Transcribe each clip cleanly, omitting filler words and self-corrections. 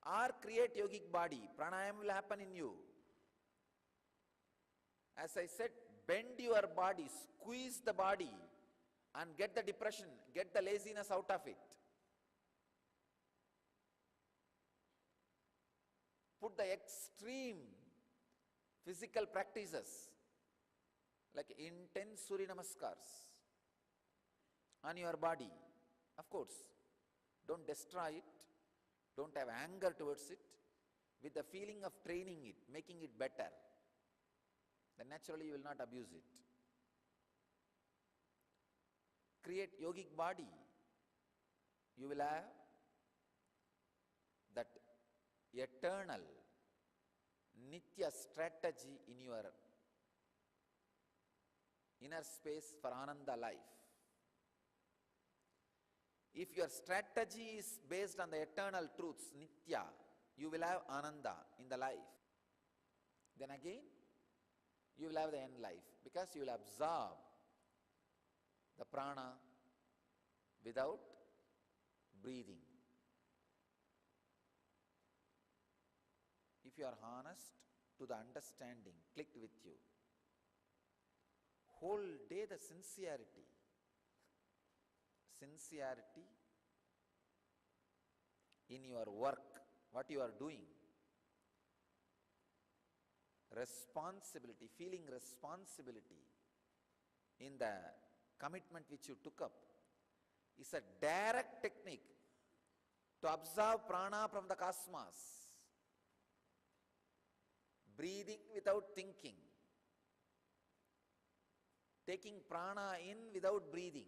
or create yogic body. Pranayama will happen in you. As I said, bend your body, squeeze the body and get the depression, get the laziness out of it. Put the extreme physical practices like intense Surya Namaskars on your body. Of course, don't destroy it, don't have anger towards it, with the feeling of training it, making it better. Then naturally you will not abuse it. Create yogic body. You will have that eternal, nitya strategy in your inner space for Ananda life. If your strategy is based on the eternal truths, nitya, you will have Ananda in the life. Then again, you will have the end life, because you will absorb the prana without breathing. If you are honest to the understanding, clicked with you, whole day the sincerity in your work, what you are doing, responsibility, feeling responsibility in the commitment which you took up, is a direct technique to absorb prana from the cosmos. Breathing without thinking, taking prana in without breathing.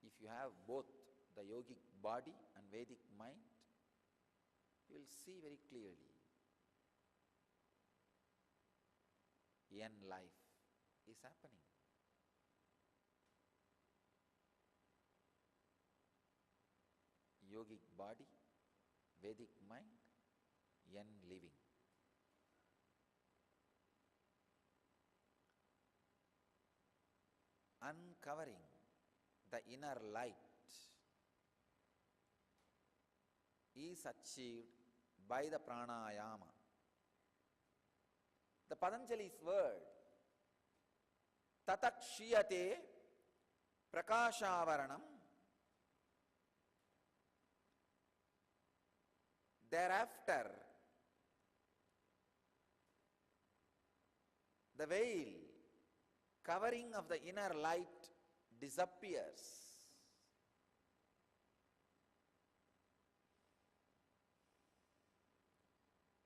If you have both the yogic body and Vedic mind, you will see very clearly end life is happening. Yogic body, Vedic mind, end living. Uncovering the inner light is achieved by the pranayama. The Patanjali's word, tatakshiyate prakashavaranam, thereafter the veil covering of the inner light disappears.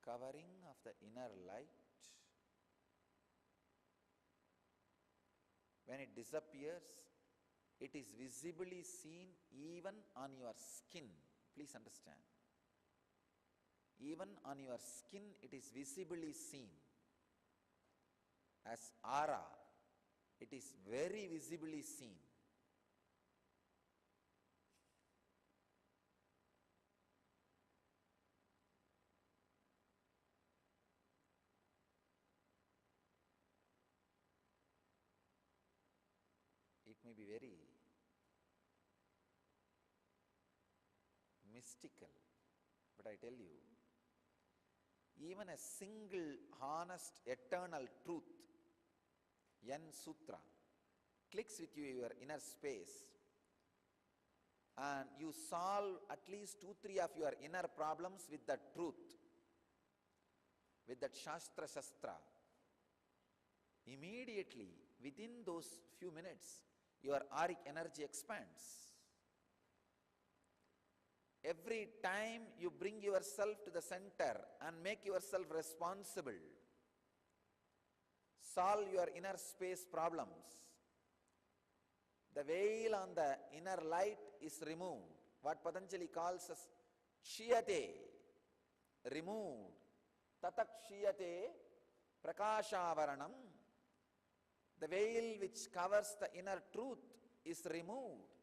Covering of the inner light, when it disappears, it is visibly seen even on your skin. Please understand. Even on your skin, it is visibly seen. As aura, it is very visibly seen. It may be very mystical, but I tell you, even a single honest eternal truth, Yan Sutra, clicks with you your inner space, and you solve at least 2-3 of your inner problems with that truth, with that Shastra Shastra. Immediately, within those few minutes, your auric energy expands. Every time you bring yourself to the center and make yourself responsible, solve your inner space problems, the veil on the inner light is removed. What Patanjali calls as kshiyate, removed. Tatak kshiyate prakashavaranam. The veil which covers the inner truth is removed.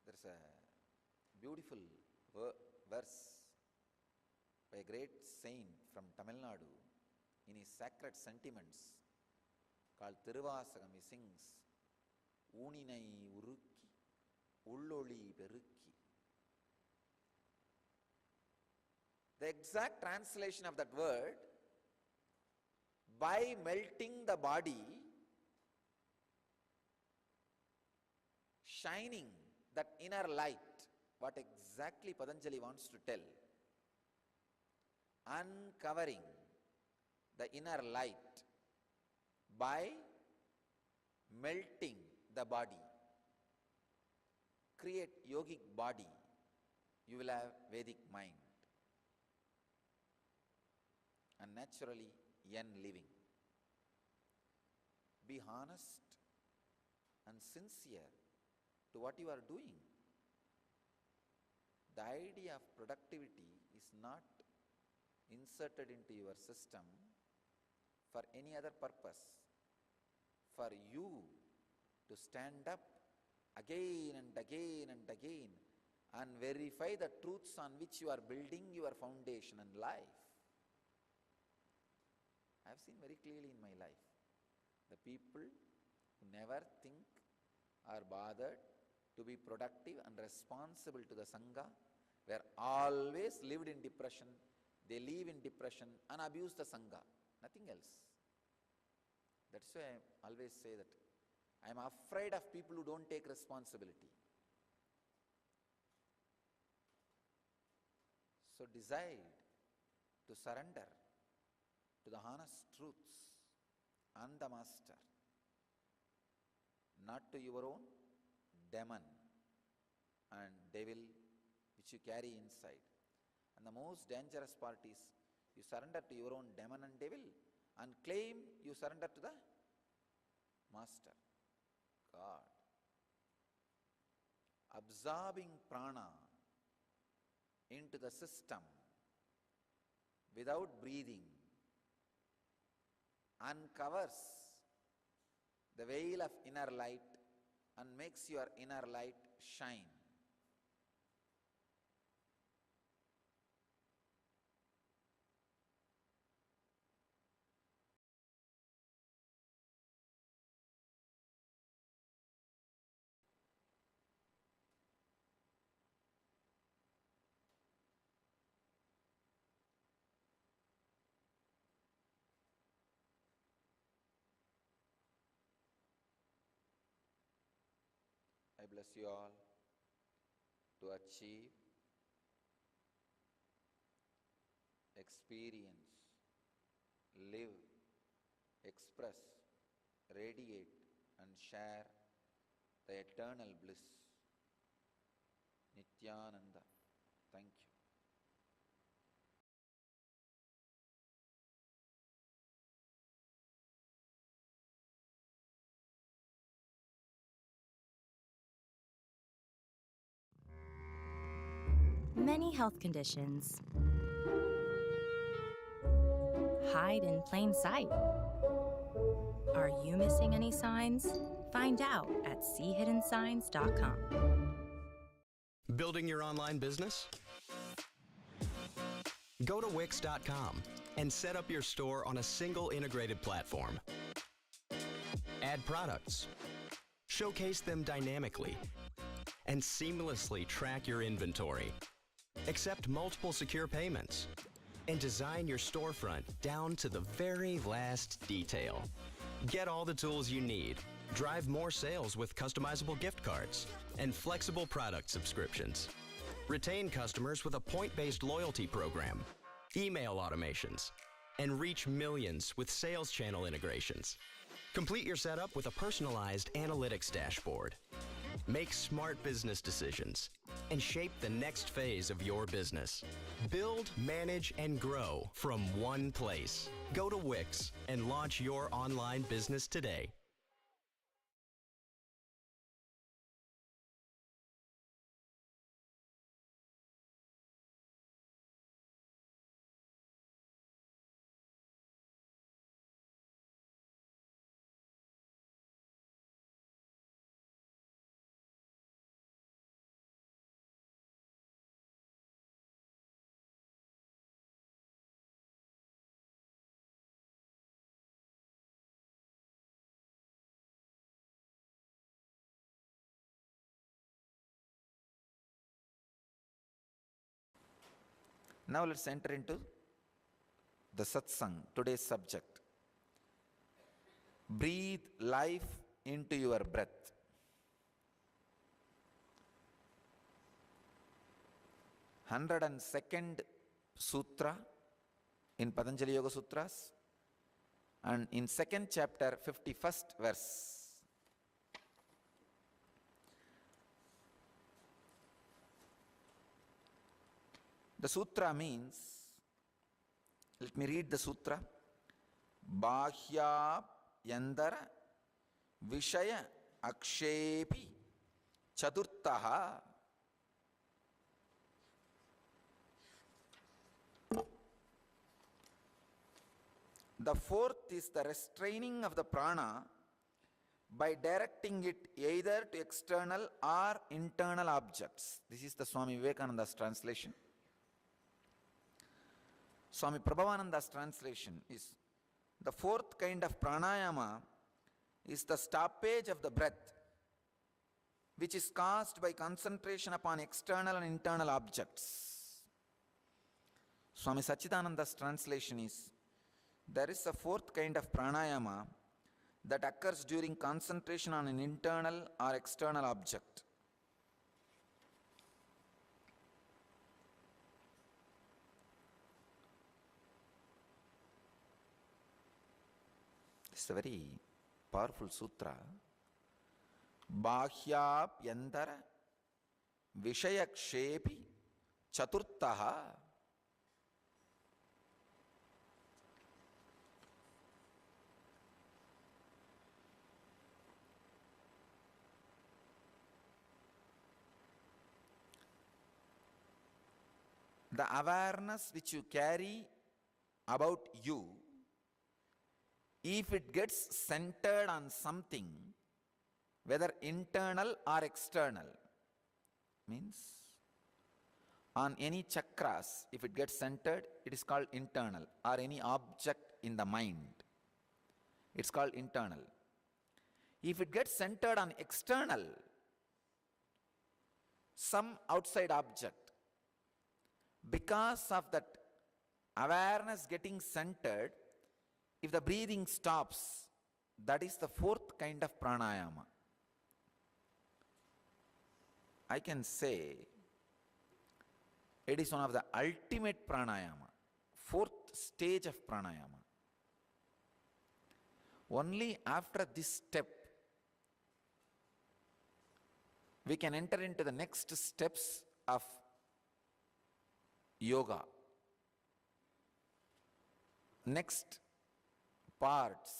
There is a beautiful verse a great saint from Tamil Nadu, in his sacred sentiments called Tiruvasagam, he sings, Ooninai urukki, ulloli perukki. The exact translation of that word, by melting the body, shining that inner light, what exactly Patanjali wants to tell, uncovering the inner light by melting the body. Create yogic body, you will have Vedic mind, and naturally yen living. Be honest and sincere to what you are doing. The idea of productivity is not inserted into your system for any other purpose. For you to stand up again and again and again and verify the truths on which you are building your foundation and life. I have seen very clearly in my life, the people who never think or bothered to be productive and responsible to the Sangha were always lived in depression. They live in depression and abuse the Sangha, nothing else. That's why I always say that I am afraid of people who don't take responsibility. So decide to surrender to the honest truths and the Master, not to your own demon and devil which you carry inside. And the most dangerous part is you surrender to your own demon and devil and claim you surrender to the Master, God. Absorbing prana into the system without breathing uncovers the veil of inner light and makes your inner light shine. I bless you all to achieve, experience, live, express, radiate and share the eternal bliss. Nityananda. Thank you. Many health conditions hide in plain sight. Are you missing any signs? Find out at seehiddensigns.com. Building your online business? Go to Wix.com and set up your store on a single integrated platform. Add products, showcase them dynamically, and seamlessly track your inventory. Accept multiple secure payments, and design your storefront down to the very last detail. Get all the tools you need. Drive more sales with customizable gift cards and flexible product subscriptions. Retain customers with a point-based loyalty program, email automations, and reach millions with sales channel integrations. Complete your setup with a personalized analytics dashboard. Make smart business decisions and shape the next phase of your business. Build, manage, and grow from one place. Go to Wix and launch your online business today. Now let's enter into the satsang, today's subject. Breathe life into your breath. Hundred and second sutra in Patanjali Yoga Sutras, and in second chapter, 51st verse. The sutra means, let me read the sutra. Bahya yandara vishaya akshepi chaturtaha. The fourth is the restraining of the prana by directing it either to external or internal objects. This is the Swami Vivekananda's translation. Swami Prabhavananda's translation is, the fourth kind of pranayama is the stoppage of the breath, which is caused by concentration upon external and internal objects. Swami Sachidananda's translation is, there is a fourth kind of pranayama that occurs during concentration on an internal or external object. It's a very powerful sutra. Bahyabhyantara vishayakshepi chaturtaha. The awareness which you carry about you, if it gets centered on something, whether internal or external, means on any chakras, if it gets centered, it is called internal, or any object in the mind, it's called internal. If it gets centered on external, some outside object, because of that awareness getting centered, if the breathing stops, that is the fourth kind of pranayama. I can say it is one of the ultimate pranayama, fourth stage of pranayama. Only after this step, we can enter into the next steps of yoga. Next parts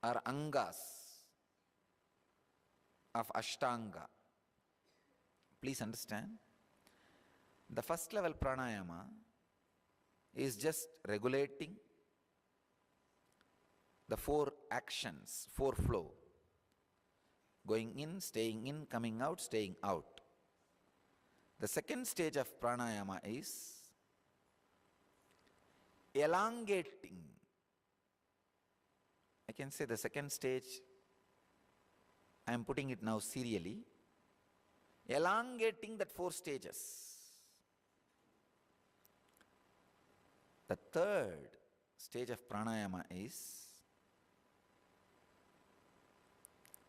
are angas of Ashtanga. Please understand, the first level pranayama is just regulating the four actions, four flow. Going in, staying in, coming out, staying out. The second stage of pranayama is elongating. I can say the second stage, I am putting it now serially, elongating that four stages. The third stage of pranayama is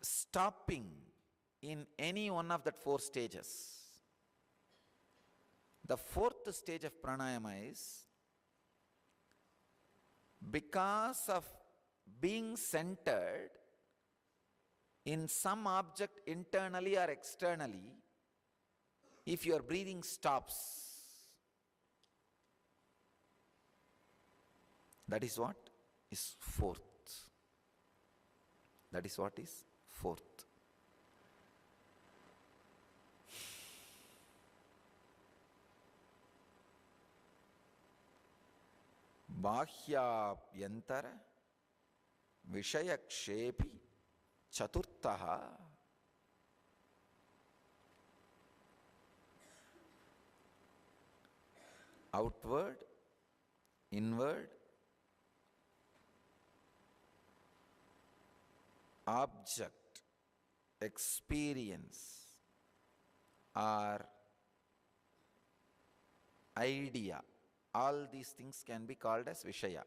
stopping in any one of that four stages. The fourth stage of pranayama is, because of being centered in some object internally or externally, if your breathing stops, that is what is fourth. That is what is fourth. Bahyabhyantara vishayakshepi chaturtaha. Outward, inward, object, experience, or idea. All these things can be called as Vishaya.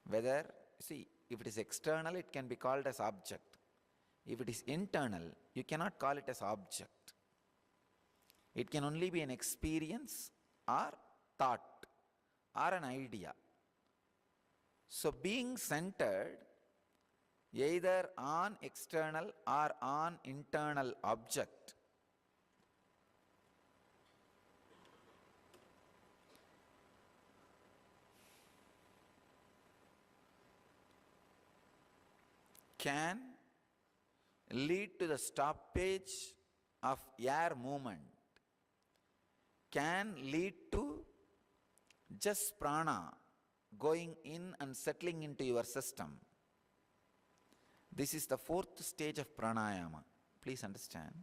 Whether, see, if it is external, it can be called as object. If it is internal, you cannot call it as object. It can only be an experience or thought or an idea. So being centered either on external or on internal object can lead to the stoppage of air movement, can lead to just prana going in and settling into your system. This is the fourth stage of pranayama. Please understand.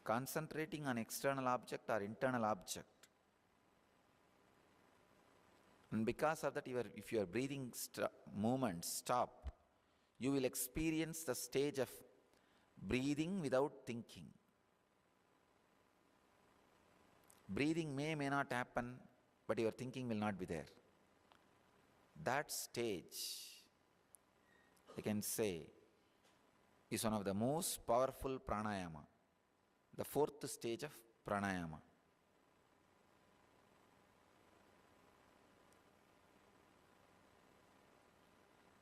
Concentrating on external object or internal object. And because of that, if your breathing movements stop, you will experience the stage of breathing without thinking. Breathing may not happen, but your thinking will not be there. That stage, I can say, is one of the most powerful pranayama, the fourth stage of pranayama.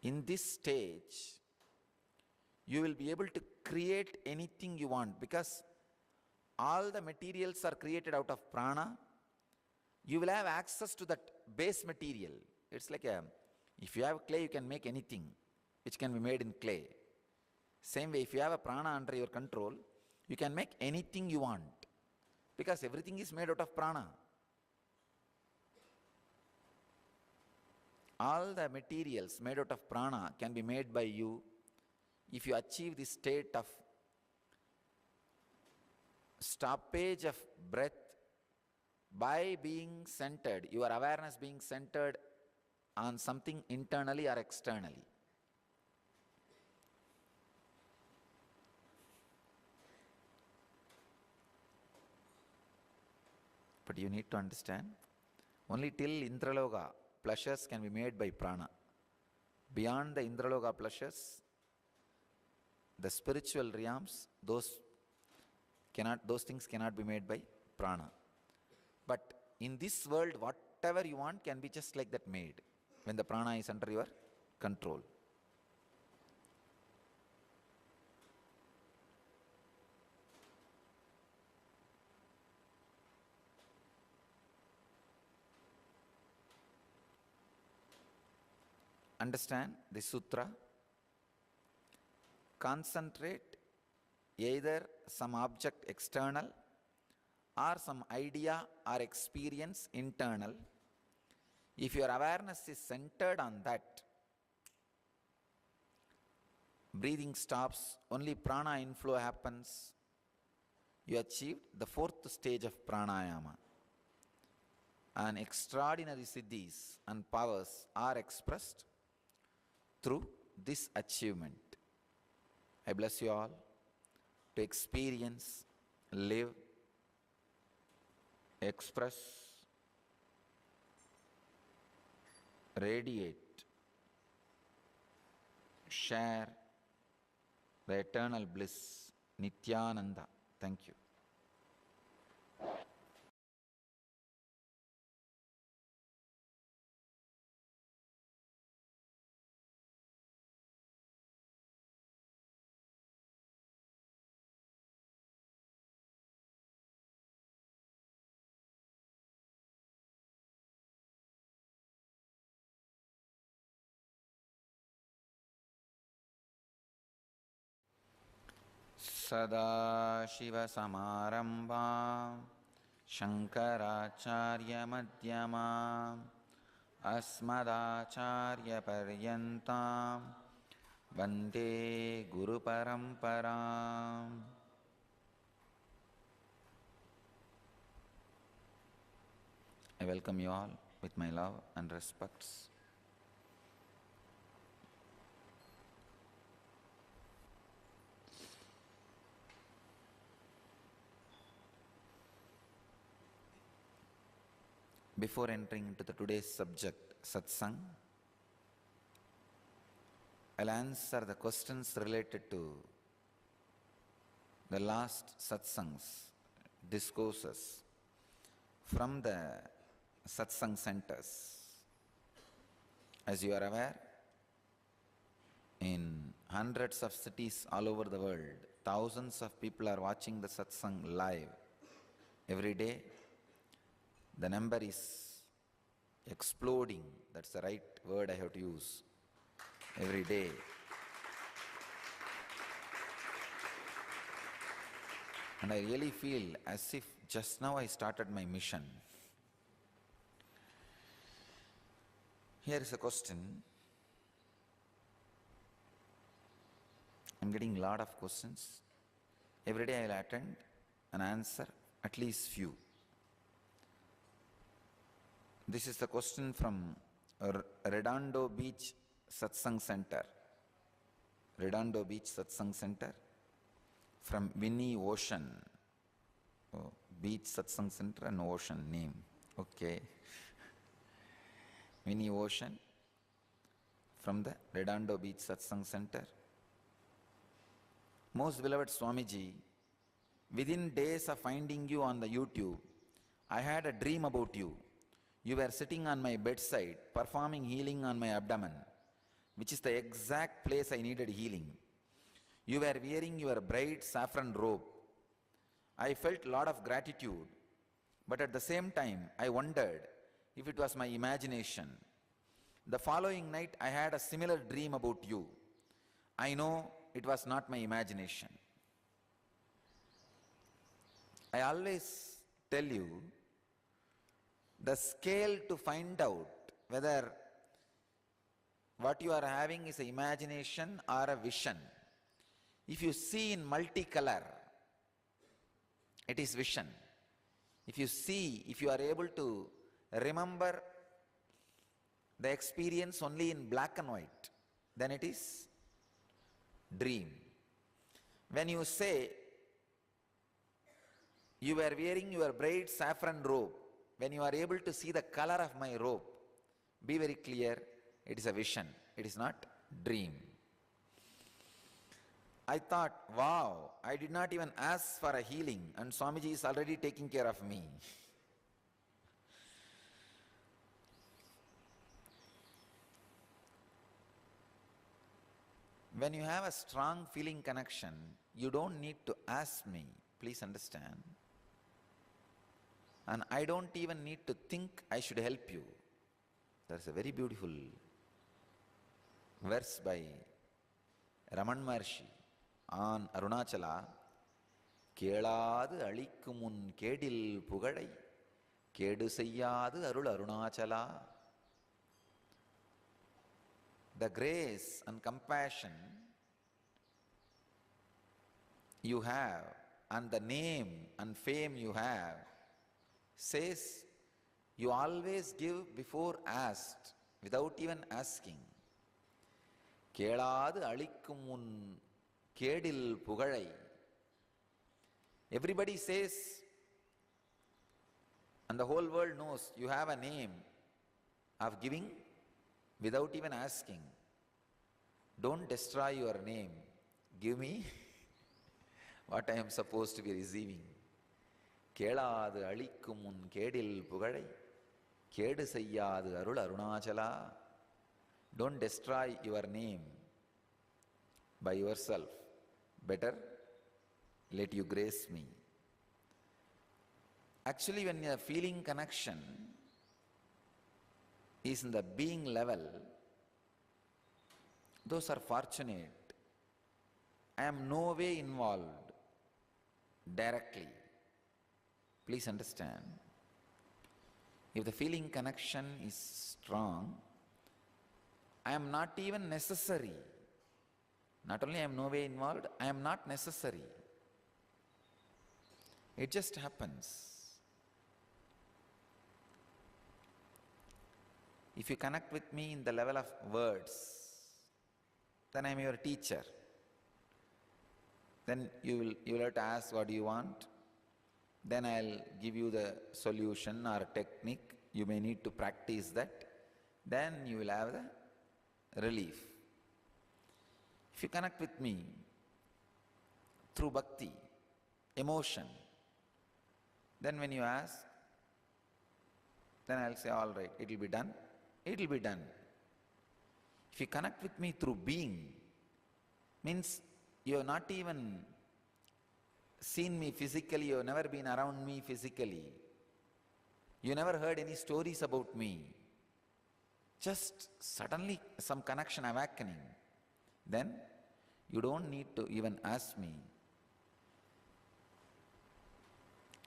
In this stage, you will be able to create anything you want, because all the materials are created out of prana. You will have access to that base material. It's like if you have clay, you can make anything which can be made in clay. Same way, if you have a prana under your control, you can make anything you want, because everything is made out of prana. All the materials made out of prana can be made by you if you achieve the state of stoppage of breath by being centered, your awareness being centered on something internally or externally. But you need to understand, only till Indraloka, pleasures can be made by prana. Beyond the Indraloka pleasures, the spiritual realms, those things cannot be made by prana. But in this world, whatever you want can be just like that made, when the prana is under your control. Understand this sutra? Concentrate either some object external or some idea or experience internal. If your awareness is centered on that, breathing stops, only prana inflow happens, you achieved the fourth stage of pranayama. And extraordinary siddhis and powers are expressed through this achievement. I bless you all to experience, live, express, radiate, share the eternal bliss, Nityananda. Thank you. Sadashivasamarambham Shankaracharya-madhyamam Asmadacharya-paryantam Vande Guru-paramparam. I welcome you all with my love and respects. Before entering into the today's subject, satsang, I'll answer the questions related to the last satsangs, discourses from the satsang centers. As you are aware, in hundreds of cities all over the world, thousands of people are watching the satsang live every day. The number is exploding. That's the right word I have to use. Every day. And I really feel as if just now I started my mission. Here is a question. I'm getting a lot of questions. Every day I'll attend and answer at least few. This is the question from Redondo Beach Satsang Center. Redondo Beach Satsang Center from Winnie Ocean. Oh, Beach Satsang Center and Ocean name. Okay. Winnie Ocean from the Redondo Beach Satsang Center. Most beloved Swamiji, within days of finding you on the YouTube, I had a dream about you. You were sitting on my bedside, performing healing on my abdomen, which is the exact place I needed healing. You were wearing your bright saffron robe. I felt a lot of gratitude, but at the same time, I wondered if it was my imagination. The following night, I had a similar dream about you. I know it was not my imagination. I always tell you, the scale to find out whether what you are having is an imagination or a vision. If you see in multicolor, it is vision. If you are able to remember the experience only in black and white, then it is dream. When you say, you were wearing your bright saffron robe, when you are able to see the color of my robe, be very clear, it is a vision, it is not dream. I thought, wow, I did not even ask for a healing and Swamiji is already taking care of me. When you have a strong feeling connection, you don't need to ask me, please understand. And I don't even need to think I should help you. There's a very beautiful verse by Raman Maharshi on Arunachala. Keladu alikkumun kedil pugadai, kedu seyyadu arul Arunachala. The grace and compassion you have and the name and fame you have says you always give before asked, without even asking. Keladu alikkumun kedil pugadai. Everybody says, and the whole world knows you have a name of giving without even asking. Don't destroy your name. Give me what I am supposed to be receiving. Keladu alikkumun kedil pugadai, kedu seyyadu arul Arunachala. Don't destroy your name by yourself. Better let you grace me. Actually, when you are feeling connection is in the being level, those are fortunate. I am no way involved directly. Please understand. If the feeling connection is strong, I am not even necessary. Not only I am no way involved, I am not necessary. It just happens. If you connect with me in the level of words, then I am your teacher. Then you will have to ask, what do you want? Then I'll give you the solution or technique you may need to practice that, then you will have the relief. If you connect with me through bhakti, emotion, then when you ask, then I'll say, all right, it will be done. It will be done. If you connect with me through being, means you have not even seen me physically, you have never been around me physically, you never heard any stories about me, just suddenly some connection awakening, then you don't need to even ask me.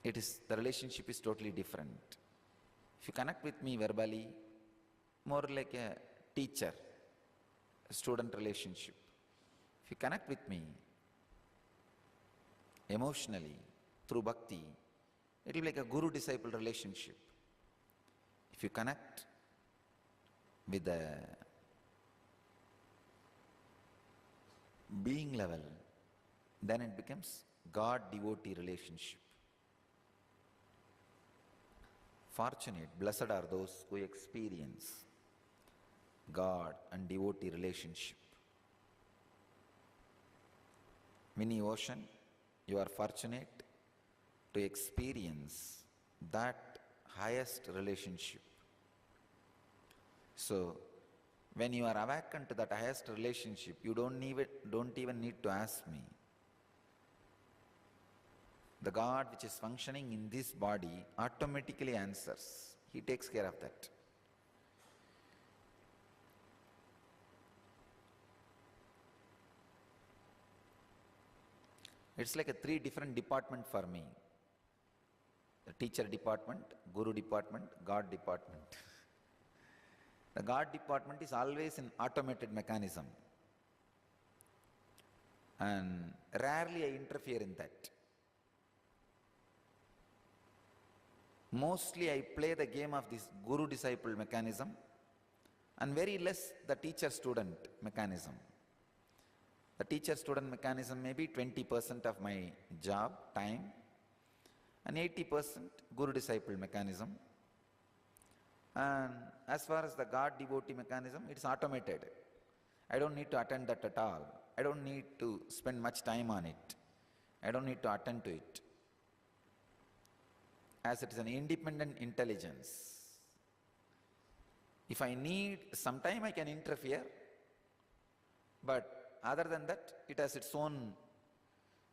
The relationship is totally different. If you connect with me verbally, more like a teacher-student relationship. If you connect with me emotionally through bhakti, it will be like a guru-disciple relationship. If you connect with the being level, then it becomes God-devotee relationship. Fortunate, blessed are those who experience God and devotee relationship. Mini ocean, you are fortunate to experience that highest relationship. So, when you are awakened to that highest relationship, you don't even need to ask me. The God which is functioning in this body automatically answers. He takes care of that. It's like a 3 different department for me. The teacher department, guru department, God department. The God department is always an automated mechanism. And rarely I interfere in that. Mostly I play the game of this guru-disciple mechanism and very less the teacher-student mechanism. The teacher-student mechanism may be 20% of my job, time, and 80% guru-disciple mechanism. And as far as the God-devotee mechanism, it's automated. I don't need to attend that at all. I don't need to spend much time on it. I don't need to attend to it. As it is an independent intelligence. If I need some time, I can interfere, but other than that, it has its own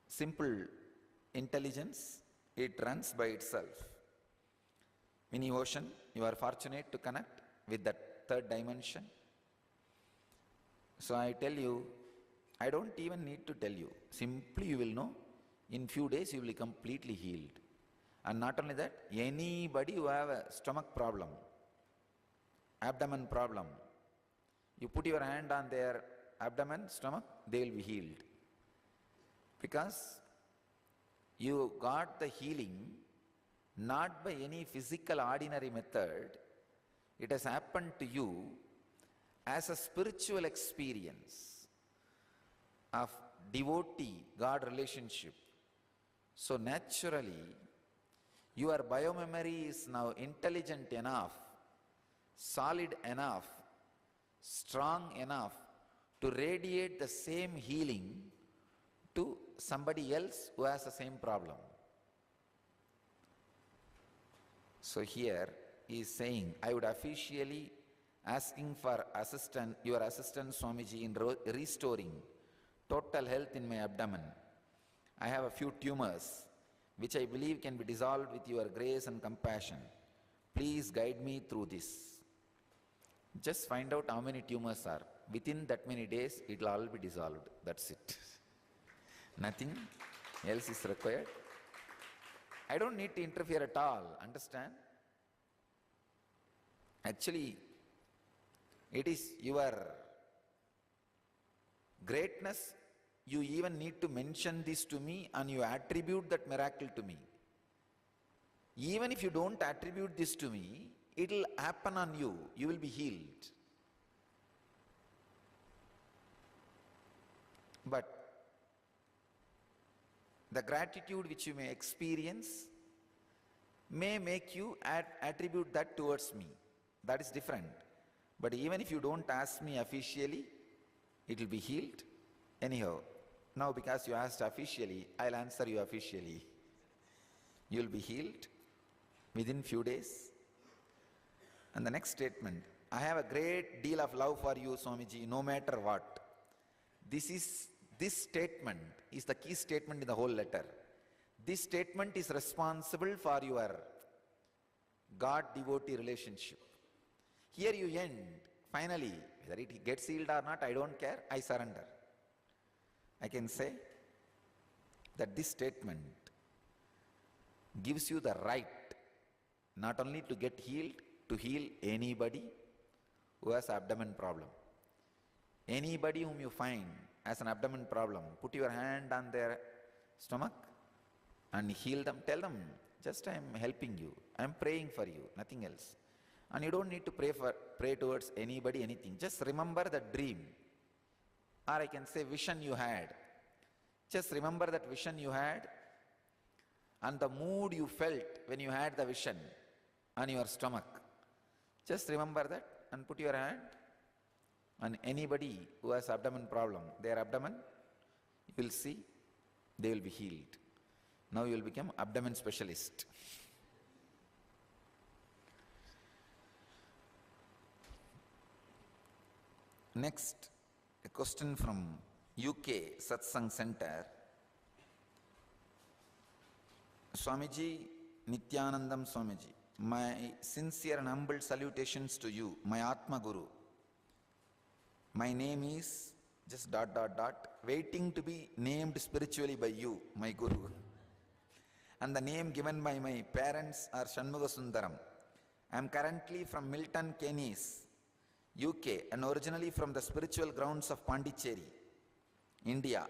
simple intelligence. It runs by itself. Mini ocean, you are fortunate to connect with that third dimension. So I tell you, I don't even need to tell you. Simply you will know, in few days you will be completely healed. And not only that, anybody who have a stomach problem, abdomen problem, you put your hand on their abdomen, stomach, they will be healed. Because you got the healing not by any physical ordinary method, it has happened to you as a spiritual experience of devotee-God relationship. So naturally, your biomemory is now intelligent enough, solid enough, strong enough to radiate the same healing to somebody else who has the same problem. So here he is saying, I would officially asking for your assistance Swamiji in restoring total health in my abdomen. I have a few tumors which I believe can be dissolved with your grace and compassion. Please guide me through this. Just find out how many tumors are. Within that many days, it will all be dissolved. That's it. Nothing else is required. I don't need to interfere at all. Understand? Actually, it is your greatness. You even need to mention this to me and you attribute that miracle to me. Even if you don't attribute this to me, it will happen on you. You will be healed. But the gratitude which you may experience may make you attribute that towards me. That is different. But even if you don't ask me officially, it will be healed. Anyhow, now because you asked officially, I'll answer you officially. You'll be healed within few days. And the next statement, I have a great deal of love for you, Swamiji, no matter what. This statement is the key statement in the whole letter. This statement is responsible for your God-devotee relationship. Here you end, finally, whether it gets healed or not, I don't care, I surrender. I can say that this statement gives you the right not only to get healed, to heal anybody who has abdomen problem. Anybody whom you find has an abdomen problem, put your hand on their stomach and heal them. Tell them, just I am helping you, I am praying for you, nothing else. And you don't need to pray towards anybody, anything. Just remember the dream, or I can say vision you had. Just remember that vision you had and the mood you felt when you had the vision on your stomach. Just remember that and put your hand on anybody who has abdomen problem. Their abdomen, you will see, they will be healed. Now you will become abdomen specialist. Next, a question from UK Satsang Center. Swamiji, Nityanandam Swamiji, my sincere and humble salutations to you, my Atma Guru. My name is just ... waiting to be named spiritually by you, my Guru. And the name given by my parents are Shanmuga Sundaram. I am currently from Milton Keynes, UK, and originally from the spiritual grounds of Pondicherry, India.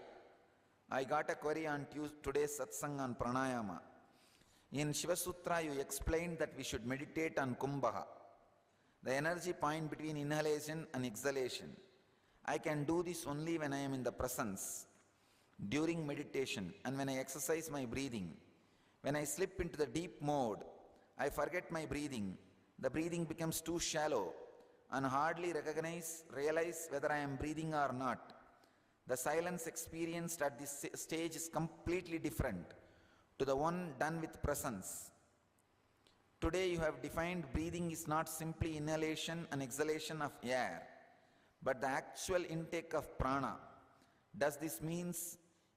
I got a query on today's satsang on pranayama. In Shiva Sutra, you explained that we should meditate on Kumbha, the energy point between inhalation and exhalation. I can do this only when I am in the presence, during meditation, and when I exercise my breathing. When I slip into the deep mode, I forget my breathing. The breathing becomes too shallow and hardly realize whether I am breathing or not. The silence experienced at this stage is completely different to the one done with presence. Today you have defined breathing is not simply inhalation and exhalation of air, but the actual intake of prana. Does this mean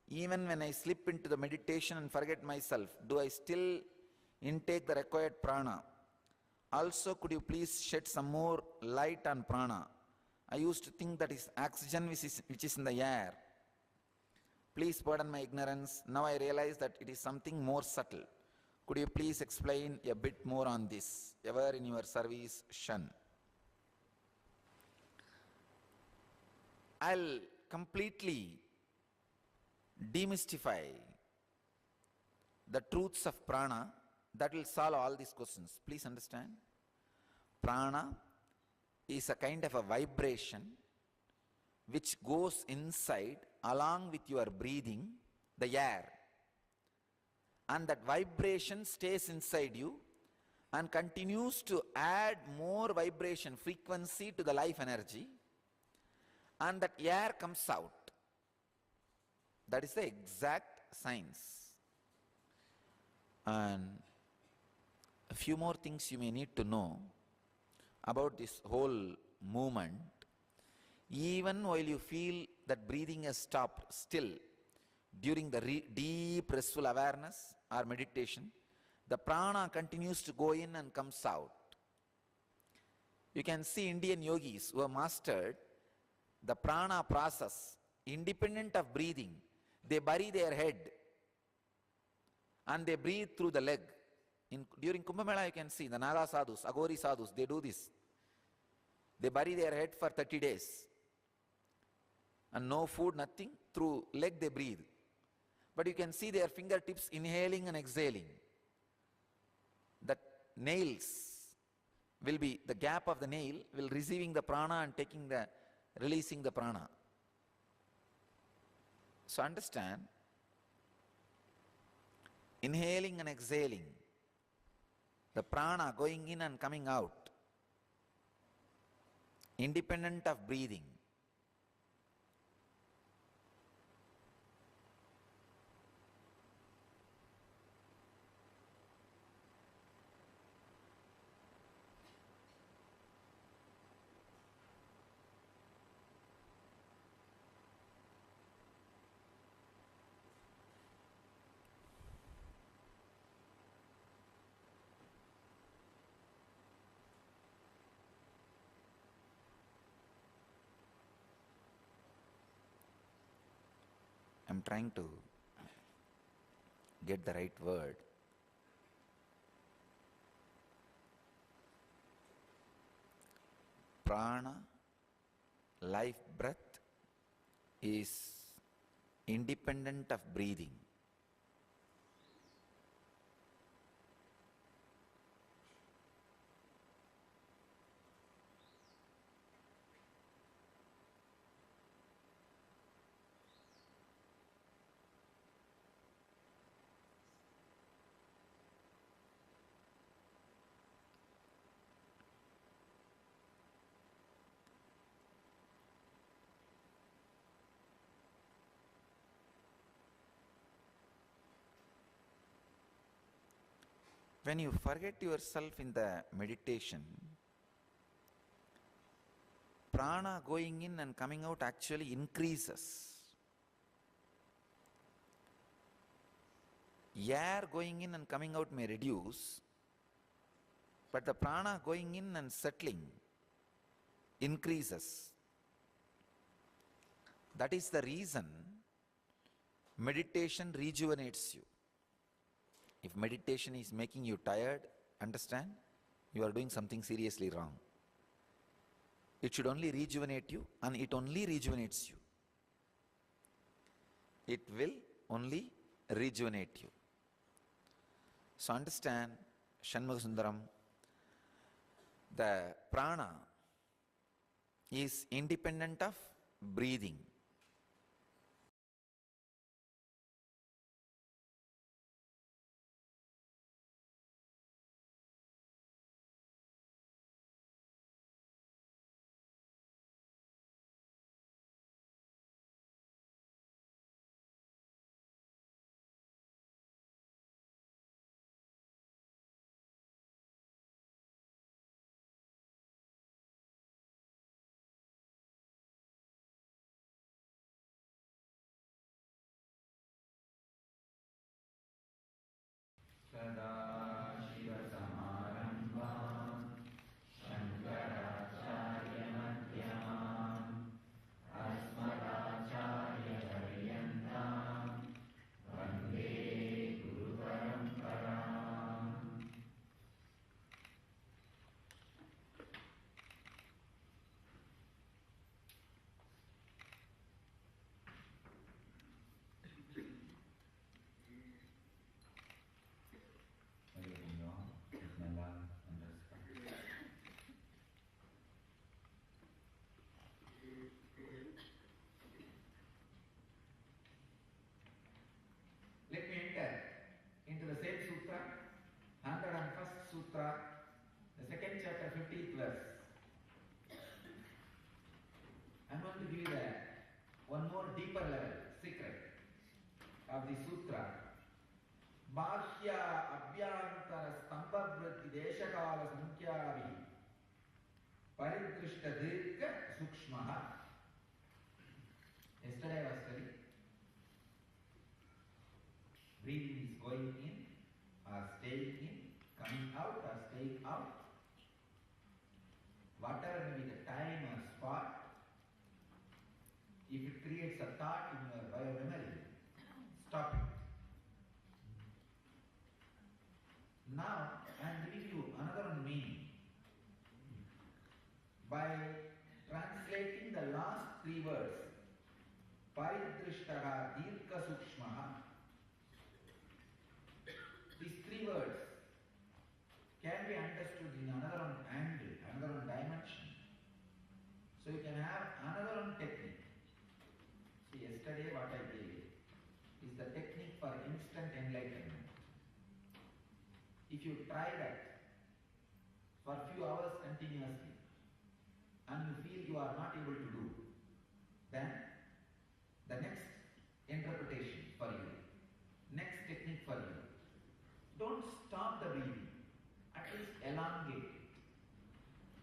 even when I slip into the meditation and forget myself, do I still intake the required prana? Also, could you please shed some more light on prana? I used to think that is oxygen which is in the air. Please pardon my ignorance. Now I realize that it is something more subtle. Could you please explain a bit more on this? Ever in your service, Shan. I'll completely demystify the truths of prana that will solve all these questions. Please understand. Prana is a kind of a vibration which goes inside along with your breathing, the air. And that vibration stays inside you and continues to add more vibration, frequency to the life energy, and that air comes out. That is the exact science. And a few more things you may need to know about this whole movement. Even while you feel that breathing has stopped, still during the deep restful awareness or meditation, the prana continues to go in and comes out. You can see Indian yogis who have mastered the prana process independent of breathing. They bury their head and they breathe through the leg. During Kumbh Mela you can see the Naga sadhus, Agori sadhus, they do this. They bury their head for 30 days. And no food, nothing, through leg they breathe. But you can see their fingertips inhaling and exhaling. The nails will be, the gap of the nail will receiving the prana and releasing the prana. So understand, inhaling and exhaling The prana going in and coming out, independent of breathing. I'm trying to get the right word. Prana, life breath, is independent of breathing. When you forget yourself in the meditation, prana going in and coming out actually increases. Air going in and coming out may reduce, but the prana going in and settling increases. That is the reason meditation rejuvenates you. If meditation is making you tired, understand, you are doing something seriously wrong. It should only rejuvenate you, and it only rejuvenates you. It will only rejuvenate you. So understand, Shanmugasundaram, the prana is independent of breathing. Let me enter into the same sutra, 101st sutra, the second chapter, 50th verse. I'm going to give you one more deeper level, secret of the sutra. Bahya abhyantara stambha vritti deshakala sankhyavi paridrishta dirgha sukshmaha. Yesterday I was studying. Breathing is going in or staying in, coming out or staying out. Whatever may be the time or spot, if it creates a thought in your biomemory, stop it. Now I am giving you another meaning by translating the last three words, paridrishtaha dirgha sukshmaha. These three words can be understood in another angle, another dimension. So you can have another technique. See, yesterday what I gave is the technique for instant enlightenment. If you try that, for few hours continuously and you feel you are not able to do, then the next interpretation for you, next technique for you, don't stop the breathing, at least elongate it.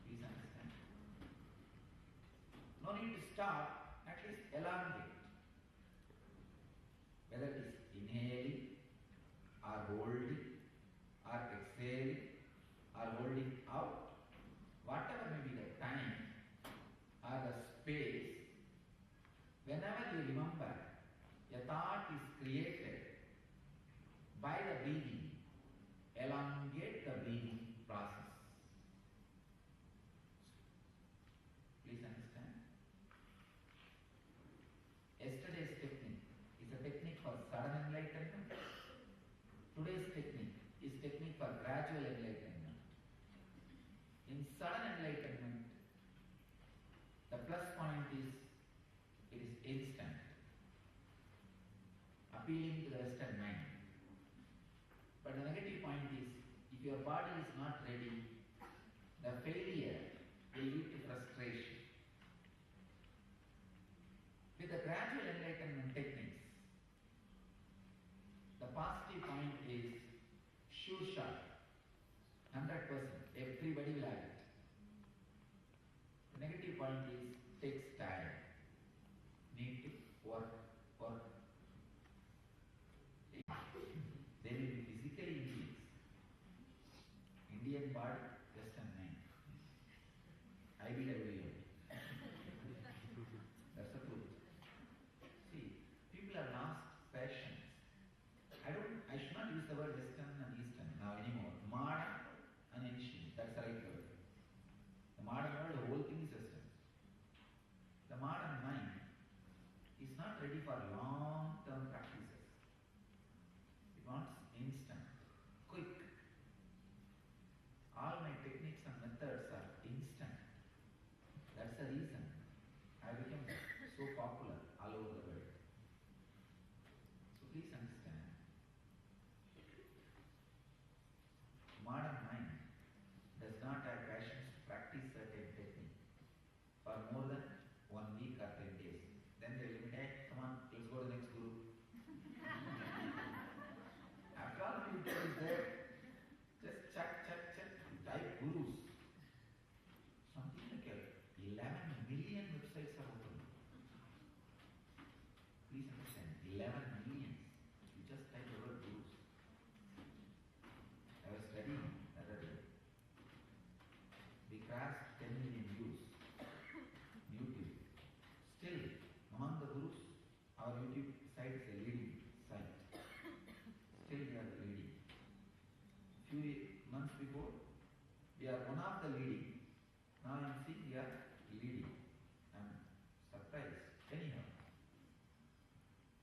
Please understand. No need to stop, at least elongate. Whether it is inhaling or holding or exhaling or holding out, whatever may be the time or the space, whenever you remember a thought is created by the breathing, elongate the breathing process. Please understand. Yesterday's technique is a technique for sudden enlightenment. Today's technique is technique for gradual enlightenment. In sudden enlightenment, the plus point is it is instant, appealing to the Western mind. But the negative point is, if your body is not ready, the failure will lead to frustration. With the gradual enlightenment techniques, the positive point is sure shot, 100%, everybody will have it. The negative point is takes time, need to work. They will be physically Indians. Indian body, Western mind. IBWM. That's the truth. See, people have lost passions. I should not use the word Western and Eastern now anymore. Modern and ancient. That's the right word. The modern world, the whole thing is Western. The modern mind is not ready for long-term practices. It wants instant, quick. All my techniques and methods are instant. That's the reason I became so popular all over the world. So please understand, modern mind does not have passions to practice certain technique for more than 1 week or 10 days. Then they will be, hey, come on, let's go to the next guru. After all, the YouTube is there. Just check. Type gurus. Something like 11 million websites are open. Please understand, 11 million. You just type the word gurus. I was studying the other day. We crossed 10 million views. YouTube. Still, among the gurus, our YouTube site is a leading site. Still we are the leading. Few months before, we are one of the leading. Now I am seeing we are leading. I am surprised. Anyhow,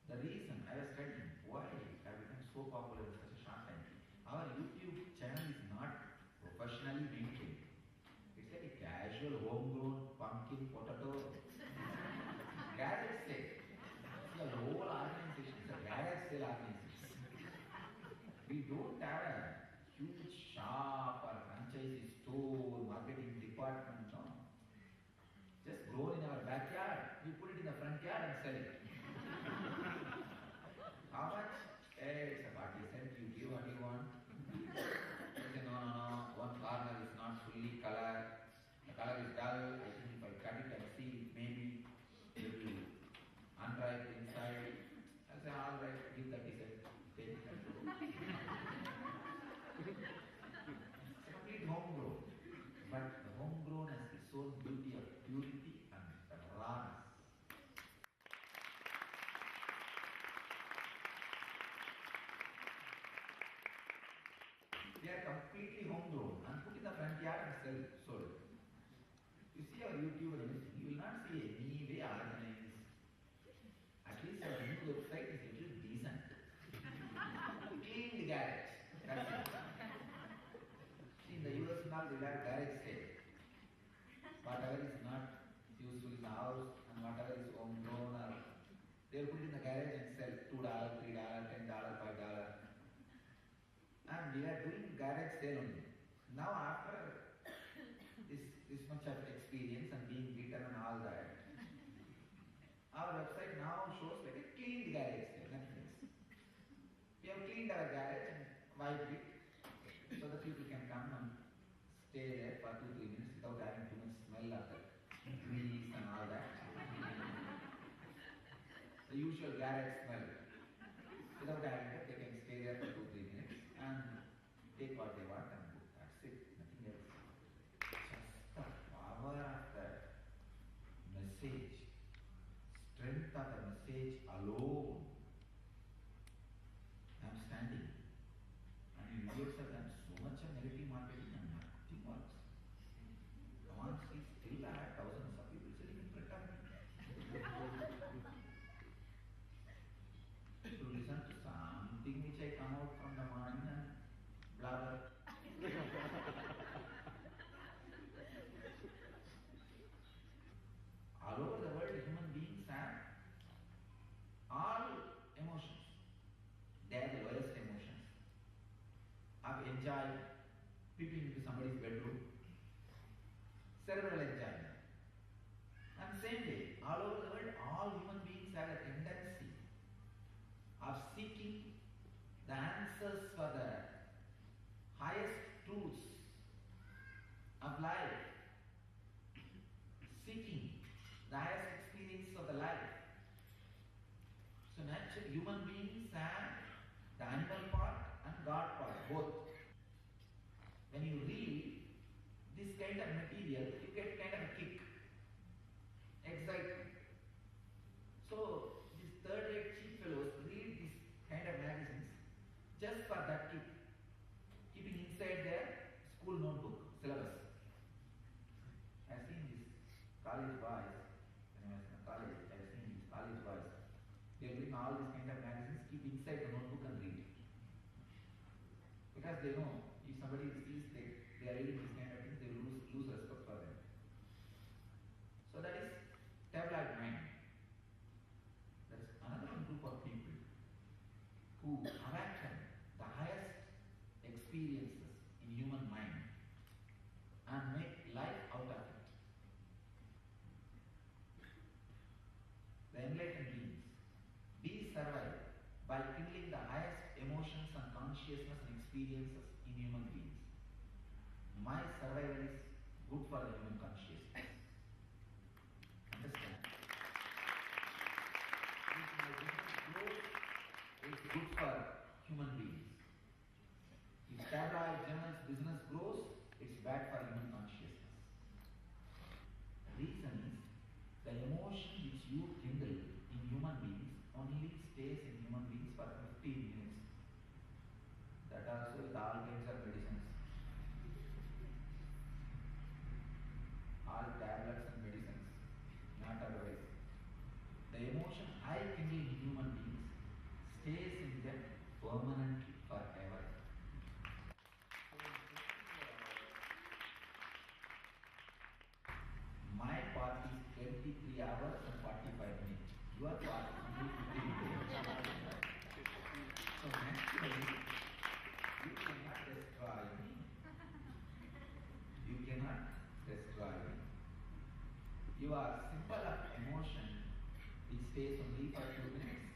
the reason I was studying why I became so popular in such a short time. Our YouTube channel is not professionally maintained. It's like a casual, homegrown, pumpkin, potato, garage sale. See, our whole organization is a garage sale organization. We don't have a huge shop or franchise store, marketing department, no. Just grown in our backyard, we put it in the front yard and sell it. How much? Hey, it's a 40 cents, you give what you want. You say, no, one corner is not fully colored, the color is dull, I think if I cut it and see it, maybe it will unripe inside. I say, all right, give 30 cents, take it and go. It's complete homegrown, but the homegrown has its own beauty of purity and rawness. They are completely homegrown and put in the front yard and sold. You see our YouTube and everything, you will not see any way organized. At least our new website is a little decent. Clean the garage. That's it. See, in the US now they have garage sale. Whatever is not useful in the house and whatever is homegrown, or they will put it in the garage and sell $2, $3, $10, $5. And we are doing garage sale only. Now after this much of experience and being written and all that. Our website now shows like a cleaned garage there, nothing else. We have cleaned our garage and wiped it so that people can come and stay there for 2-3 minutes without having too much smell of the grease and all that. The usual garage smell. Without having that, they can stay there for 2-3 minutes and take what they want and go. That's it, nothing else. Just the power of that message, strength of the message alone. I am standing and idiots have done so much of negative marketing and nothing works. Come on, see, still I have thousands of people sitting in front of me. To listen to something which I come out from the morning and blabber. All over the world, human beings have all emotions. They are the lowest emotions. Of enjoy peeping into somebody's bedroom, cerebral enjoyment. And same way, all over the world, all human beings have a tendency of seeking the answers for the highest truths of life, seeking the highest experience of the life. So naturally, human beings have the animal part and God part, both. When you read this kind of material, you get kind of a kick, excitement. So these third-rate cheap fellows read this kind of magazines just for that kick, keeping inside their school notebook, syllabus. I've seen these college boys, when I was in college, I've seen these college boys. They bring all these kind of magazines, keep inside the notebook and read. Because they know, if somebody sees they are reading these kind of things, they will lose respect for them. So that is tabloid mind. That is another group of people who awaken the highest experiences in human mind and make life out of it. The enlightened beings, these survive by kindling the highest emotions and consciousness and experiences in human beings. My survival is good for the human consciousness. Understand? If my business grows, it's good for human beings. If tabloid journal's business grows, it's bad for human consciousness. The reason is, the emotion which you kindle in human beings only stays in human beings for 15 minutes. That also with all kinds of medicines. All tablets and medicines, not otherwise. The emotion I kindle in human beings stays in them permanently, forever. My part is 23 hours and 45 minutes. Your part is only 15 minutes. So naturally, you cannot destroy me. You cannot destroy me. You are symbol of emotion which stays only for 2 minutes.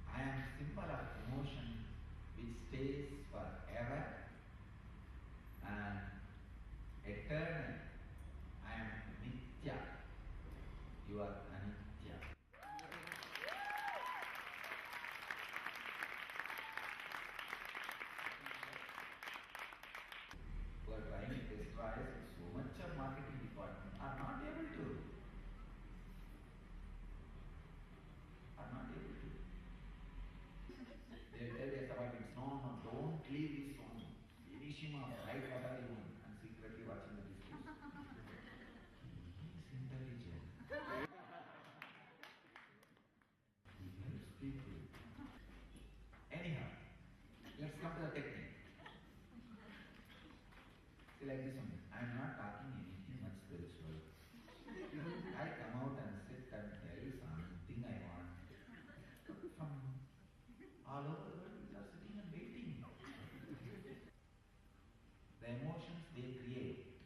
I am symbol of emotion which stays forever and eternal. I am Nitya. You are Anitya. Who are trying to destroy us with so much of marketing department are not able to. Are not able to. They will tell their subordinates, no, don't leave this song. Finish him off, write whatever you want, and secretly watching the discourse. He is intelligent. He helps people. Anyhow, let's come to the technique. See, like this one. I am not talking anything much spiritual. I come out and sit and tell something I want. From all over the world, people are sitting and waiting. The emotions they create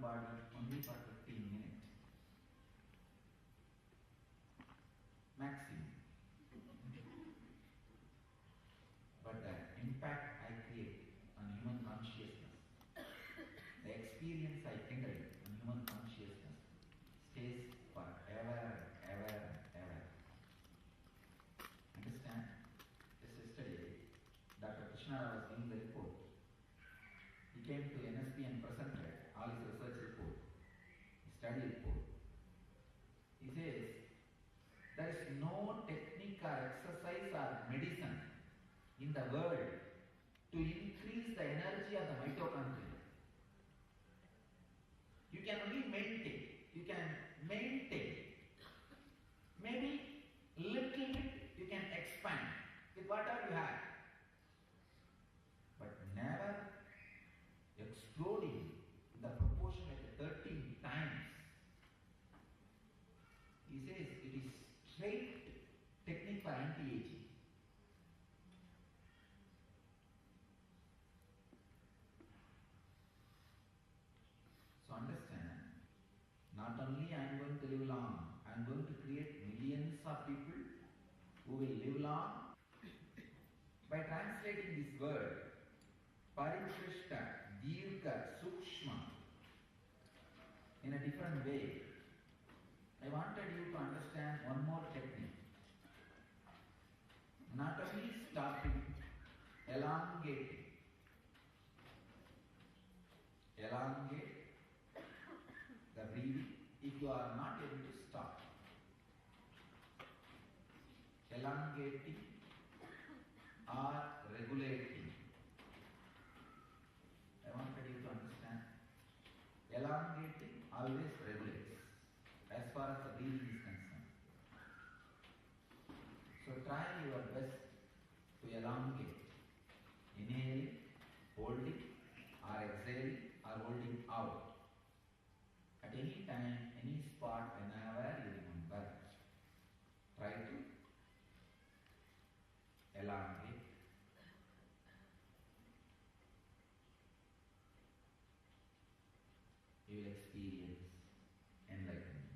body only for 15 minutes. Maximum. But the impact I create on human consciousness, the experience I generate on human consciousness stays forever and ever and ever. Understand? Just yesterday, Dr. Krishna was giving the report. He came to NSP and presented all his research report, his study report. He says, there is no technique or exercise or medicine in the world to increase the energy of the mitochondria. You can only maintain. You can maintain. Maybe little bit you can expand with whatever you have. But never exploding in the proportion at 13 times. He says it is straight technique for anti-aging. So understand, not only I am going to live long, I am going to create millions of people who will live long. By translating this word, Parishrishta, Dirgha, Sukshma, in a different way, I wanted you to understand one more technique. Not only stopping, elongate the breathing if you are not able to stop. Elongating or regulating. I wanted you to understand. Elongating always regulates as far as the breathing is concerned. So try your best to elongate. Inhaling, holding, or exhaling, or holding out. At any time, any spot, whenever you remember, try to elongate. You will experience enlightenment.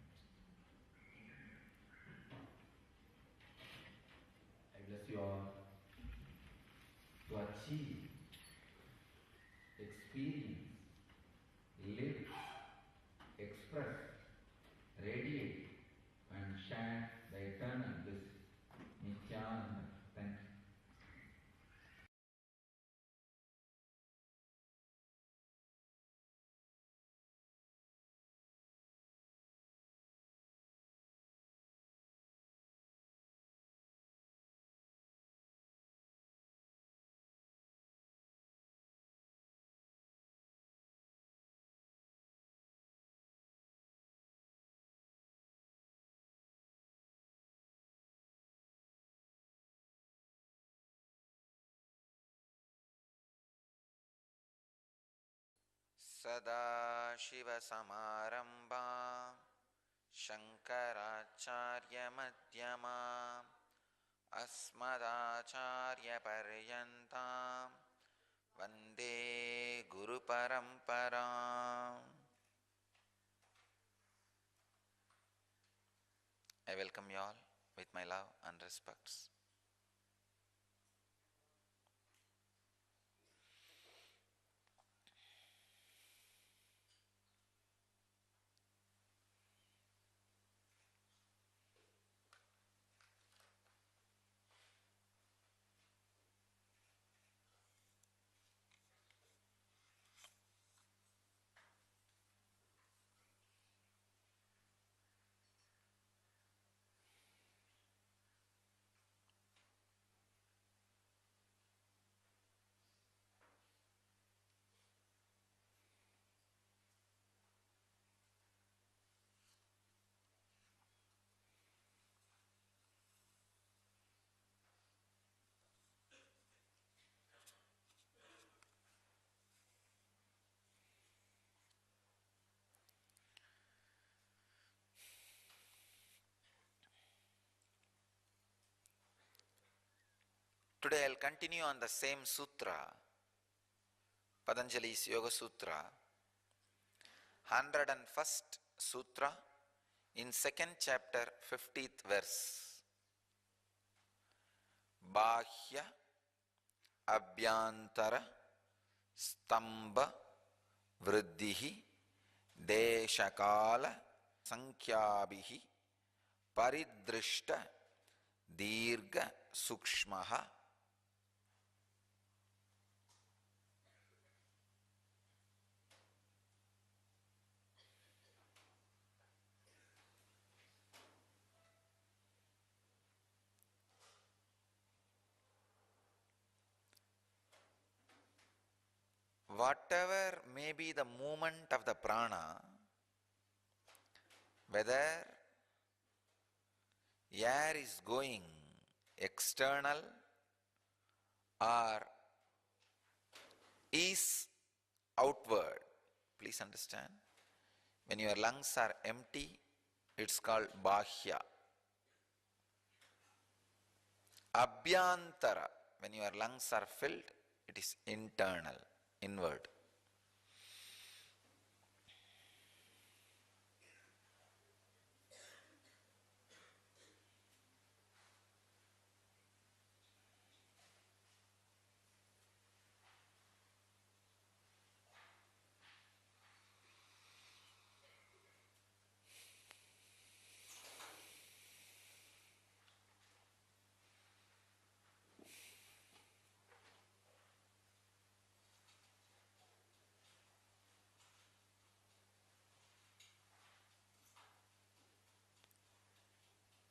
I bless you all to achieve, experience, live, express, radiate, and share the eternal bliss. Nityananda. Thank you. सदाशिवसमारम्भां शङ्कराचार्यमध्यमाम् अस्मदाचार्यपर्यन्तां वन्दे गुरुपरम्पराम्. I welcome you all with my love and respects. Today I'll continue on the same sutra, Patanjali's Yoga Sutra, 101st Sutra in 2nd chapter 50th verse. Bahya Abhyantara Stamba Vriddhihi Deshakala Sankhyabihi Paridrishta Dirga Sukshmaha. Whatever may be the movement of the prana, whether air is going external or is outward, please understand, when your lungs are empty, it's called bahya. Abhyantara, when your lungs are filled, it is internal, inward.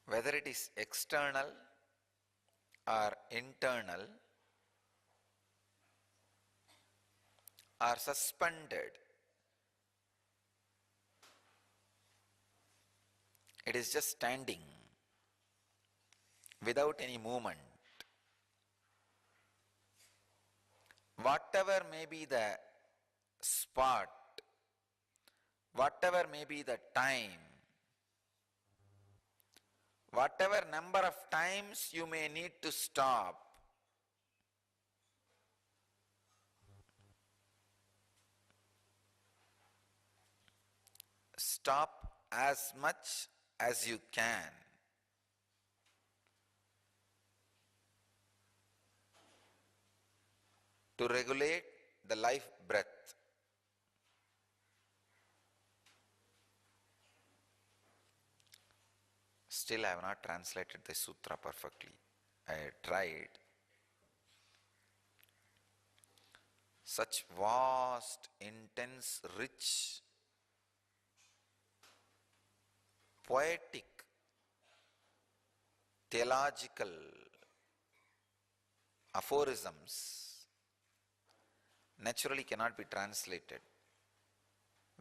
Whether it is external or internal or suspended, it is just standing without any movement. Whatever may be the spot, whatever may be the time, whatever number of times you may need to stop, stop as much as you can. To regulate the life breath. Still I have not translated the sutra perfectly. I tried. Such vast, intense, rich, poetic, theological aphorisms naturally cannot be translated.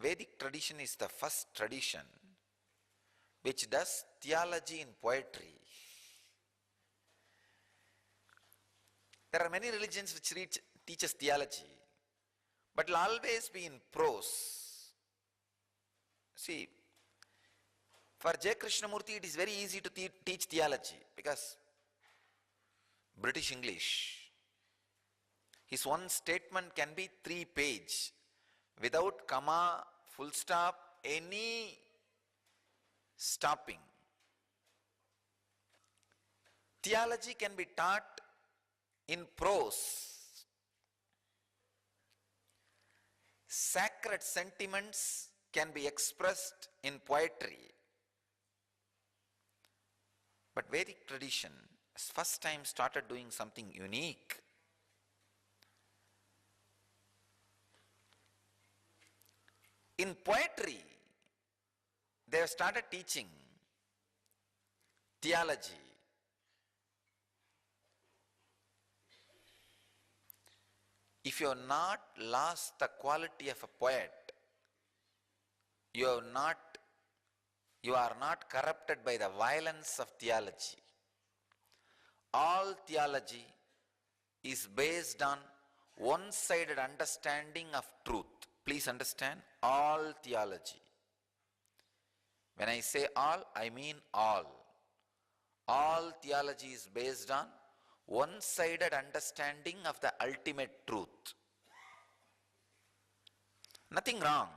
Vedic tradition is the first tradition which does theology in poetry. There are many religions which teaches theology, but will always be in prose. See, for J. Krishnamurti it is very easy to teach theology because British English. His one statement can be 3 pages without comma, full stop, any stopping. Theology can be taught in prose. Sacred sentiments can be expressed in poetry. But Vedic tradition has first time started doing something unique. In poetry, they have started teaching theology. If you have not lost the quality of a poet, you are not corrupted by the violence of theology. All theology is based on one-sided understanding of truth. Please understand, all theology. When I say all, I mean all. All theology is based on one-sided understanding of the ultimate truth. Nothing wrong.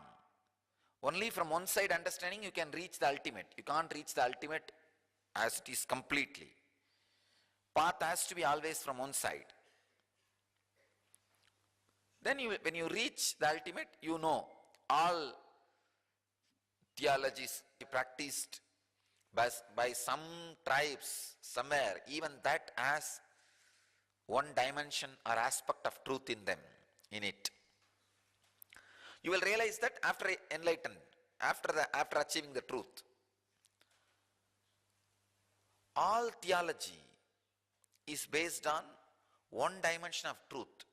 Only from one side understanding you can reach the ultimate. You can't reach the ultimate as it is completely. Path has to be always from one side. Then when you reach the ultimate, you know all theologies practiced by some tribes somewhere, even that has one dimension or aspect of truth in them, in it. You will realize that after enlightened, after achieving the truth, all theology is based on one dimension of truth.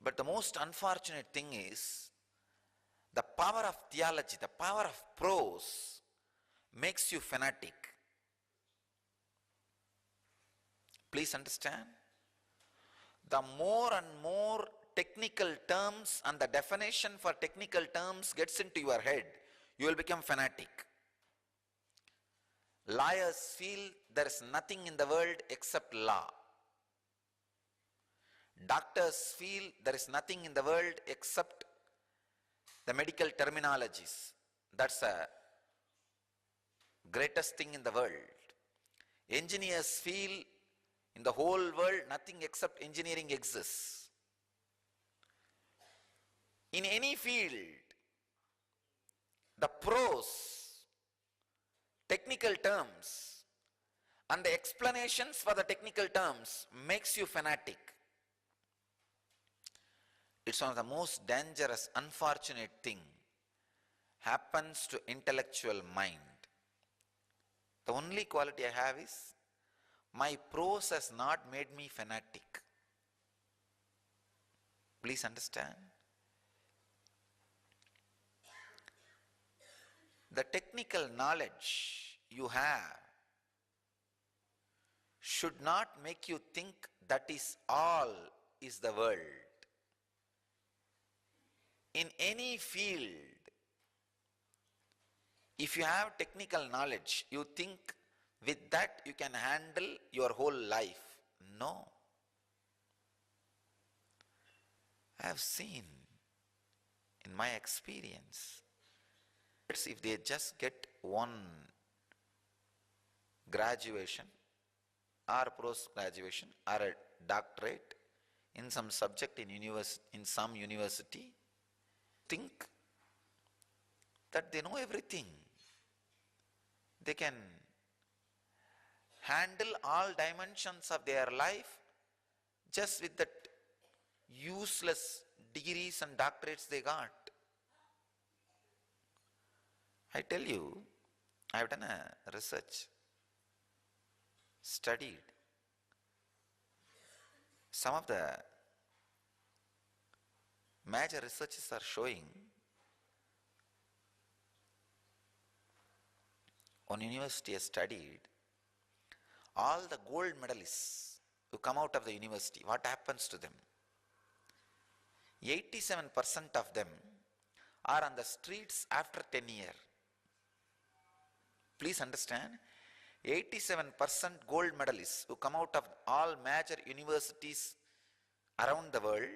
But the most unfortunate thing is, the power of theology, the power of prose makes you fanatic. Please understand. The more and more technical terms and the definition for technical terms gets into your head, you will become fanatic. Lawyers feel there is nothing in the world except law. Doctors feel there is nothing in the world except the medical terminologies. That's the greatest thing in the world. Engineers feel in the whole world nothing except engineering exists. In any field, the prose, technical terms, and the explanations for the technical terms makes you fanatic. It's one of the most dangerous, unfortunate thing happens to intellectual mind. The only quality I have is, my prose has not made me fanatic. Please understand. The technical knowledge you have should not make you think that is all is the world. In any field, if you have technical knowledge, you think with that you can handle your whole life. No. I have seen in my experience, if they just get one graduation or post-graduation or a doctorate in some subject in some university, think that they know everything. They can handle all dimensions of their life just with that useless degrees and doctorates they got. I tell you, I have done a research, studied some of the major researches are showing one university has studied all the gold medalists who come out of the university, what happens to them? 87% of them are on the streets after 10 years. Please understand, 87% gold medalists who come out of all major universities around the world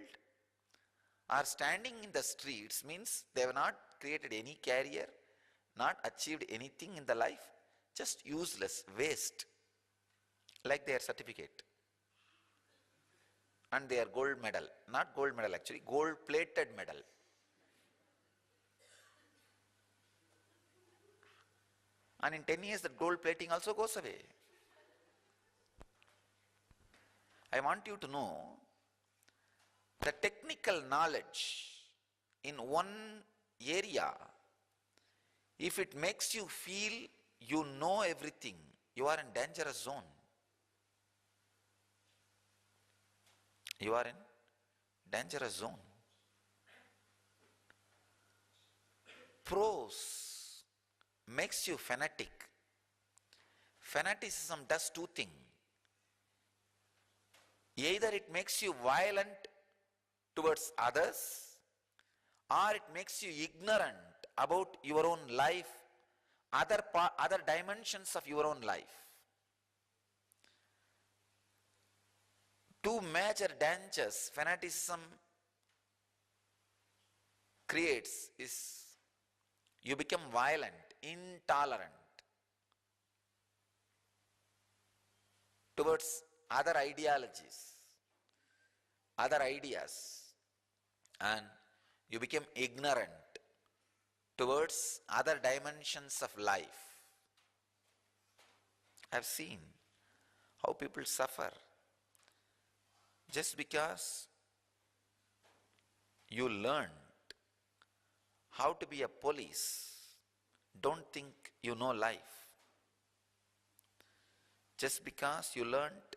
are standing in the streets, means they have not created any career, not achieved anything in the life, just useless, waste, like their certificate and their gold medal, not gold medal actually, gold plated medal. And in 10 years that gold plating also goes away. I want you to know the technical knowledge in one area, if it makes you feel you know everything, you are in dangerous zone. You are in dangerous zone. Prose makes you fanatic. Fanaticism does two things. Either it makes you violent towards others, or it makes you ignorant about your own life, other dimensions of your own life. Two major dangers fanaticism creates is You become violent, intolerant towards other ideologies, other ideas, and you become ignorant towards other dimensions of life. I've seen how people suffer just because you learned how to be a police. Don't think you know life. Just because you learned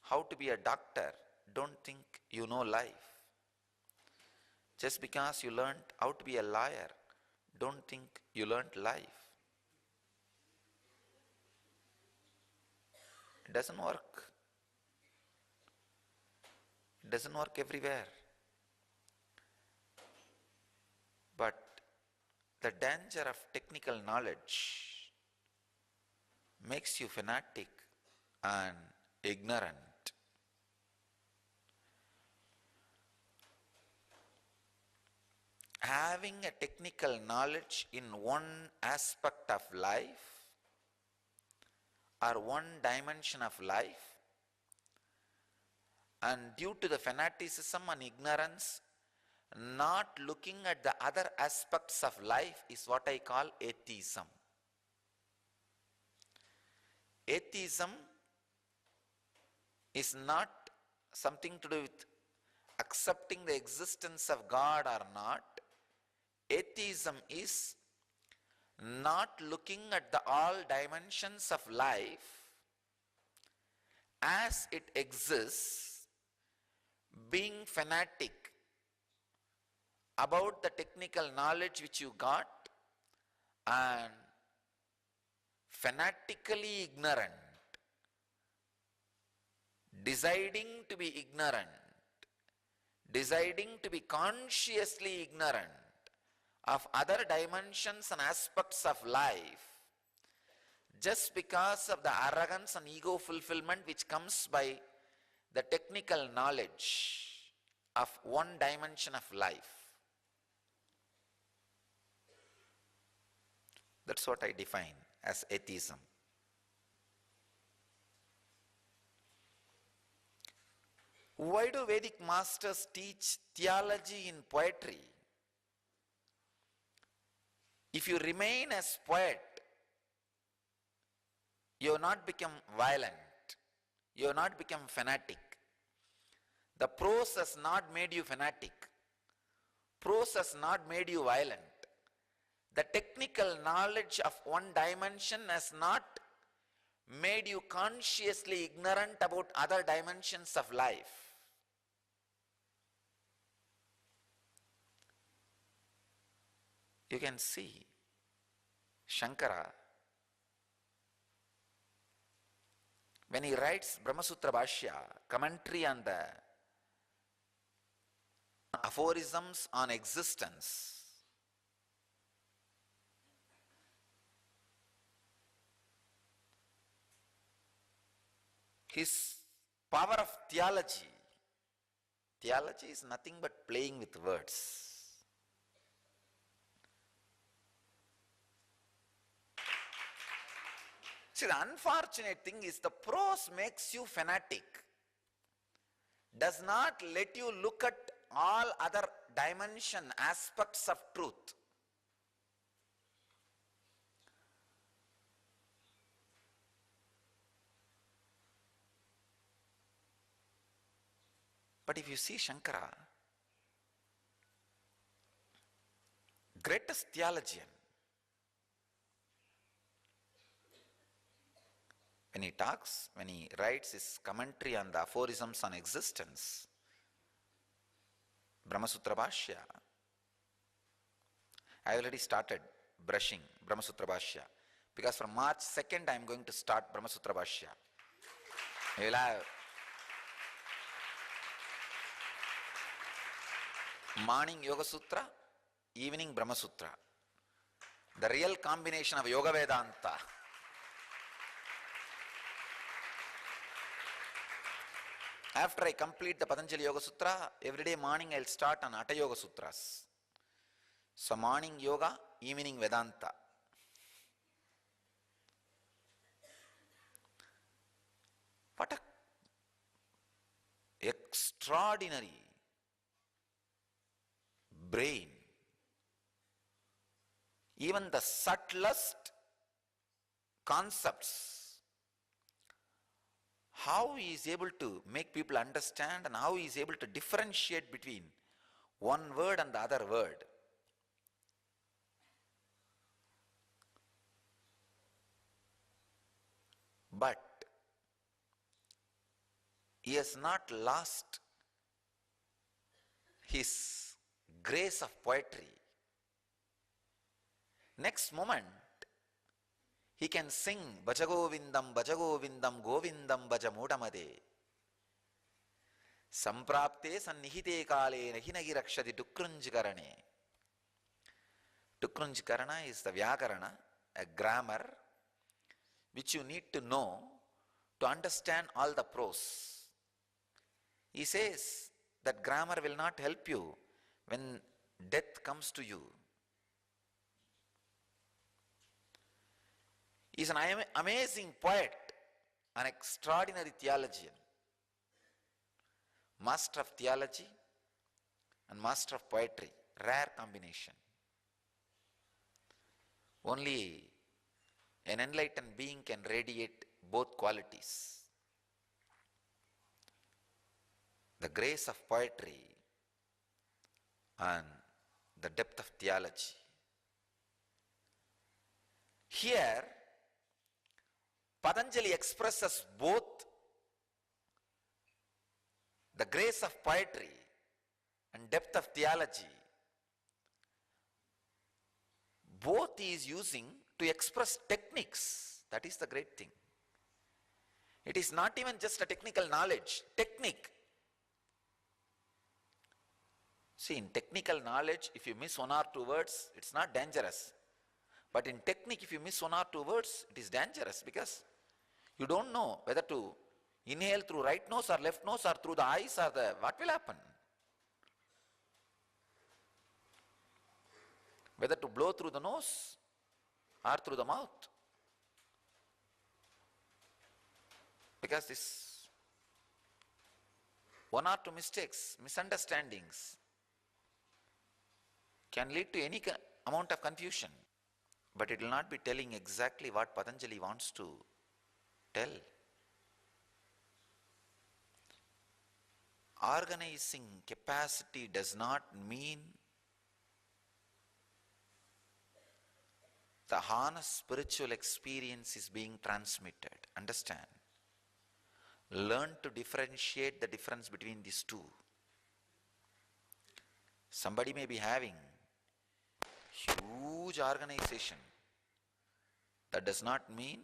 how to be a doctor, don't think you know life. Just because you learned how to be a lawyer, don't think you learned life. It doesn't work. It doesn't work everywhere. But the danger of technical knowledge makes you fanatic and ignorant. Having a technical knowledge in one aspect of life or one dimension of life, and due to the fanaticism and ignorance, not looking at the other aspects of life is what I call atheism. Atheism is not something to do with accepting the existence of God or not. Atheism is not looking at the all dimensions of life as it exists, being fanatic about the technical knowledge which you got, and fanatically ignorant, deciding to be ignorant, deciding to be consciously ignorant of other dimensions and aspects of life, just because of the arrogance and ego fulfillment which comes by the technical knowledge of one dimension of life. That's what I define as atheism. Why do Vedic masters teach theology in poetry? If you remain as poet, you have not become violent, you have not become fanatic. The prose has not made you fanatic. Prose has not made you violent. The technical knowledge of one dimension has not made you consciously ignorant about other dimensions of life. You can see Shankara, when he writes Brahmasutra Bhashya, commentary on the aphorisms on existence, his power of theology is nothing but playing with words. See, the unfortunate thing is the prose makes you fanatic, does not let you look at all other dimension, aspects of truth. But if you see Shankara, greatest theologian, when he writes his commentary on the aphorisms on existence, Brahmasutra Bhashya, I already started brushing Brahmasutra Bhashya, because from March 2nd I am going to start Brahmasutra Bhashya. We will have morning Yoga Sutra, evening Brahma Sutra. The real combination of Yoga Vedanta. After I complete the Patanjali Yoga Sutra, every day morning I will start on Hatha Yoga Sutras. So morning yoga, evening Vedanta. What a extraordinary brain. Even the subtlest concepts, how he is able to make people understand and how he is able to differentiate between one word and the other word. But he has not lost his grace of poetry. Next moment, he can sing Bhajagovindam, Bhajagovindam, Govindam, Bhajamudamade. Samprapte sannihite kale nahinagi rakshati tukrunjikarane. Tukrunjikarana is the Vyakarana, a grammar which you need to know to understand all the prose. He says that grammar will not help you when death comes to you. He is an amazing poet, an extraordinary theologian, master of theology and master of poetry, rare combination. Only an enlightened being can radiate both qualities. The grace of poetry and the depth of theology. Here, Patanjali expresses both the grace of poetry and depth of theology. Both he is using to express techniques. That is the great thing. It is not even just a technical knowledge, technique. See, in technical knowledge, if you miss one or two words, it's not dangerous. But in technique, if you miss one or two words, it is dangerous because you don't know whether to inhale through right nose or left nose or through the eyes or what will happen. Whether to blow through the nose or through the mouth. Because this one or two mistakes, misunderstandings can lead to any amount of confusion. But it will not be telling exactly what Patanjali wants to tell. Organizing capacity does not mean the honest spiritual experience is being transmitted. Understand? Learn to differentiate the difference between these two. Somebody may be having huge organization. That does not mean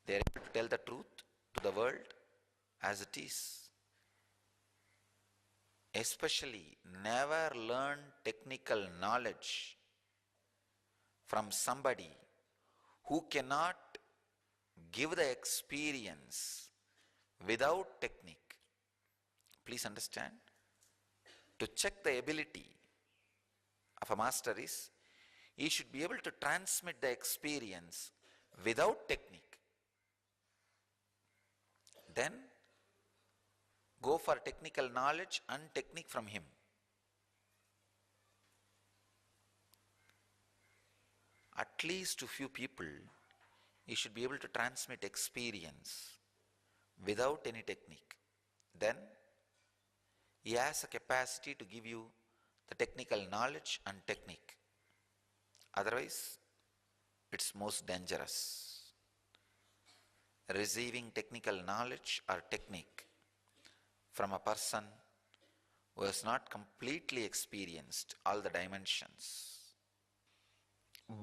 they are able to tell the truth to the world as it is. Especially, never learn technical knowledge from somebody who cannot give the experience without technique. Please understand, to check the ability of a master is, he should be able to transmit the experience without technique. Then go for technical knowledge and technique from him. At least to few people, he should be able to transmit experience without any technique. Then he has a capacity to give you the technical knowledge and technique. Otherwise, it's most dangerous. Receiving technical knowledge or technique from a person who has not completely experienced all the dimensions.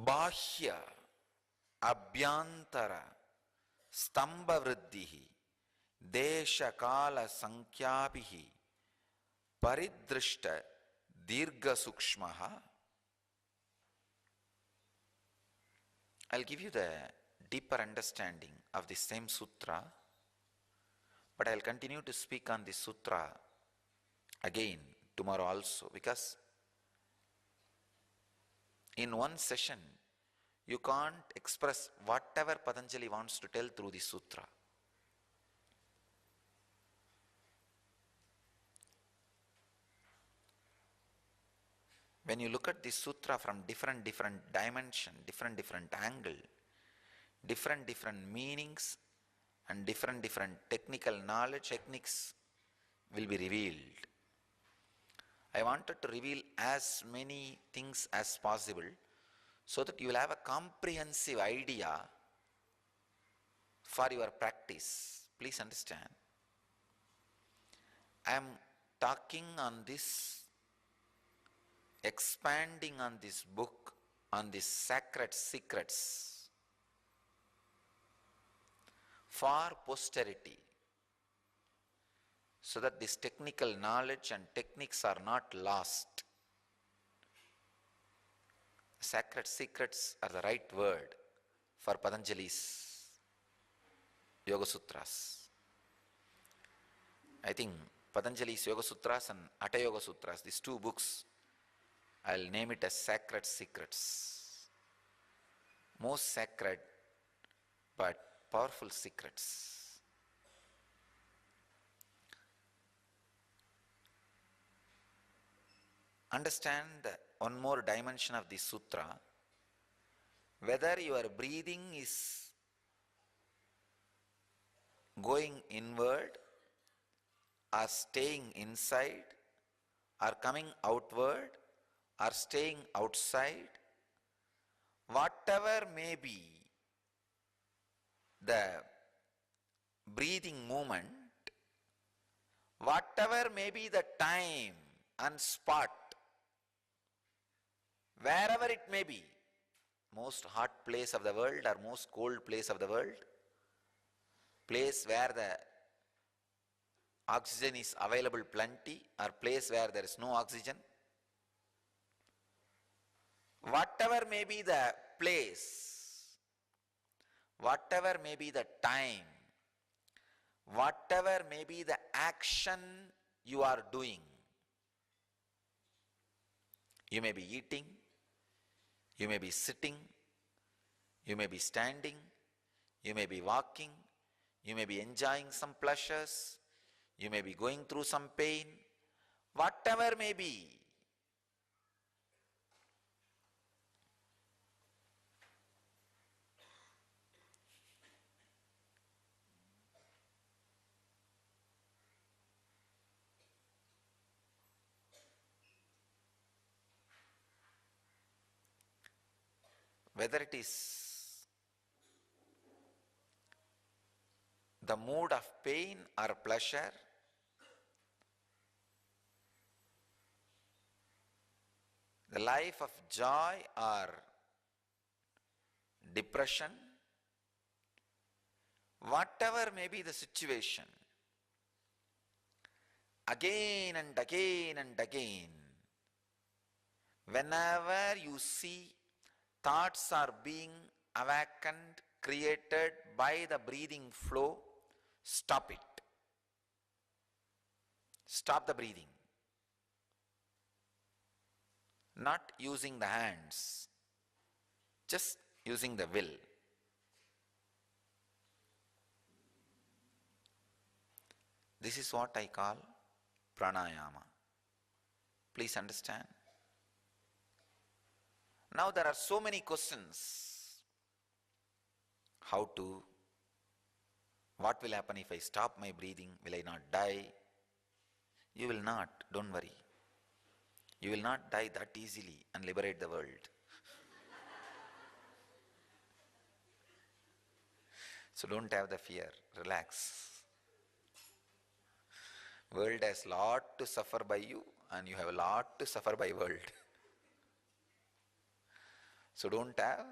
Bahya, Abhyantara, Stamba Vriddhihi, Desha Kala Sankhyapihi, Paridrishta Dirgha Sukshmaha. I'll give you the deeper understanding of the same sutra, but I'll continue to speak on this sutra again tomorrow also, because In one session, you can't express whatever Patanjali wants to tell through the sutra. When you look at the sutra from different dimension, different angle, different meanings and different technical knowledge, techniques will be revealed. I wanted to reveal as many things as possible so that you will have a comprehensive idea for your practice. Please understand. I am talking on this, expanding on this book, on these sacred secrets for posterity, so that this technical knowledge and techniques are not lost. Sacred secrets are the right word for Patanjali's Yoga Sutras. I think Patanjali's Yoga Sutras and Hatha Yoga Sutras, these two books, I'll name it as sacred secrets. Most sacred but powerful secrets. Understand one more dimension of this sutra. Whether your breathing is going inward or staying inside or coming outward or staying outside, whatever may be the breathing movement, whatever may be the time and spot, wherever it may be, most hot place of the world or most cold place of the world, place where the oxygen is available plenty or place where there is no oxygen, whatever may be the place, whatever may be the time, whatever may be the action you are doing, you may be eating, you may be sitting, you may be standing, you may be walking, you may be enjoying some pleasures, you may be going through some pain, whatever may be. Whether it is the mood of pain or pleasure, the life of joy or depression, whatever may be the situation, again and again and again, whenever you see thoughts are being awakened, created by the breathing flow, stop it. Stop the breathing. Not using the hands, just using the will. This is what I call pranayama. Please understand. Now there are so many questions. How to? What will happen if I stop my breathing? Will I not die? You will not, don't worry. You will not die that easily and liberate the world. So don't have the fear, relax. World has lot to suffer by you and you have a lot to suffer by world. So don't have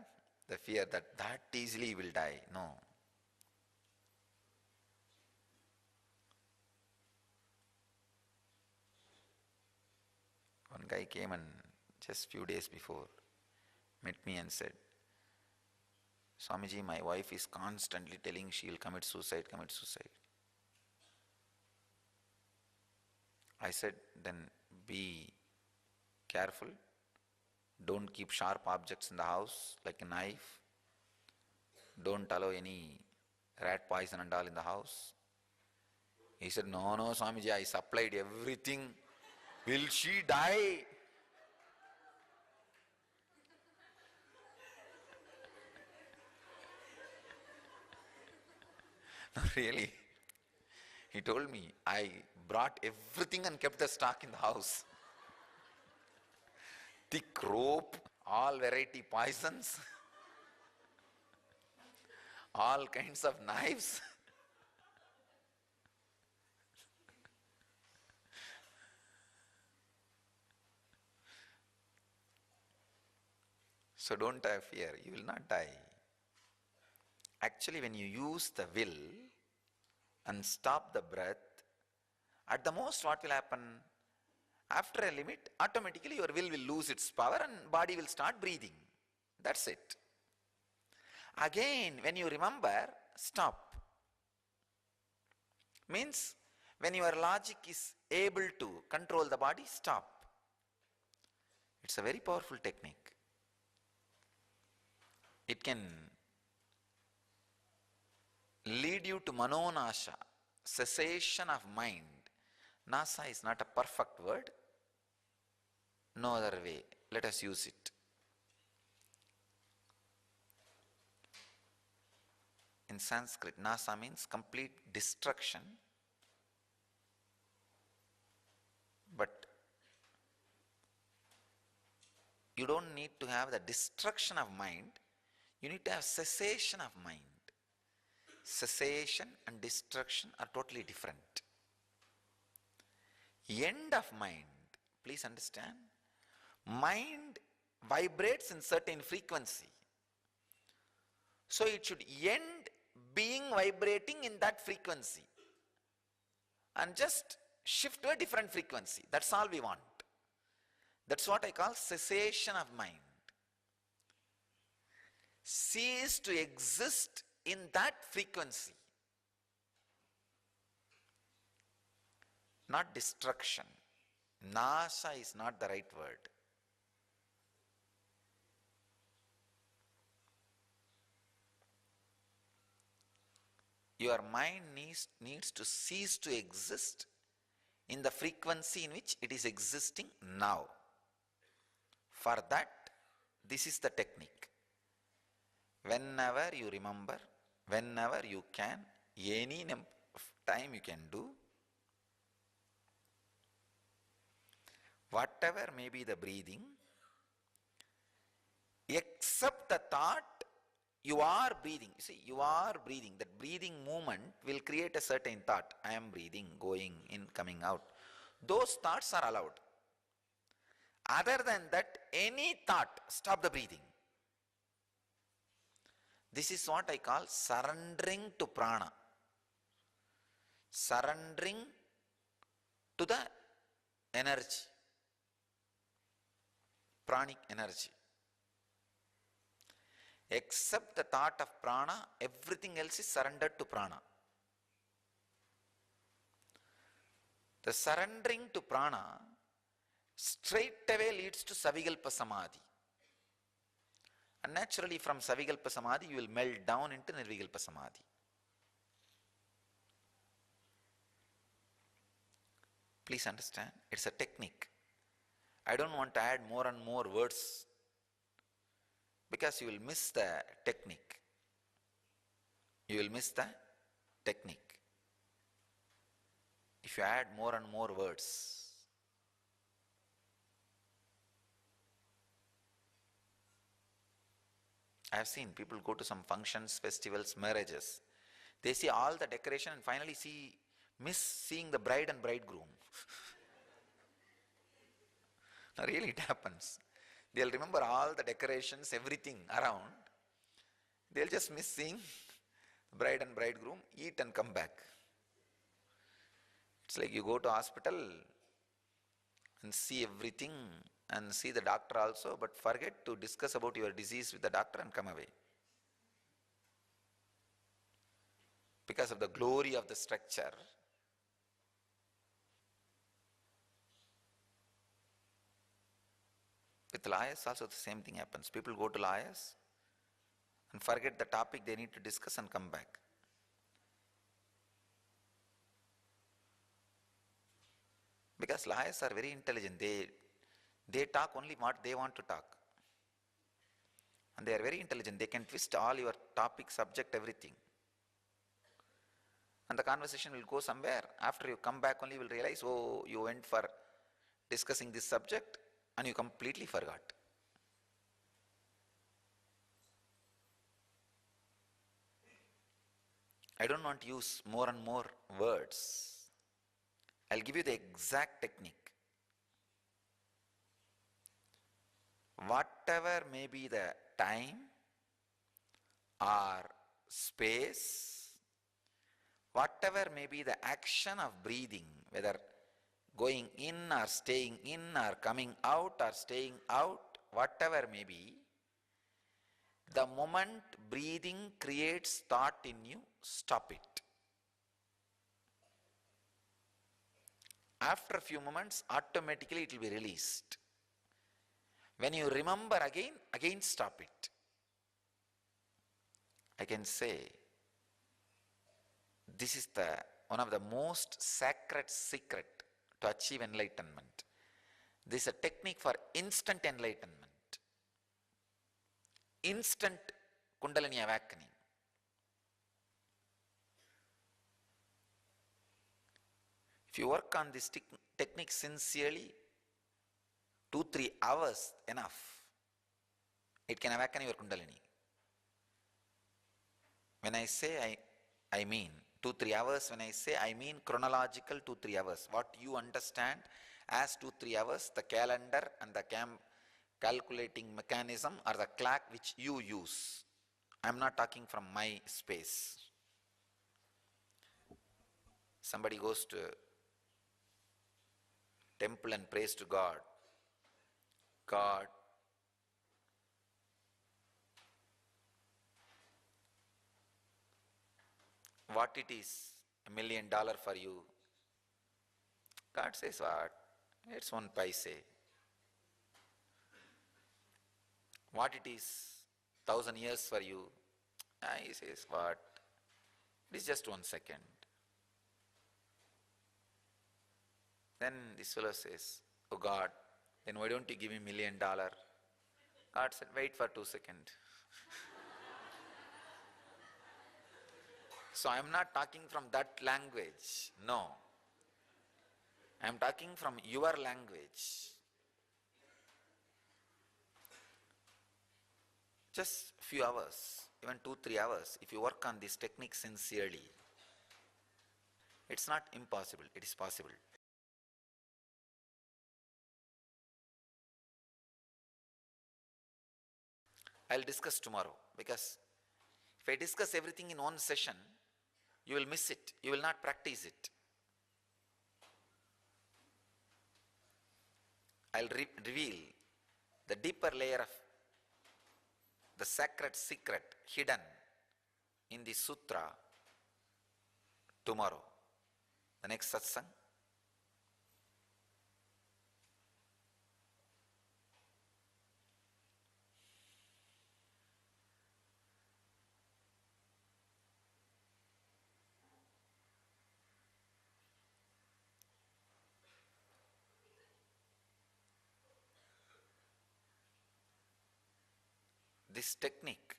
the fear that easily you will die. No. One guy came and just few days before met me and said, Swamiji, my wife is constantly telling she will commit suicide. I said, then be careful Don't keep sharp objects in the house like a knife. Don't allow any rat poison and all in the house. He said, no, Swamiji, I supplied everything. Will she die? No, really. He told me, I brought everything and kept the stock in the house. Thick rope, all variety poisons, all kinds of knives. So don't have fear, you will not die. Actually, when you use the will and stop the breath, at the most what will happen? After a limit, automatically your will lose its power and body will start breathing. That's it. Again, when you remember, stop. Means, when your logic is able to control the body, stop. It's a very powerful technique. It can lead you to manonasha, cessation of mind. Nasa is not a perfect word. No other way. Let us use it. In Sanskrit, nasa means complete destruction. But you don't need to have the destruction of mind. You need to have cessation of mind. Cessation and destruction are totally different. End of mind, please understand, mind vibrates in certain frequency. So it should end being vibrating in that frequency and just shift to a different frequency. That's all we want. That's what I call cessation of mind. Cease to exist in that frequency. Not destruction. Nasa is not the right word. Your mind needs to cease to exist in the frequency in which it is existing now. For that, this is the technique. Whenever you remember, whenever you can, any time you can do, whatever may be the breathing, except the thought, you are breathing. You see, you are breathing. That breathing movement will create a certain thought. I am breathing, going in, coming out. Those thoughts are allowed. Other than that, any thought, stop the breathing. This is what I call surrendering to prana. Surrendering to the energy. Pranic energy. Except the thought of prana, everything else is surrendered to prana. The surrendering to prana straight away leads to Savikalpa Samadhi. And naturally from Savikalpa Samadhi you will melt down into Nirvikalpa Samadhi. Please understand, it's a technique. I don't want to add more and more words because you will miss the technique. You will miss the technique. If you add more and more words. I have seen people go to some functions, festivals, marriages. They see all the decoration and finally miss seeing the bride and bridegroom. Really it happens. They'll remember all the decorations, everything around. They'll just miss seeing the bride and bridegroom, eat and come back. It's like you go to hospital and see everything and see the doctor also, but forget to discuss about your disease with the doctor and come away. Because of the glory of the structure. With lawyers also the same thing happens. People go to lawyers and forget the topic they need to discuss and come back. Because lawyers are very intelligent. They talk only what they want to talk. And they are very intelligent. They can twist all your topic, subject, everything. And the conversation will go somewhere. After you come back only, you will realize, oh, you went for discussing this subject and you completely forgot. I don't want to use more and more words. I'll give you the exact technique. Whatever may be the time or space, whatever may be the action of breathing, whether going in or staying in or coming out or staying out, whatever may be, the moment breathing creates thought in you, stop it. After a few moments, automatically it will be released. When you remember again stop it. I can say, this is one of the most sacred secret to achieve enlightenment. This is a technique for instant enlightenment. Instant Kundalini awakening. If you work on this technique sincerely, 2-3 hours enough, it can awaken your Kundalini. When I say I mean 2-3 hours, when I say I mean chronological 2-3 hours. What you understand as 2-3 hours, the calendar and the calculating mechanism or the clock which you use. I am not talking from my space. Somebody goes to temple and prays to God. God, what it is, $1 million for you. God says what? It's 1 paise. What it is, 1,000 years for you. He says what? It is just 1 second. Then this fellow says, oh God, then why don't you give me $1 million? God said, wait for 2 seconds. So I am not talking from that language. No. I am talking from your language. Just few hours, even 2-3 hours, if you work on this technique sincerely, it's not impossible, it is possible. I'll discuss tomorrow, because if I discuss everything in one session, you will miss it, you will not practice it. I'll reveal the deeper layer of the sacred secret hidden in the sutra tomorrow, the next satsang. This technique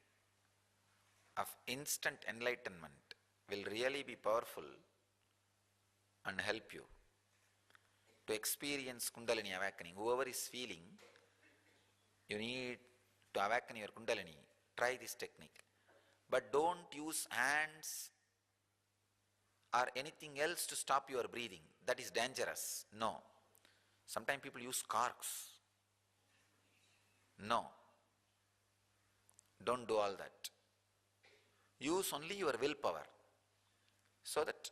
of instant enlightenment will really be powerful and help you to experience Kundalini awakening. Whoever is feeling you need to awaken your Kundalini, try this technique. But don't use hands or anything else to stop your breathing. That is dangerous. No. Sometimes people use corks. No. Don't do all that. Use only your willpower, so that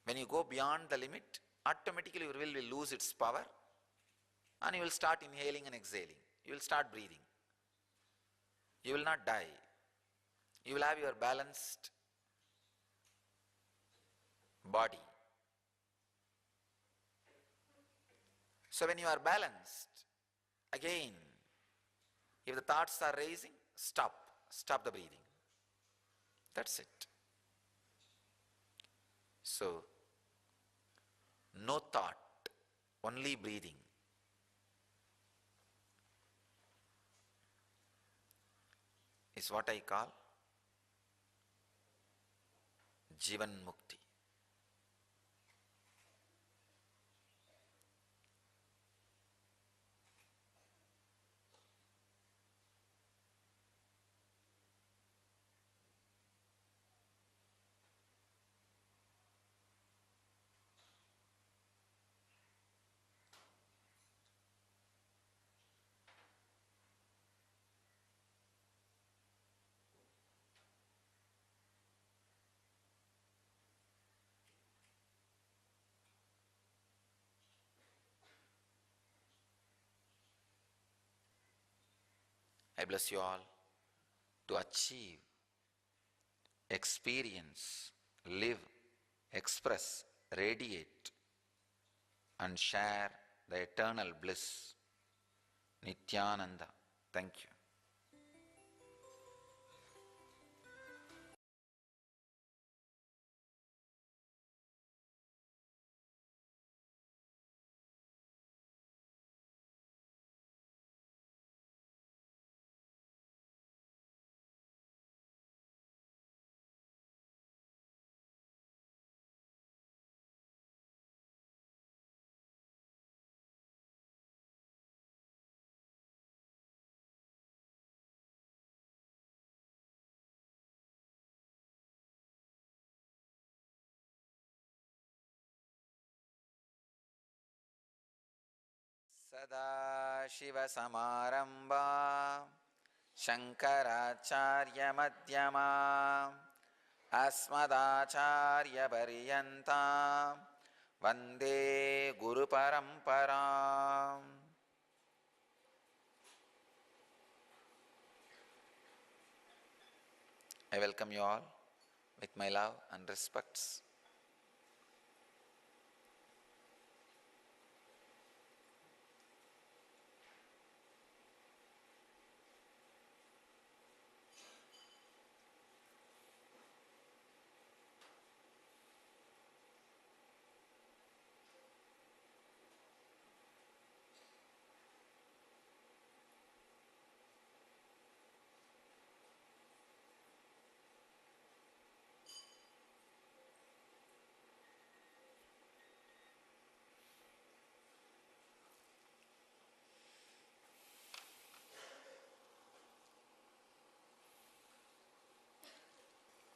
when you go beyond the limit, automatically your will lose its power and you will start inhaling and exhaling. You will start breathing. You will not die. You will have your balanced body. So when you are balanced, Again, if the thoughts are raising, stop the breathing. That's it. So, no thought, only breathing. Is what I call Jivan Mukti. I bless you all to achieve, experience, live, express, radiate, and share the eternal bliss. Nityananda. Thank you. सदाशिवसमारम्भा शङ्कराचार्यमध्यमा अस्मदाचार्यपर्यन्ता वन्दे गुरुपरम्पराम्. I welcome you all with my love and respects.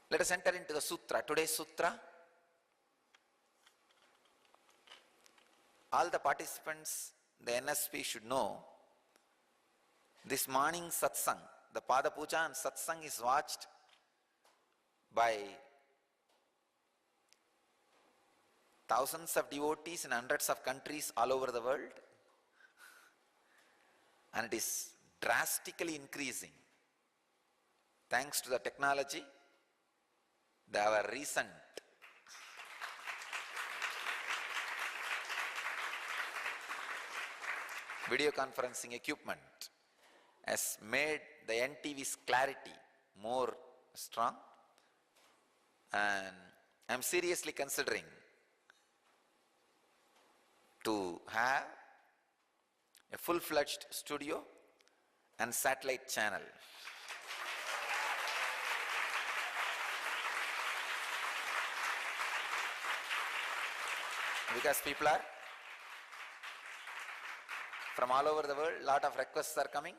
Let us enter into the sutra. Today's sutra, all the participants, the NSP should know, this morning satsang, the Pada Puja and satsang is watched by thousands of devotees in hundreds of countries all over the world, and it is drastically increasing thanks to the technology. Our recent video conferencing equipment has made the NTV's clarity more strong, and I'm seriously considering to have a full-fledged studio and satellite channel. Because people are from all over the world, lot of requests are coming,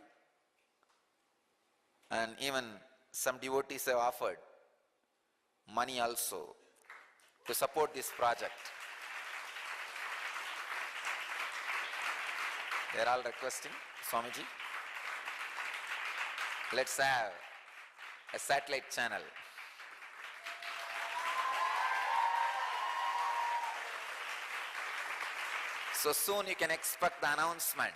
and even some devotees have offered money also to support this project. They are all requesting, Swamiji, let's have a satellite channel. So soon you can expect the announcement.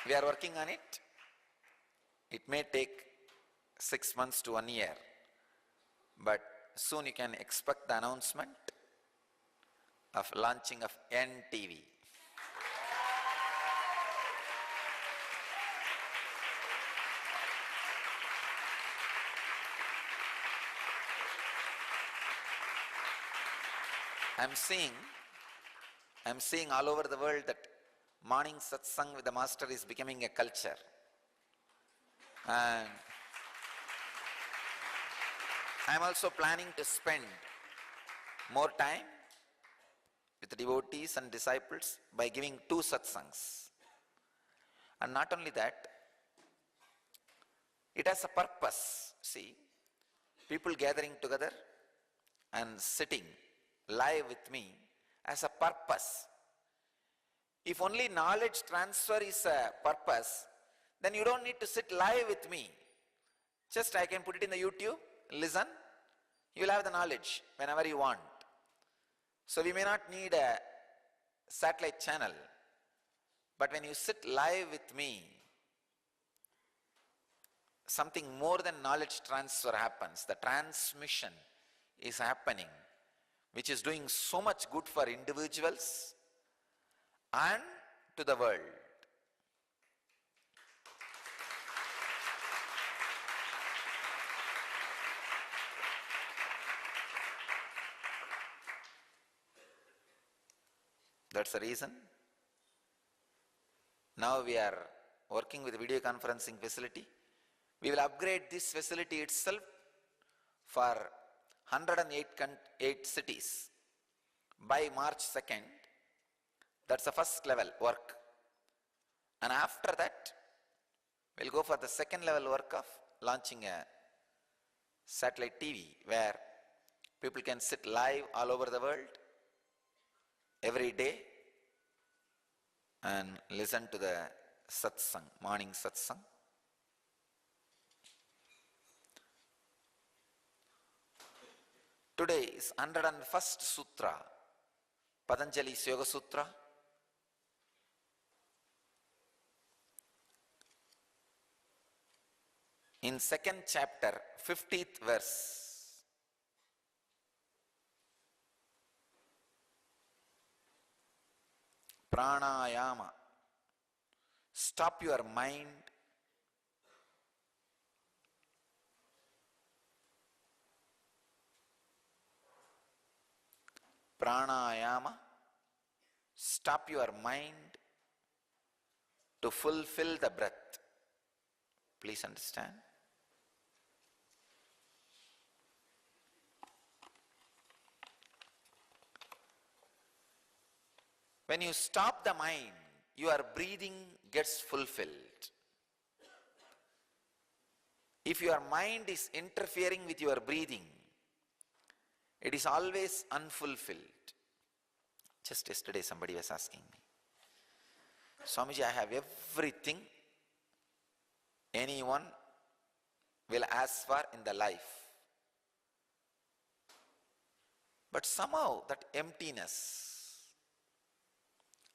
We are working on it. It may take 6 months to 1 year, but soon you can expect the announcement of launching of NTV. I'm seeing all over the world that morning satsang with the master is becoming a culture. And I'm also planning to spend more time with devotees and disciples by giving 2 satsangs. And not only that, it has a purpose. See, people gathering together and sitting live with me has a purpose. If only knowledge transfer is a purpose, then you don't need to sit live with me. Just I can put it in the YouTube, listen, you will have the knowledge whenever you want. So we may not need a satellite channel, but when you sit live with me, something more than knowledge transfer happens. The transmission is happening, which is doing so much good for individuals and to the world. That's the reason. Now we are working with video conferencing facility. We will upgrade this facility itself for 108 cities by March 2nd. That's the first level work. And after that, we'll go for the second level work of launching a satellite TV where people can sit live all over the world every day and listen to the satsang, morning satsang. Today is 101st Sutra, Patanjali's Yoga Sutra. In 2nd chapter, 50th verse, pranayama, stop your mind, pranayama, stop your mind to fulfill the breath. Please understand. When you stop the mind, your breathing gets fulfilled. If your mind is interfering with your breathing, it is always unfulfilled. Just yesterday somebody was asking me, Swamiji, I have everything anyone will ask for in the life. But somehow that emptiness,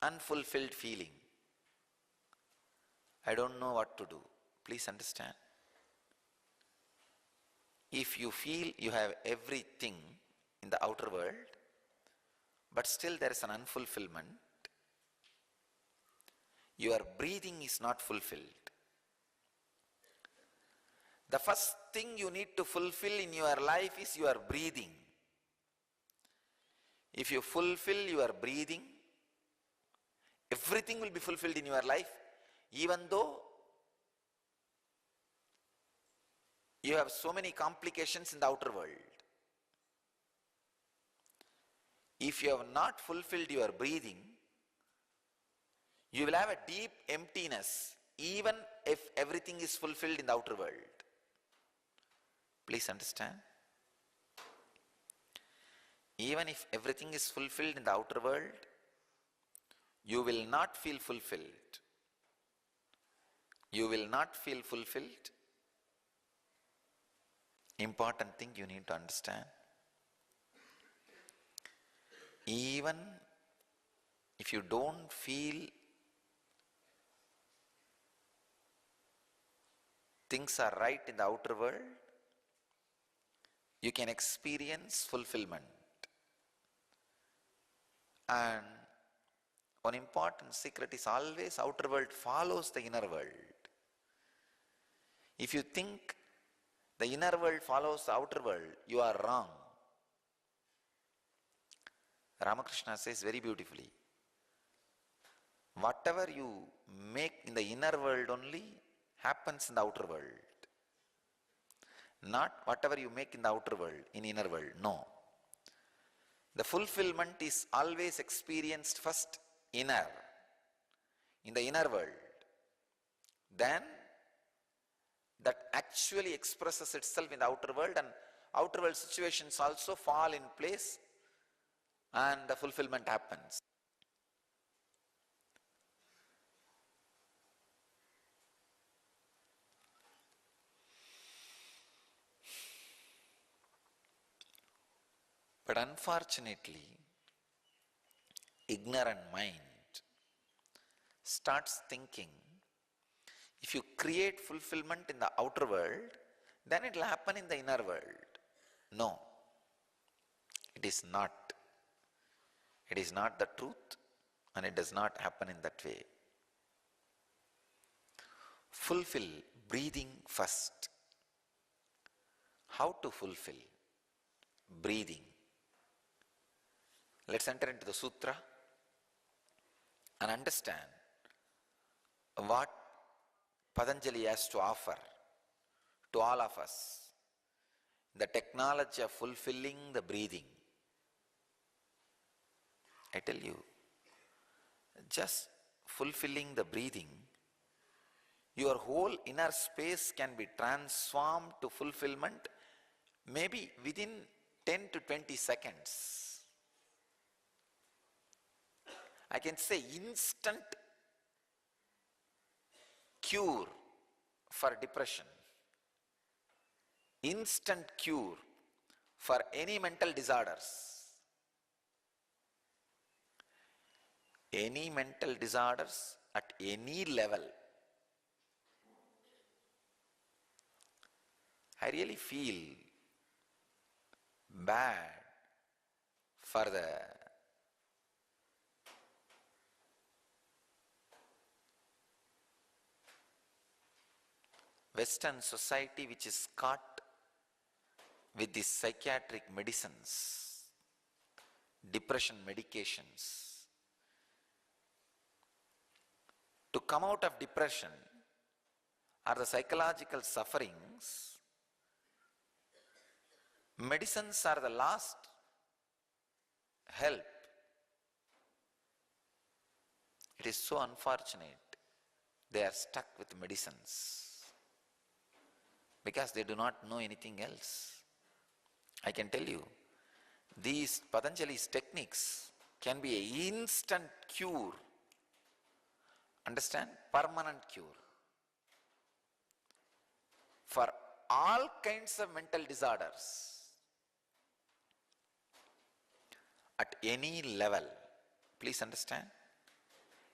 unfulfilled feeling, I don't know what to do. Please understand. If you feel you have everything in the outer world, but still there is an unfulfillment, your breathing is not fulfilled. The first thing you need to fulfill in your life is your breathing. If you fulfill your breathing, everything will be fulfilled in your life, even though you have so many complications in the outer world. If you have not fulfilled your breathing, you will have a deep emptiness, even if everything is fulfilled in the outer world. Please understand. Even if everything is fulfilled in the outer world, you will not feel fulfilled. You will not feel fulfilled. Important thing you need to understand. Even if you don't feel things are right in the outer world, you can experience fulfillment. And one important secret is always outer world follows the inner world. If you think the inner world follows the outer world, you are wrong. Ramakrishna says very beautifully, whatever you make in the inner world only happens in the outer world. Not whatever you make in the outer world, in inner world. No. The fulfillment is always experienced first inner, in the inner world. Then that actually expresses itself in the outer world, and outer world situations also fall in place and the fulfillment happens. But unfortunately, ignorant mind starts thinking, if you create fulfillment in the outer world, then it will happen in the inner world. No, it is not. It is not the truth, and it does not happen in that way. Fulfill breathing first. How to fulfill? Breathing. Let's enter into the sutra and understand what Patanjali has to offer to all of us, the technology of fulfilling the breathing. I tell you, just fulfilling the breathing, your whole inner space can be transformed to fulfillment maybe within 10 to 20 seconds. I can say instant cure for depression, instant cure for any mental disorders. Any mental disorders at any level. I really feel bad for the Western society which is caught with these psychiatric medicines, depression medications. To come out of depression or the psychological sufferings, medicines are the last help. It is so unfortunate. They are stuck with medicines because they do not know anything else. I can tell you, these Patanjali's techniques can be an instant cure. Understand? Permanent cure for all kinds of mental disorders at any level. Please understand,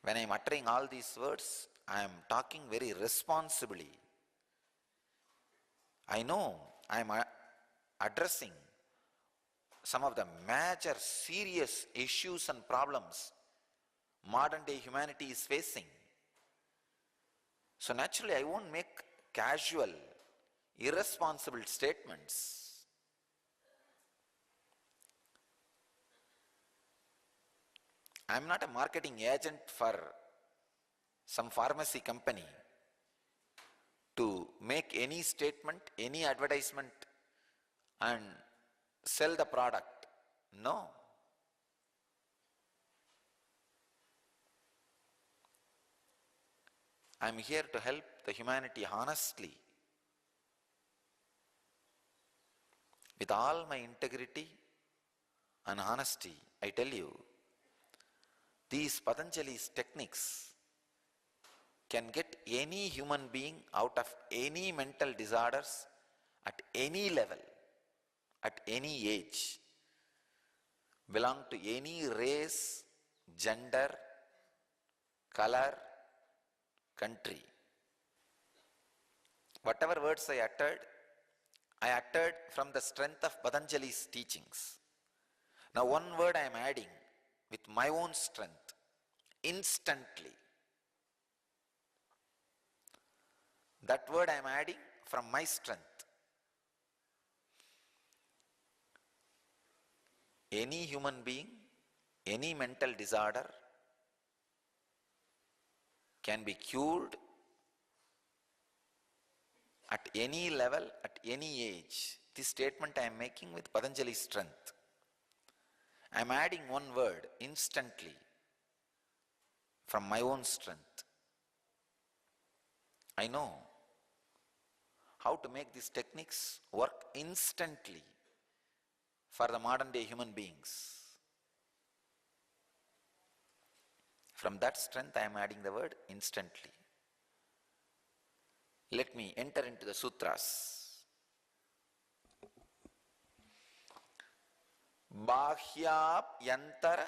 when I am uttering all these words, I am talking very responsibly. I know I am addressing some of the major serious issues and problems modern day humanity is facing. So naturally I won't make casual, irresponsible statements. I am not a marketing agent for some pharmacy company to make any statement, any advertisement and sell the product. No. I am here to help the humanity honestly, with all my integrity and honesty. I tell you, these Patanjali's techniques can get any human being out of any mental disorders at any level, at any age, belong to any race, gender, color, country. Whatever words I uttered from the strength of Patanjali's teachings. Now one word I am adding with my own strength, instantly. That word I am adding from my strength. Any human being Any mental disorder can be cured at any level, at any age. This statement I am making with Patanjali's strength. I am adding one word instantly from my own strength. I know how to make these techniques work instantly for the modern day human beings. From that strength I am adding the word instantly. Let me enter into the sutras. Bahyab yantara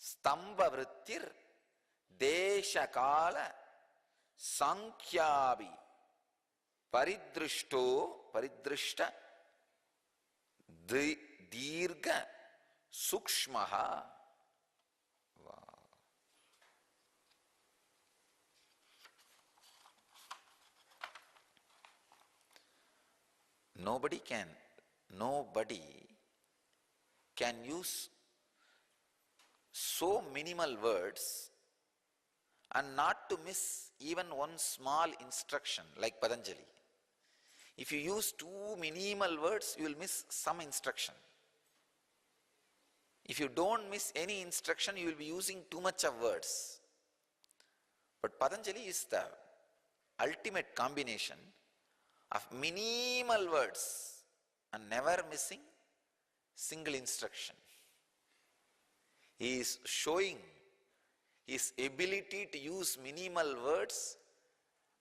stamba vrittir desha kala sankhyabi paridrishta dirgha sukshmaha. Wow. Nobody can use so minimal words and not to miss even one small instruction like Patanjali. If you use too minimal words, you will miss some instruction. If you don't miss any instruction, you will be using too much of words. But Patanjali is the ultimate combination of minimal words and never missing single instruction. He is showing his ability to use minimal words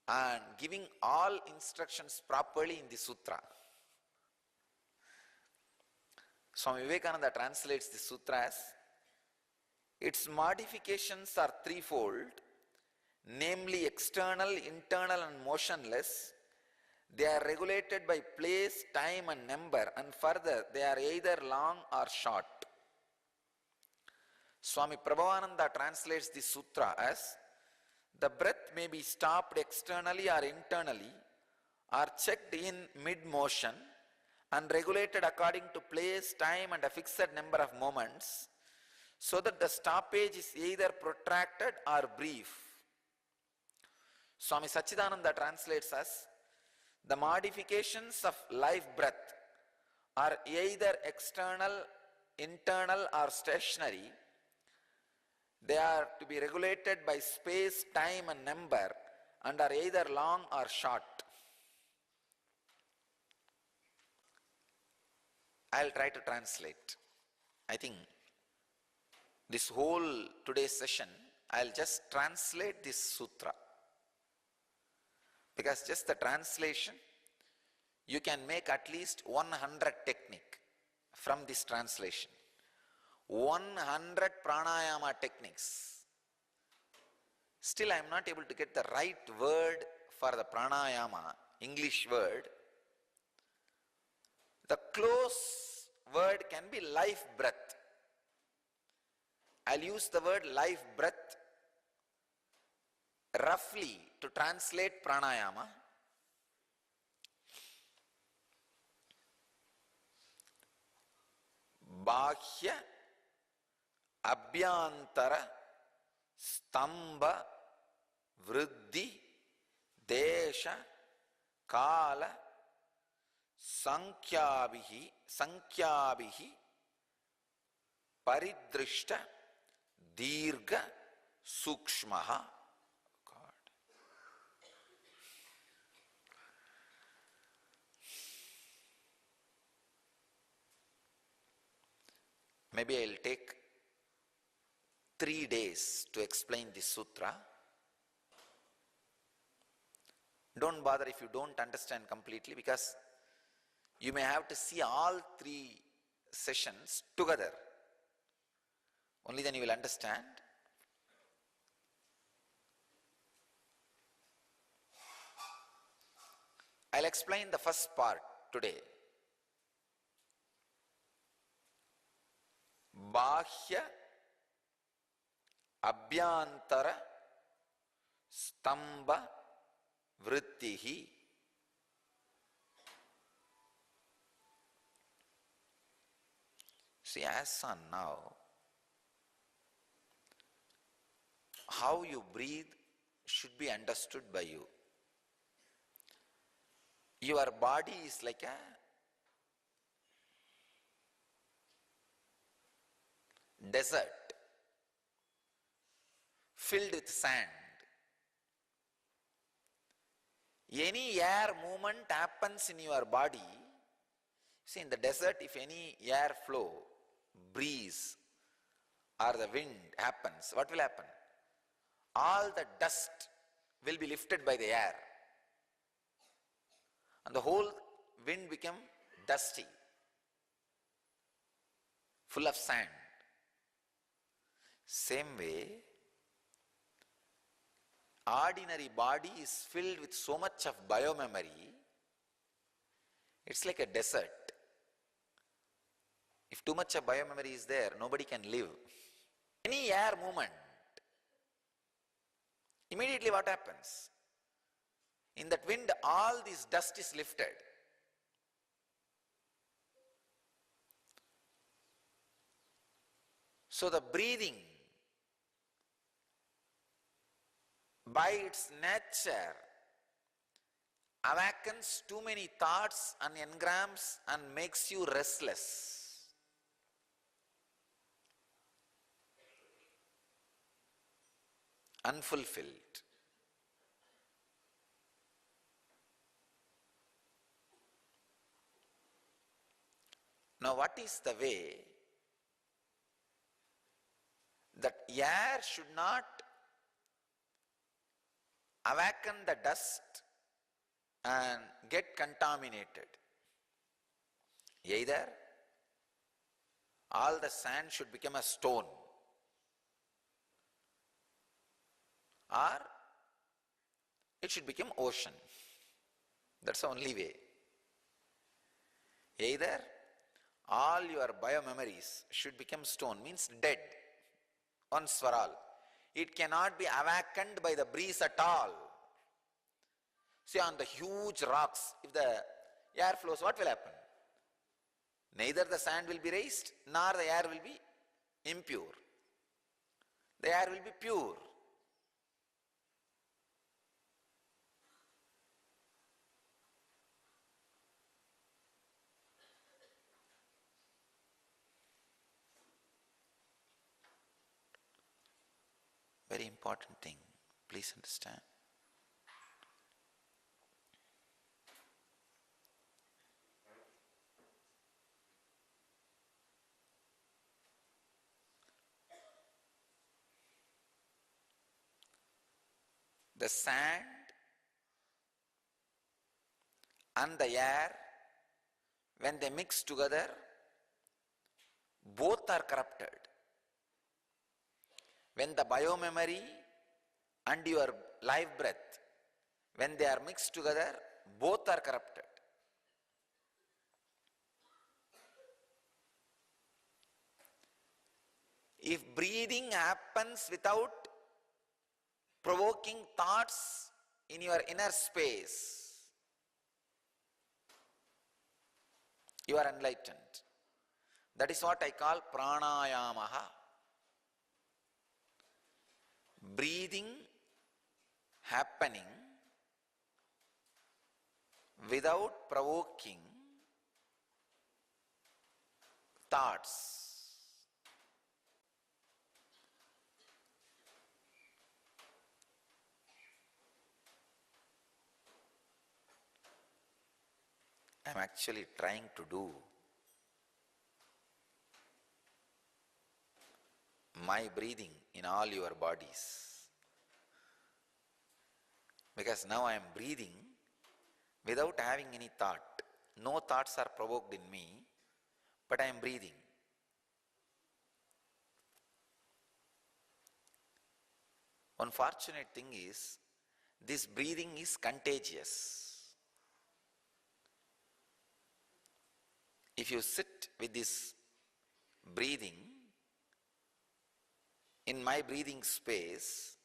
and giving all instructions properly in the sutra. Swami Vivekananda translates the sutra as, its modifications are threefold, namely external, internal and motionless. They are regulated by place, time and number, and further they are either long or short. Swami Prabhavananda translates this sutra as, the breath may be stopped externally or internally, or checked in mid-motion and regulated according to place, time and a fixed number of moments, so that the stoppage is either protracted or brief. Swami Sachidananda translates as, the modifications of life breath are either external, internal or stationary. They are to be regulated by space, time and number and are either long or short. I'll try to translate. I think this whole today's session, I'll just translate this sutra. Because just the translation, you can make at least 100 technique from this translation. 100 pranayama techniques. Still I am not able to get the right word for the pranayama, English word. The close word can be life breath. I'll use the word life breath roughly to translate pranayama. Bahya abhyantara stamba vriddhi desha kala sankhyabihi paridrishta dirgha sukshmaha. Maybe I'll take 3 days to explain this sutra. Don't bother if you don't understand completely, because you may have to see all 3 sessions together. Only then you will understand. I'll explain the first part today. Bahya abhyantara stamba vrittihi. See, as on now, how you breathe should be understood by you. Your body is like a desert filled with sand. Any air movement happens in your body. See, in the desert, if any air flow, breeze, or the wind happens, what will happen? All the dust will be lifted by the air. And the whole wind become dusty, full of sand. Same way, ordinary body is filled with so much of biomemory, it's like a desert. If too much of biomemory is there, nobody can live. Any air movement, immediately what happens? In that wind, all this dust is lifted. So the breathing, by its nature, awakens too many thoughts and engrams and makes you restless. Unfulfilled. Now, what is the way that air should not awaken the dust and get contaminated? Either all the sand should become a stone, or it should become ocean. That's the only way. Either all your biomemories should become stone, means dead, once for all. It cannot be awakened by the breeze at all. See, on the huge rocks, if the air flows, what will happen? Neither the sand will be raised, nor the air will be impure. The air will be pure. Very important thing, please understand. The sand and the air, when they mix together, both are corrupted. When the biomemory and your life breath, when they are mixed together, both are corrupted. If breathing happens without provoking thoughts in your inner space, you are enlightened. That is what I call pranayamaha. Breathing happening without provoking thoughts. I am actually trying to do my breathing in all your bodies. Because now I am breathing without having any thought. No thoughts are provoked in me, but I am breathing. One fortunate thing is, this breathing is contagious. If you sit with this breathing, in my breathing space,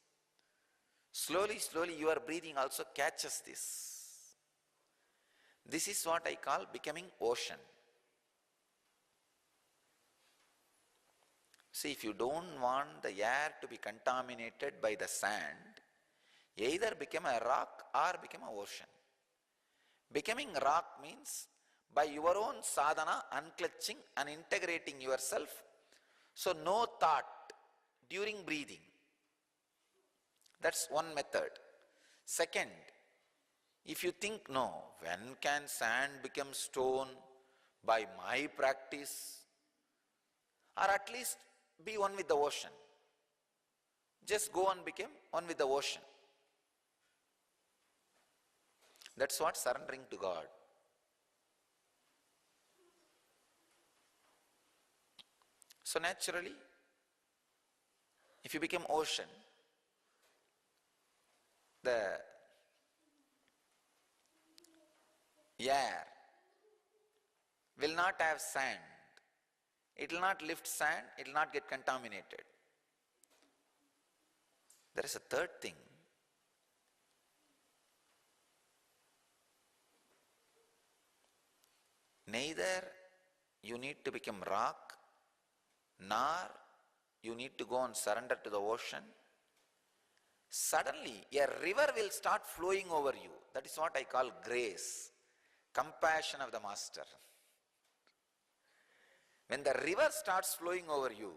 slowly, slowly your breathing also catches this. This is what I call becoming ocean. See, if you don't want the air to be contaminated by the sand, either become a rock or become an ocean. Becoming rock means by your own sadhana, unclutching and integrating yourself. So no thought during breathing. That's one method. Second, if you think, no, when can sand become stone? By my practice. Or at least be one with the ocean. Just go and become one with the ocean. That's what surrendering to God. So naturally, if you become ocean, the air will not have sand. It will not lift sand, it will not get contaminated. There is a third thing. Neither you need to become rock, nor you need to go and surrender to the ocean. Suddenly, a river will start flowing over you. That is what I call grace, compassion of the Master. When the river starts flowing over you,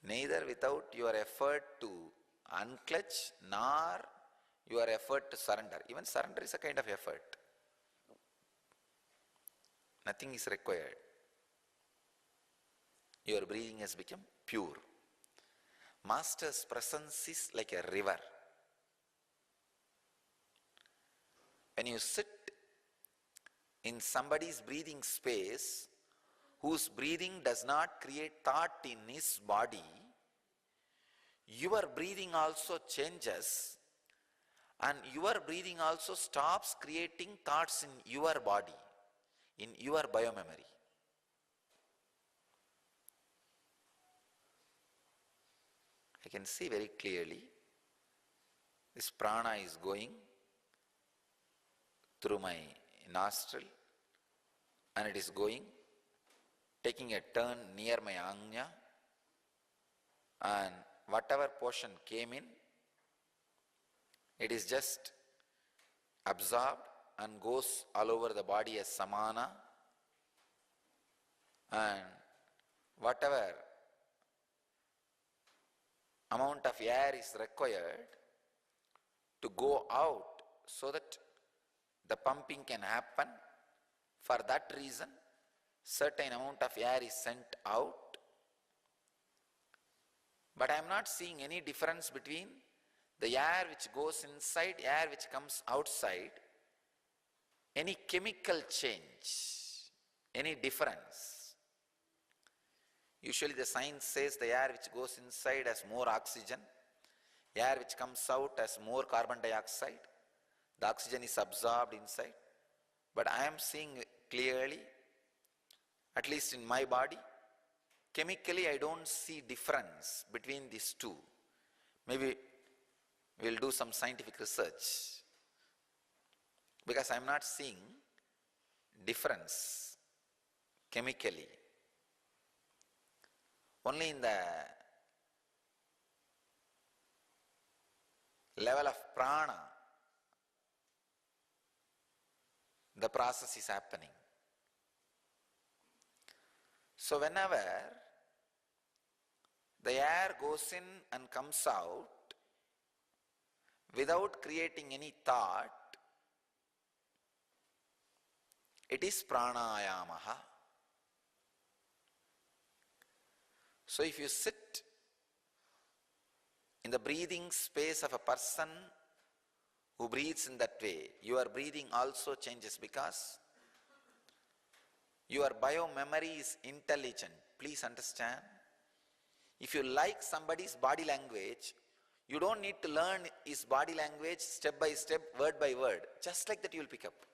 neither without your effort to unclutch, nor your effort to surrender. Even surrender is a kind of effort. Nothing is required. Your breathing has become pure. Master's presence is like a river. When you sit in somebody's breathing space, whose breathing does not create thought in his body, your breathing also changes, and your breathing also stops creating thoughts in your body, in your biomemory. I can see very clearly this prana is going through my nostril, and it is going, taking a turn near my ajna, and whatever portion came in, it is just absorbed and goes all over the body as samana, and whatever amount of air is required to go out so that the pumping can happen, for that reason certain amount of air is sent out. But I am not seeing any difference between the air which goes inside, air which comes outside, any chemical change, any difference. Usually the science says the air which goes inside has more oxygen, air which comes out has more carbon dioxide, the oxygen is absorbed inside. But I am seeing clearly, at least in my body, chemically I don't see difference between these two. Maybe we'll do some scientific research, because I am not seeing difference chemically. Only in the level of prana, the process is happening. So whenever the air goes in and comes out without creating any thought, it is pranayamaha. So if you sit in the breathing space of a person who breathes in that way, your breathing also changes, because your biomemory is intelligent. Please understand. If you like somebody's body language, you don't need to learn his body language step by step, word by word. Just like that you will pick up.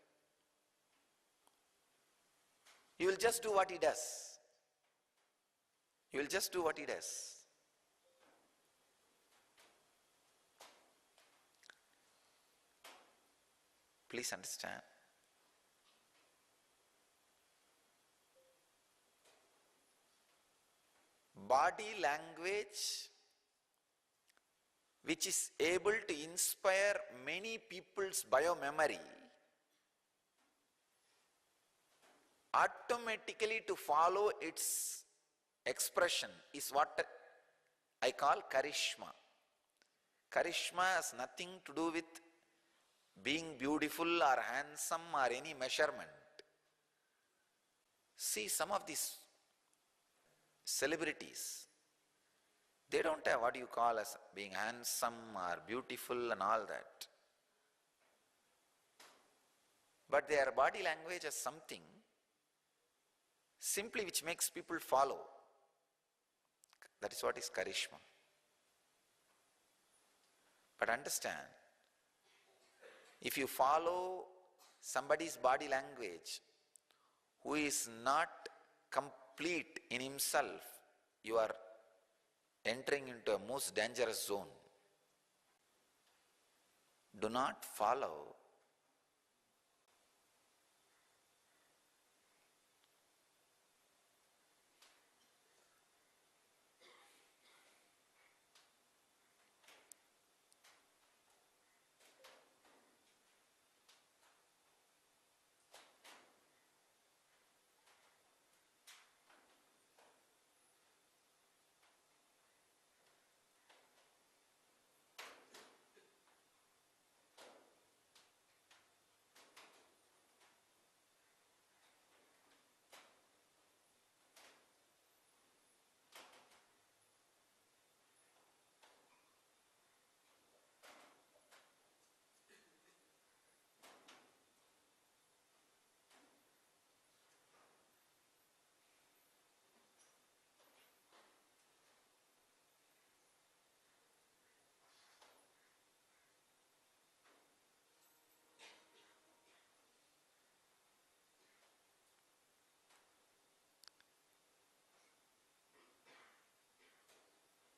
You will just do what he does. You will just do what he does. Please understand. Body language which is able to inspire many people's biomemory automatically to follow its expression is what I call charisma. Charisma has nothing to do with being beautiful or handsome or any measurement. See, some of these celebrities, they don't have what you call as being handsome or beautiful and all that. But their body language has something simply which makes people follow. That is what is charisma. But understand, if you follow somebody's body language who is not complete in himself, you are entering into a most dangerous zone. Do not follow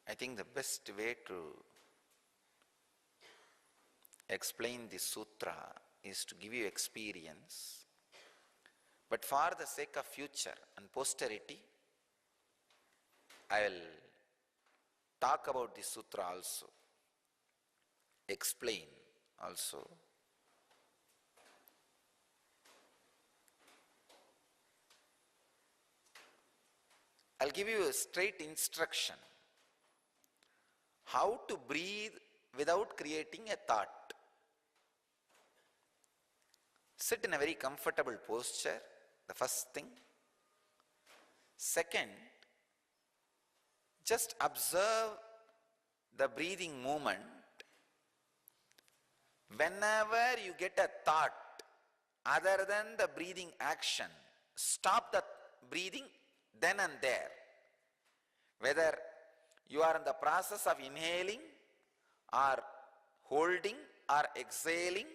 I think the best way to explain this sutra is to give you experience. But for the sake of future and posterity, I will talk about this sutra also, explain also. I'll give you a straight instruction how to breathe without creating a thought. Sit in a very comfortable posture, the first thing. Second, just observe the breathing movement. Whenever you get a thought other than the breathing action, stop the breathing then and there. Whether you are in the process of inhaling or holding or exhaling,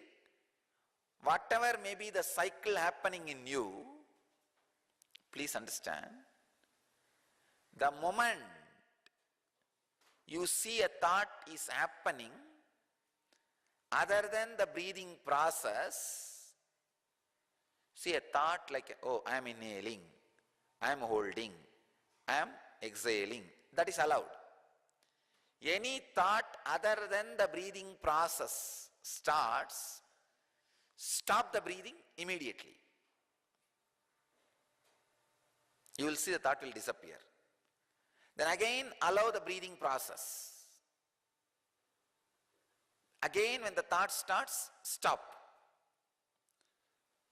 whatever may be the cycle happening in you, please understand, the moment you see a thought is happening other than the breathing process, see a thought like, oh, I am inhaling, I am holding, I am exhaling, that is allowed. Any thought other than the breathing process starts, stop the breathing immediately. You will see the thought will disappear. Then again allow the breathing process. Again when the thought starts, stop.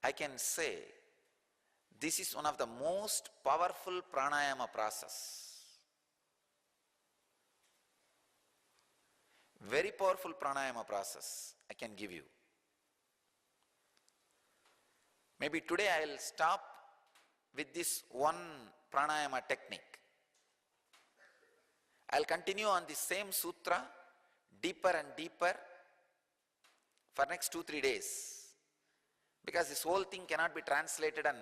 I can say this is one of the most powerful pranayama process. Very powerful pranayama process I can give you. Maybe today I will stop with this one pranayama technique. I will continue on the same sutra deeper and deeper for next 2-3 days. Because this whole thing cannot be translated and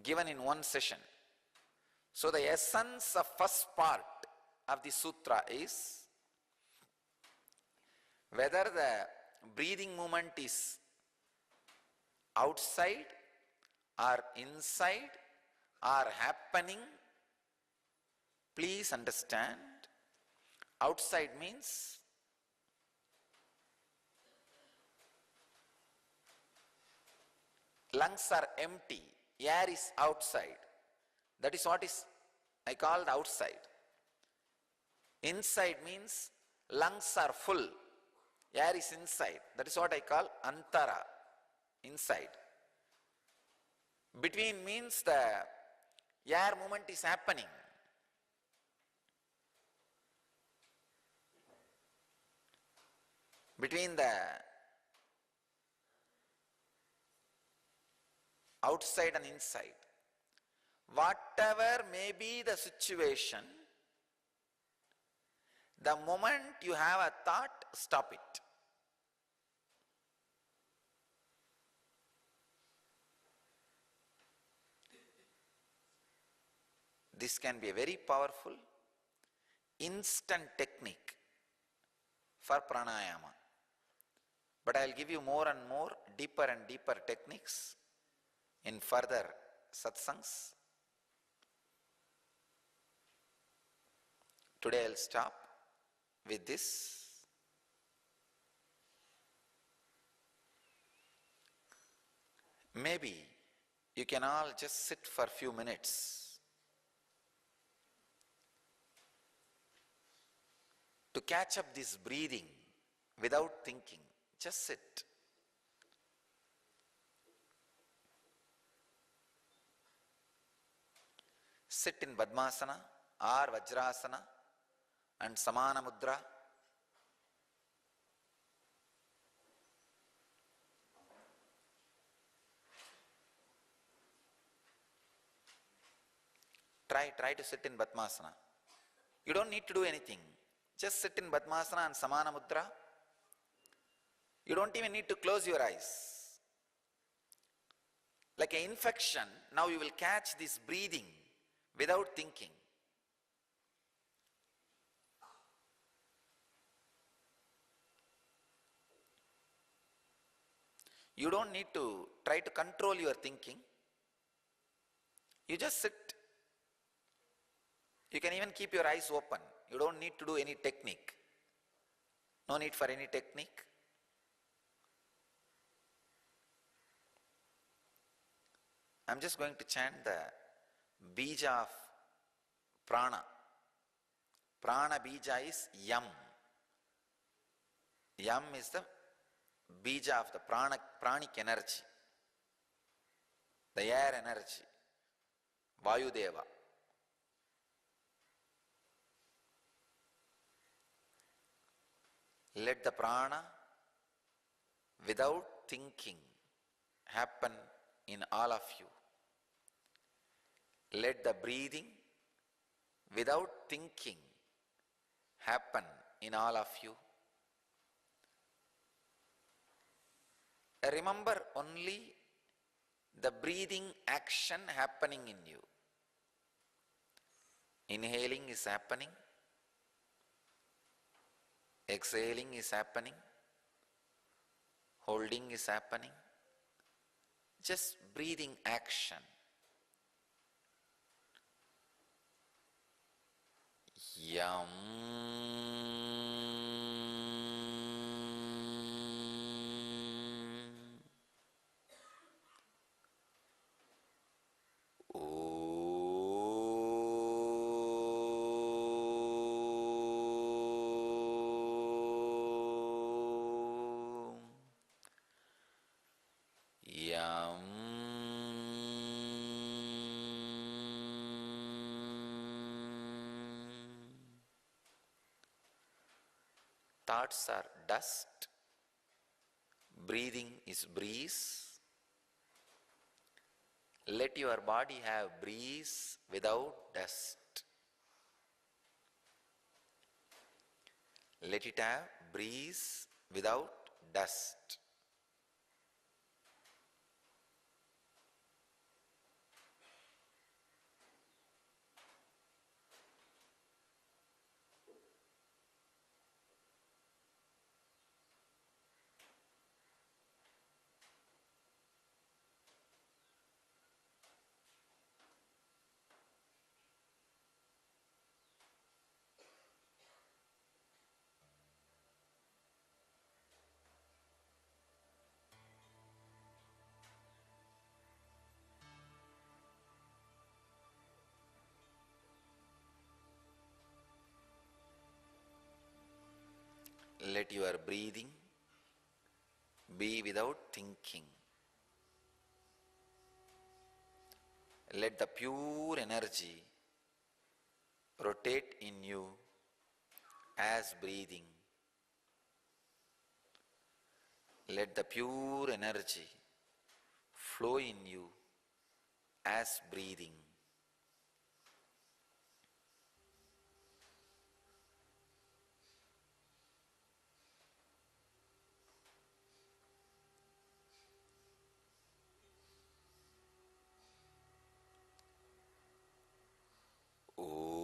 given in one session. So the essence of first part of the sutra is whether the breathing movement is outside or inside or happening, please understand, outside means lungs are empty, air is outside. That is what is I call the outside. Inside means lungs are full, air is inside. That is what I call antara, inside. Between means the air movement is happening. Between the outside and inside. Whatever may be the situation, the moment you have a thought, stop it. This can be a very powerful, instant technique for pranayama. But I will give you more and more, deeper and deeper techniques in further satsangs. Today I will stop with this. Maybe you can all just sit for a few minutes to catch up this breathing without thinking. Just sit. Sit in Padmasana or Vajrasana and Samana Mudra. Try to sit in Padmasana. You don't need to do anything. Just sit in Padmasana and Samana Mudra. You don't even need to close your eyes. Like an infection, now you will catch this breathing without thinking. You don't need to try to control your thinking. You just sit. You can even keep your eyes open. You don't need to do any technique. No need for any technique. I'm just going to chant the bija of prana. Prana bija is yam. Yam is the bija of the pranic energy, the air energy, Vayudeva. Let the prana without thinking happen in all of you. Let the breathing without thinking happen in all of you. Remember only the breathing action happening in you. Inhaling is happening. Exhaling is happening. Holding is happening. Just breathing action. Yam. Thoughts are dust, breathing is breeze. Let your body have breeze without dust. Let it have breeze without dust. let your breathing be without thinking. Let the pure energy rotate in you as breathing. Let the pure energy flow in you as breathing. Om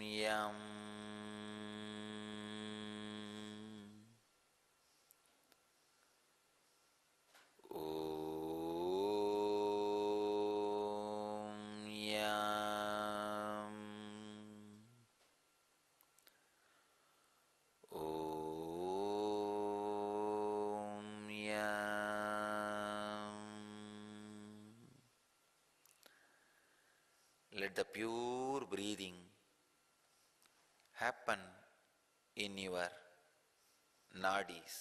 Yam Om Yam Om Yam. Let the pure breathing happen in your nadis.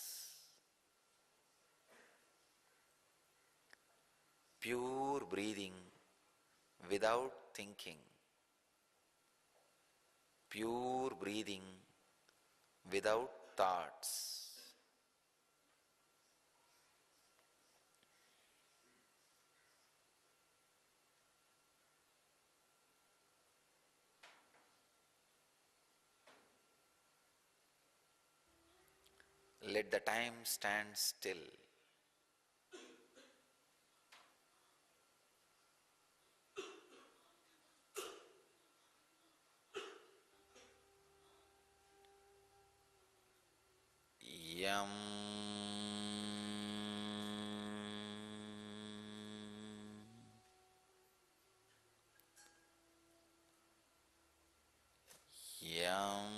Pure breathing without thinking. Pure breathing without thoughts. Let the time stand still. Yam Yam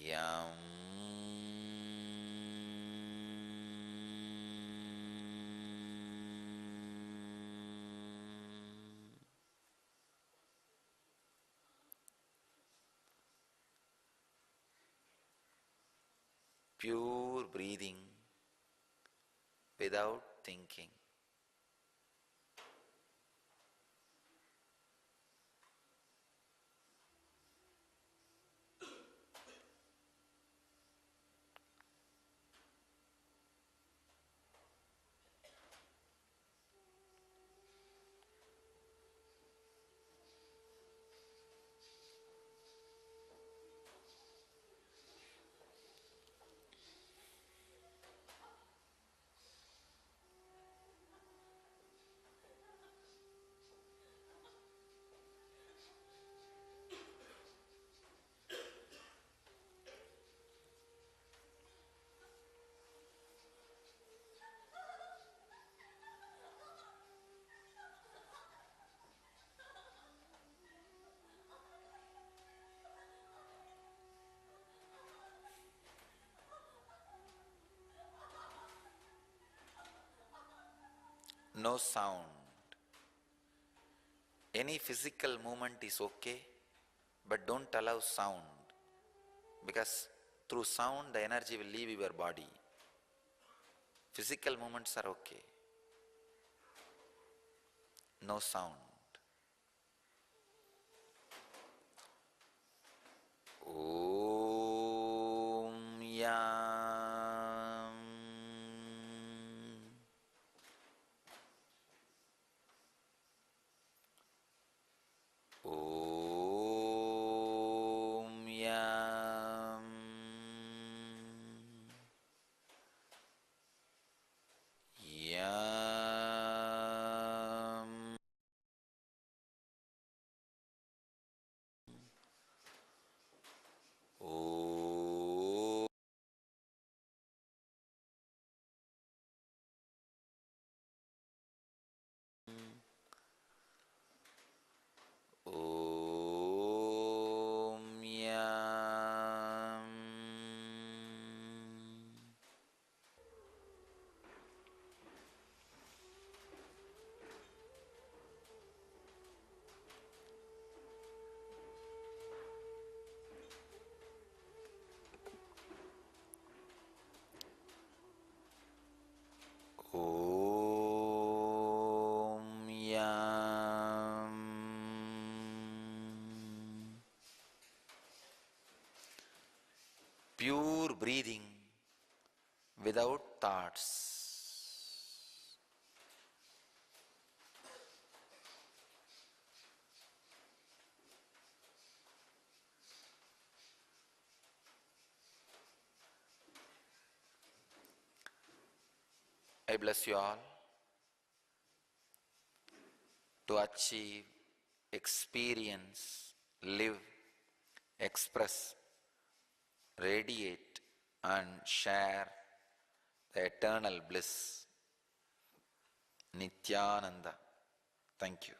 Yam Pure breathing without thinking. No sound. Any physical movement is okay, but don't allow sound, because through sound the energy will leave your body. Physical movements are okay. No sound. Om Yam Om Yam Yam Om I bless you all to achieve, experience, live, express, radiate and share the eternal bliss. Nityananda. Thank you.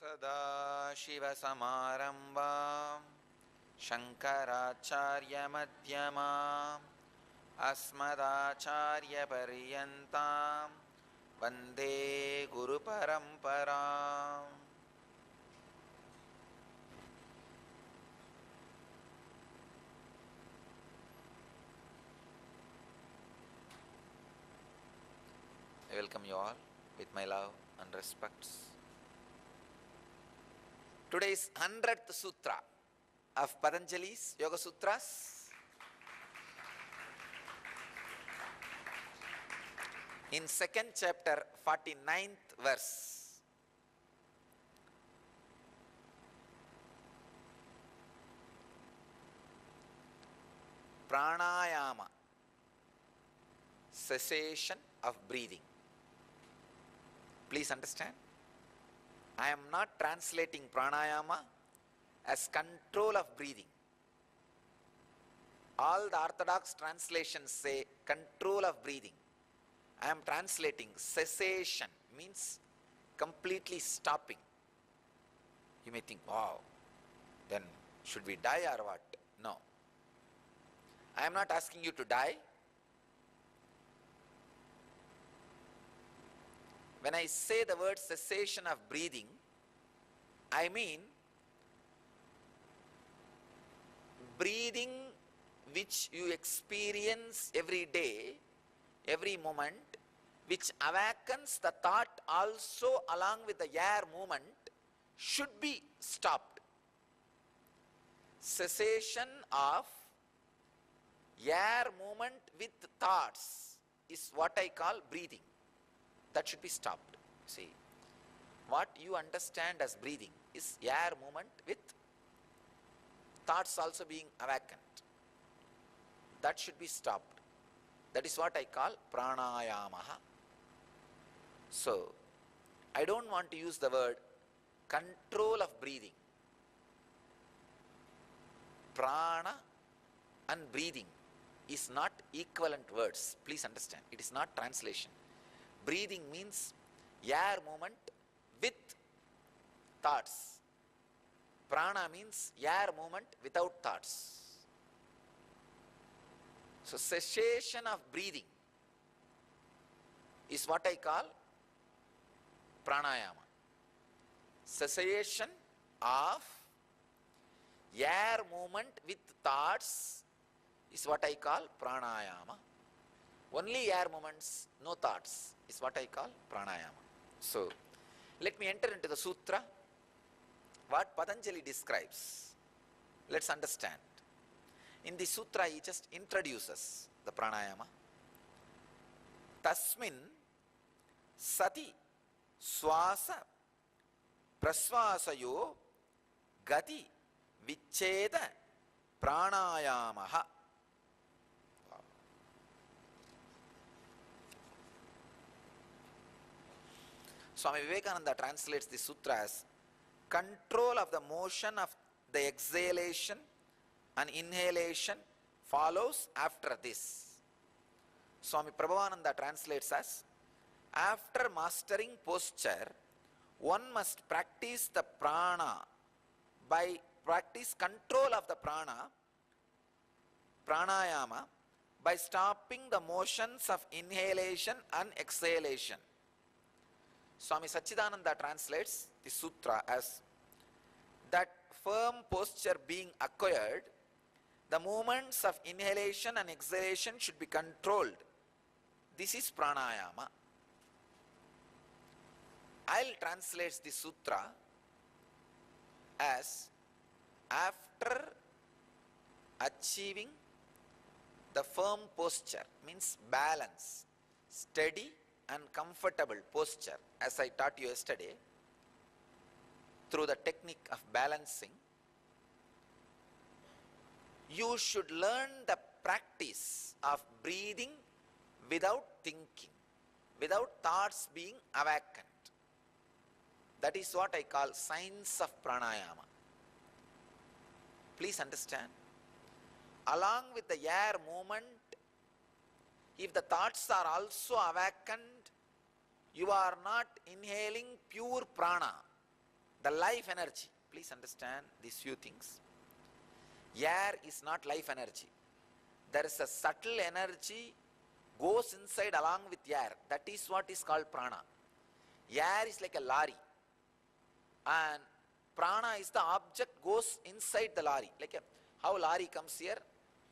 Sadashivasamarambam Shankaracharya-madhyamam Asmadacharya-paryantam Vande Guru-paramparam. I welcome you all with my love and respects. Today's 100th Sutra of Patanjali's Yoga Sutras. In second chapter, 49th verse. Pranayama, cessation of breathing. Please understand, I am not translating pranayama as control of breathing. All the orthodox translations say control of breathing. I am translating cessation, means completely stopping. You may think, wow, then should we die or what? No. I am not asking you to die. When I say the word cessation of breathing, I mean breathing which you experience every day, every moment, which awakens the thought also along with the air movement, should be stopped. Cessation of air movement with thoughts is what I call breathing. That should be stopped. See, what you understand as breathing is air movement with thoughts also being awakened. That should be stopped. That is what I call pranayamaha. So, I don't want to use the word control of breathing. Prana and breathing is not equivalent words. Please understand, it is not translation. Breathing means air movement with thoughts. Prana means air movement without thoughts. So cessation of breathing is what I call pranayama. Cessation of air movement with thoughts is what I call pranayama. Only air movements, no thoughts, is what I call pranayama. So, let me enter into the sutra, what Patanjali describes. Let's understand. In the sutra, he just introduces the pranayama. Tasmin sati swasa prasvasayo gati vicheda pranayamaha. Swami Vivekananda translates the sutra as control of the motion of the exhalation and inhalation follows after this. Swami Prabhavananda translates as after mastering posture, one must practice the prana by practice control of the prana pranayama by stopping the motions of inhalation and exhalation. Swami Sachidananda translates the sutra as that firm posture being acquired, the movements of inhalation and exhalation should be controlled. This is pranayama. I'll translate the sutra as after achieving the firm posture, means balance, steady and comfortable posture, as I taught you yesterday, through the technique of balancing, you should learn the practice of breathing without thinking, without thoughts being awakened. That is what I call science of pranayama. Please understand. Along with the air movement, if the thoughts are also awakened, you are not inhaling pure prana, the life energy. Please understand these few things. Air is not life energy. There is a subtle energy goes inside along with air. That is what is called prana. Air is like a lorry, and prana is the object goes inside the lorry. Like how lorry comes here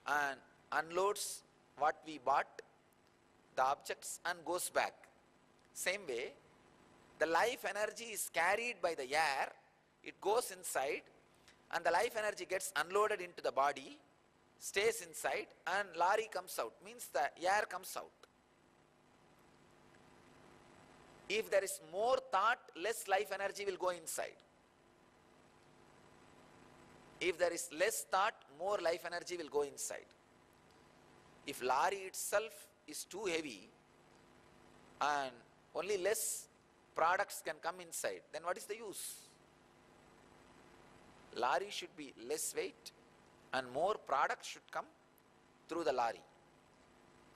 and unloads what we bought, the objects, and goes back. Same way, the life energy is carried by the air, it goes inside, and the life energy gets unloaded into the body, stays inside, and lorry comes out, means the air comes out. If there is more thought, less life energy will go inside. If there is less thought, more life energy will go inside. If lorry itself is too heavy and only less products can come inside, then what is the use? Lorry should be less weight and more products should come through the lorry.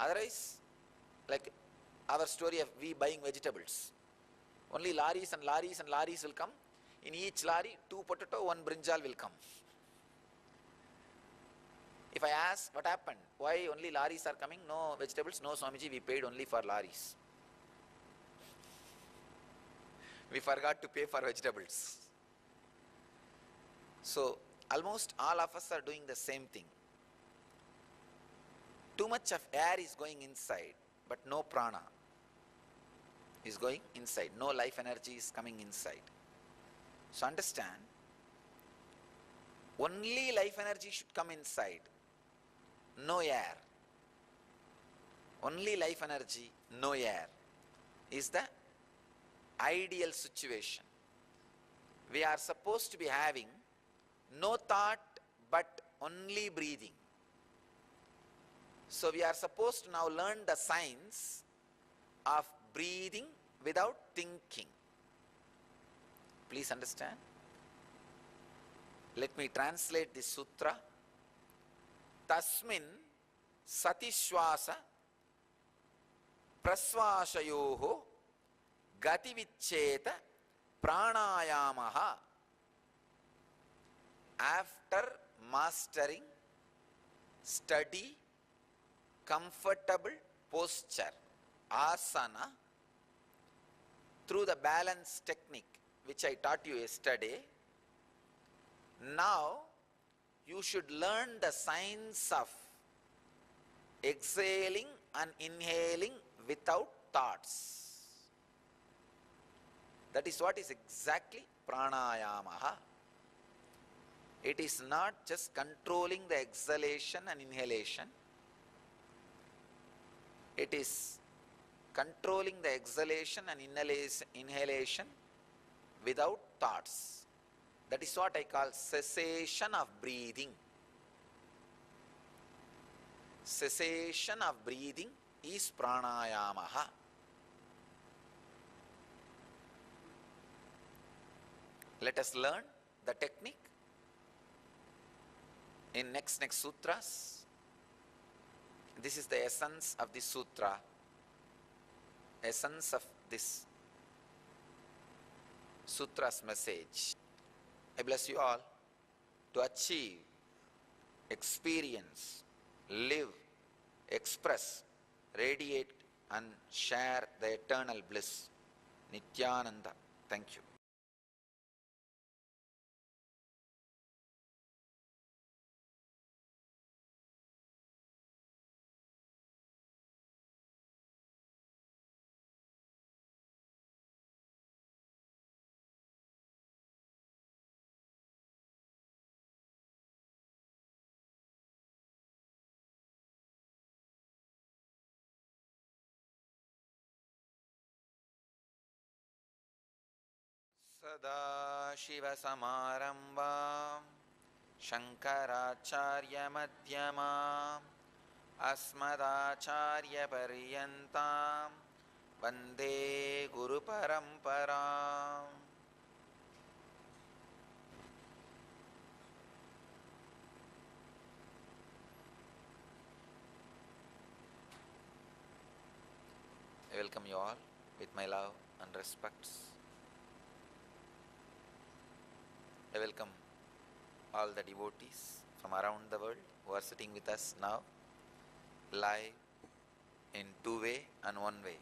Otherwise, like our story of we buying vegetables, only lorries and lorries and lorries will come. In each lorry, 2 potato, 1 brinjal will come. If I ask what happened, why only lorries are coming, no vegetables, no Swamiji, we paid only for lorries. We forgot to pay for vegetables. So almost all of us are doing the same thing. Too much of air is going inside, but no prana is going inside. No life energy is coming inside. So understand, only life energy should come inside. No air. Only life energy, no air is the ideal situation. We are supposed to be having no thought but only breathing. So we are supposed to now learn the science of breathing without thinking. Please understand. Let me translate this sutra. Tasmin satishwasa prasvashayoho gativicheta pranayamaha. After mastering steady, comfortable posture, asana, through the balance technique which I taught you yesterday, now you should learn the science of exhaling and inhaling without thoughts. That is what is exactly pranayamaha. It is not just controlling the exhalation and inhalation. It is controlling the exhalation and inhalation without thoughts. That is what I call cessation of breathing. Cessation of breathing is pranayamaha. Let us learn the technique in next sutras. This is the essence of this sutra, essence of this sutra's message. I bless you all to achieve, experience live, express, radiate and share the eternal bliss. Nityananda. Thank you. सदाशिवसमारम्भां शङ्कराचार्यमध्यमाम् अस्मदाचार्यपर्यन्तां वन्दे गुरुपरम्पराम्. I welcome you all with my love and respects. I welcome all the devotees from around the world who are sitting with us now, live in two-way and one-way.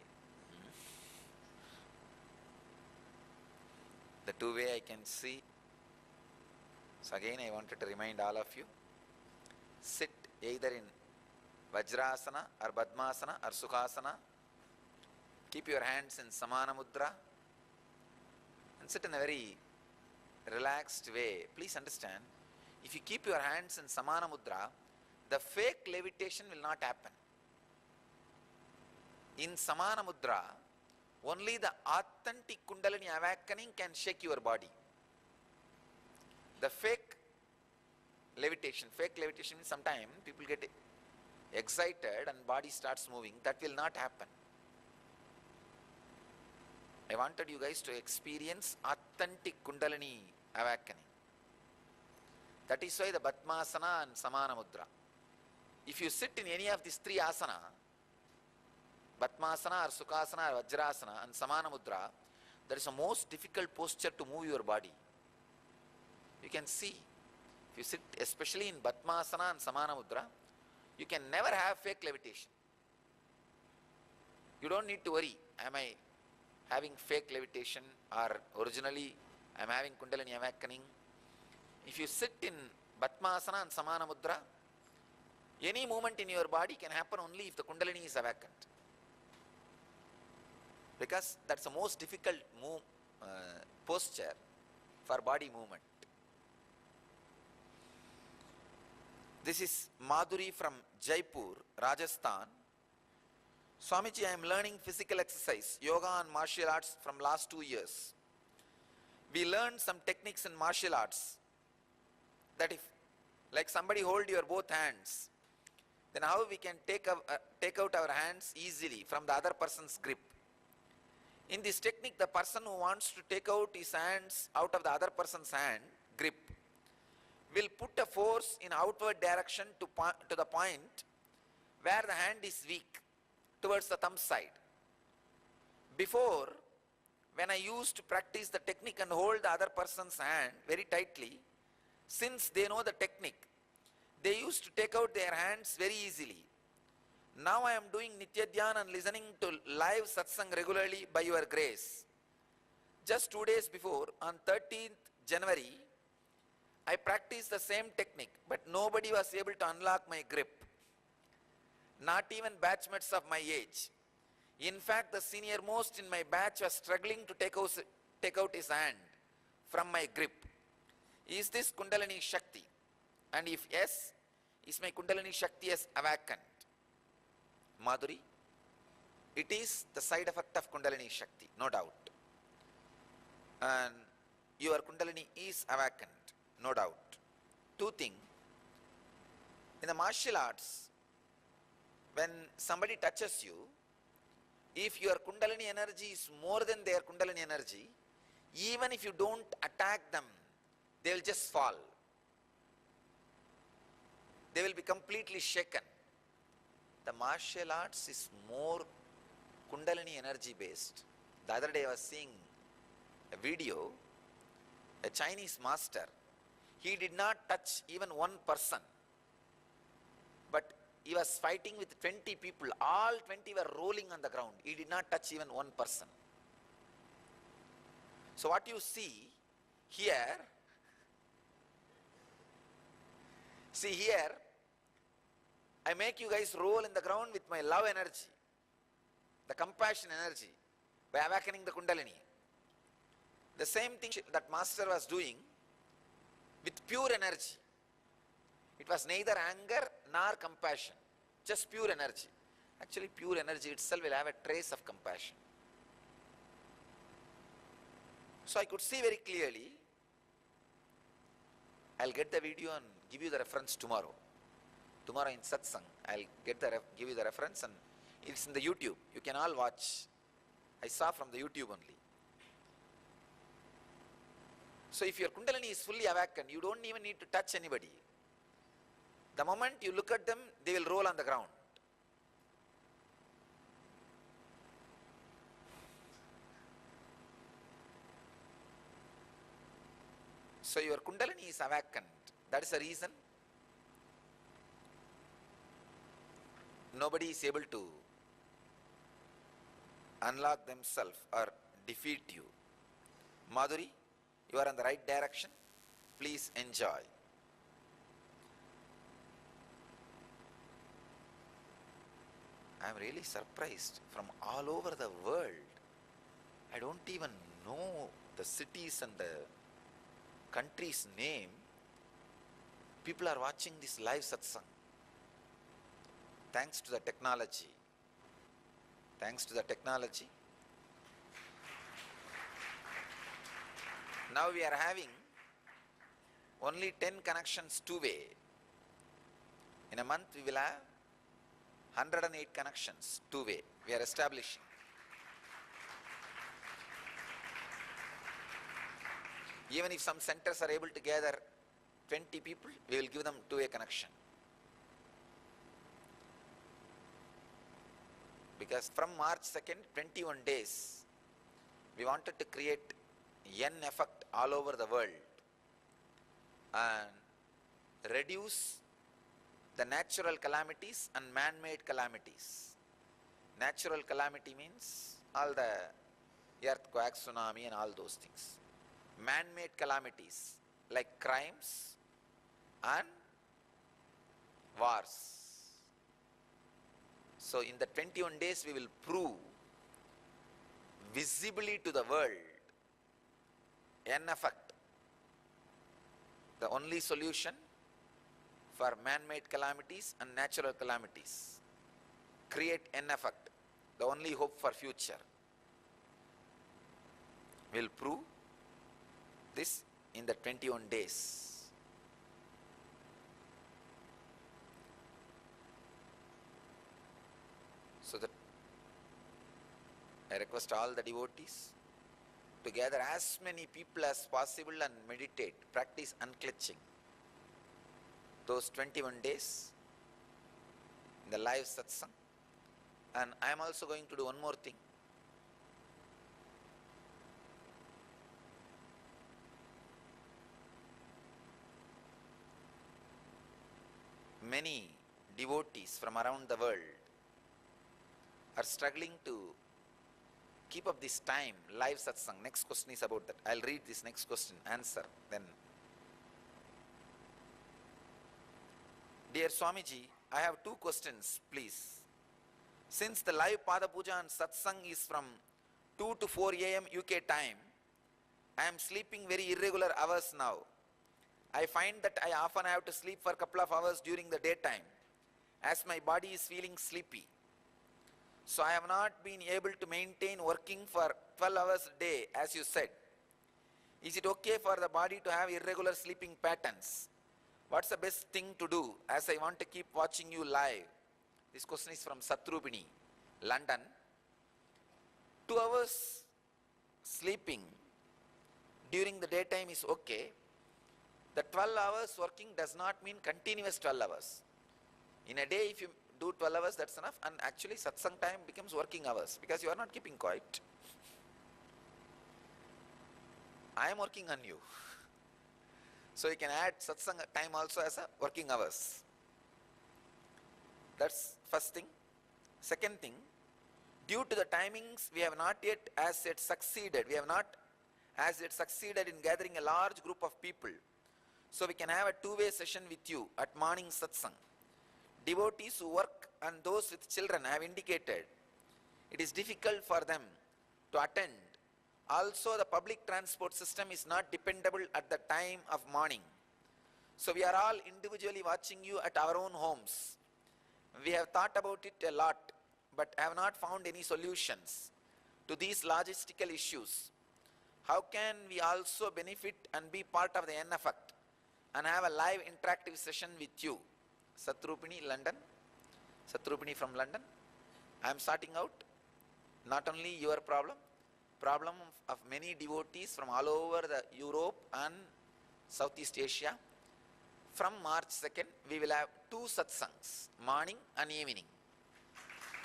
The two-way I can see. So again I wanted to remind all of you, sit either in Vajrasana or Padmasana or Sukhasana. Keep your hands in Samana Mudra and sit in a very relaxed way. Please understand, if you keep your hands in Samana Mudra, the fake levitation will not happen. In Samana Mudra, only the authentic Kundalini awakening can shake your body. The fake levitation means sometimes people get excited and body starts moving. That will not happen. I wanted you guys to experience authentic Kundalini awakening. That is why the Padmasana and Samana Mudra. If you sit in any of these three asana, Padmasana or Sukhasana or Vajrasana and Samana Mudra, that is the most difficult posture to move your body. You can see, if you sit especially in Padmasana and Samana Mudra, you can never have fake levitation. You don't need to worry, am I having fake levitation or originally I am having Kundalini awakening. If you sit in Padmasana and Samana Mudra, any movement in your body can happen only if the Kundalini is awakened. Because that's the most difficult posture for body movement. This is Madhuri from Jaipur, Rajasthan. Swamiji, I am learning physical exercise, yoga and martial arts from last 2 years. We learned some techniques in martial arts that if, like somebody hold your both hands, then how we can take out our hands easily from the other person's grip. In this technique, the person who wants to take out his hands out of the other person's hand grip will put a force in outward direction to the point where the hand is weak, towards the thumb side. Before, when I used to practice the technique and hold the other person's hand very tightly, since they know the technique, they used to take out their hands very easily. Now I am doing Nitya Dhyana and listening to live satsang regularly by your grace. Just 2 days before, on 13th January, I practiced the same technique, but nobody was able to unlock my grip. Not even batchmates of my age. In fact, the senior most in my batch was struggling to take out his hand from my grip. Is this Kundalini Shakti? And if yes, is my Kundalini Shakti has awakened? Madhuri, it is the side effect of Kundalini Shakti, no doubt. And your Kundalini is awakened, no doubt. Two things. In the martial arts, when somebody touches you, if your Kundalini energy is more than their Kundalini energy, even if you don't attack them, they will just fall. They will be completely shaken. The martial arts is more Kundalini energy based. The other day I was seeing a video, a Chinese master. He did not touch even one person, but he was fighting with 20 people. All 20 were rolling on the ground. He did not touch even one person. So what you see here, I make you guys roll in the ground with my love energy, the compassion energy, by awakening the Kundalini. The same thing that Master was doing with pure energy. It was neither anger nor compassion, just pure energy. Actually, pure energy itself will have a trace of compassion. So I could see very clearly. I'll get the video and give you the reference tomorrow. Tomorrow in satsang, I'll give you the reference, and it's in the YouTube. You can all watch. I saw from the YouTube only. So if your Kundalini is fully awakened, you don't even need to touch anybody. The moment you look at them, they will roll on the ground. So your Kundalini is awakened. That is the reason nobody is able to unlock themselves or defeat you. Madhuri, you are in the right direction. Please enjoy. I am really surprised. From all over the world, I don't even know the cities and the country's name. People are watching this live satsang. Thanks to the technology. Thanks to the technology. Now we are having only 10 connections two-way. In a month we will have 108 connections two-way. We are establishing. Even if some centers are able to gather 20 people, we will give them two-way connection. Because from March 2nd, 21 days, we wanted to create N effect all over the world and reduce the natural calamities and man-made calamities. Natural calamity means all the earthquake, tsunami and all those things. Man-made calamities like crimes and wars. So in the 21 days we will prove visibly to the world N effect, the only solution for man-made calamities and natural calamities. Create N effect, the only hope for future. We'll prove this in the 21 days. So that I request all the devotees to gather as many people as possible and meditate, practice unclenching. Those 21 days in the live satsang. And I am also going to do one more thing. Many devotees from around the world are struggling to keep up this time, live satsang. Next question is about that. I'll read this next question, answer, then. Dear Swamiji, I have two questions, please. Since the live Pada Puja and satsang is from 2 to 4 a.m. UK time, I am sleeping very irregular hours now. I find that I often have to sleep for a couple of hours during the daytime, as my body is feeling sleepy. So I have not been able to maintain working for 12 hours a day, as you said. Is it okay for the body to have irregular sleeping patterns? What's the best thing to do, as I want to keep watching you live? This question is from Satrupini, London. 2 hours sleeping during the daytime is okay. The 12 hours working does not mean continuous 12 hours. In a day, if you do 12 hours, that's enough. And actually, satsang time becomes working hours because you are not keeping quiet. I am working on you. So you can add satsang time also as a working hours. That's first thing. Second thing, due to the timings, we have not yet as yet succeeded. We have not as yet succeeded in gathering a large group of people. So we can have a two-way session with you at morning satsang. Devotees who work and those with children have indicated it is difficult for them to attend. Also, the public transport system is not dependable at the time of morning. So we are all individually watching you at our own homes. We have thought about it a lot, but have not found any solutions to these logistical issues. How can we also benefit and be part of the N effect and have a live interactive session with you? Satrupini, London. Satrupini from London. I am sorting out not only your problem of many devotees from all over the Europe and Southeast Asia. From March 2nd, we will have 2 satsangs, morning and evening.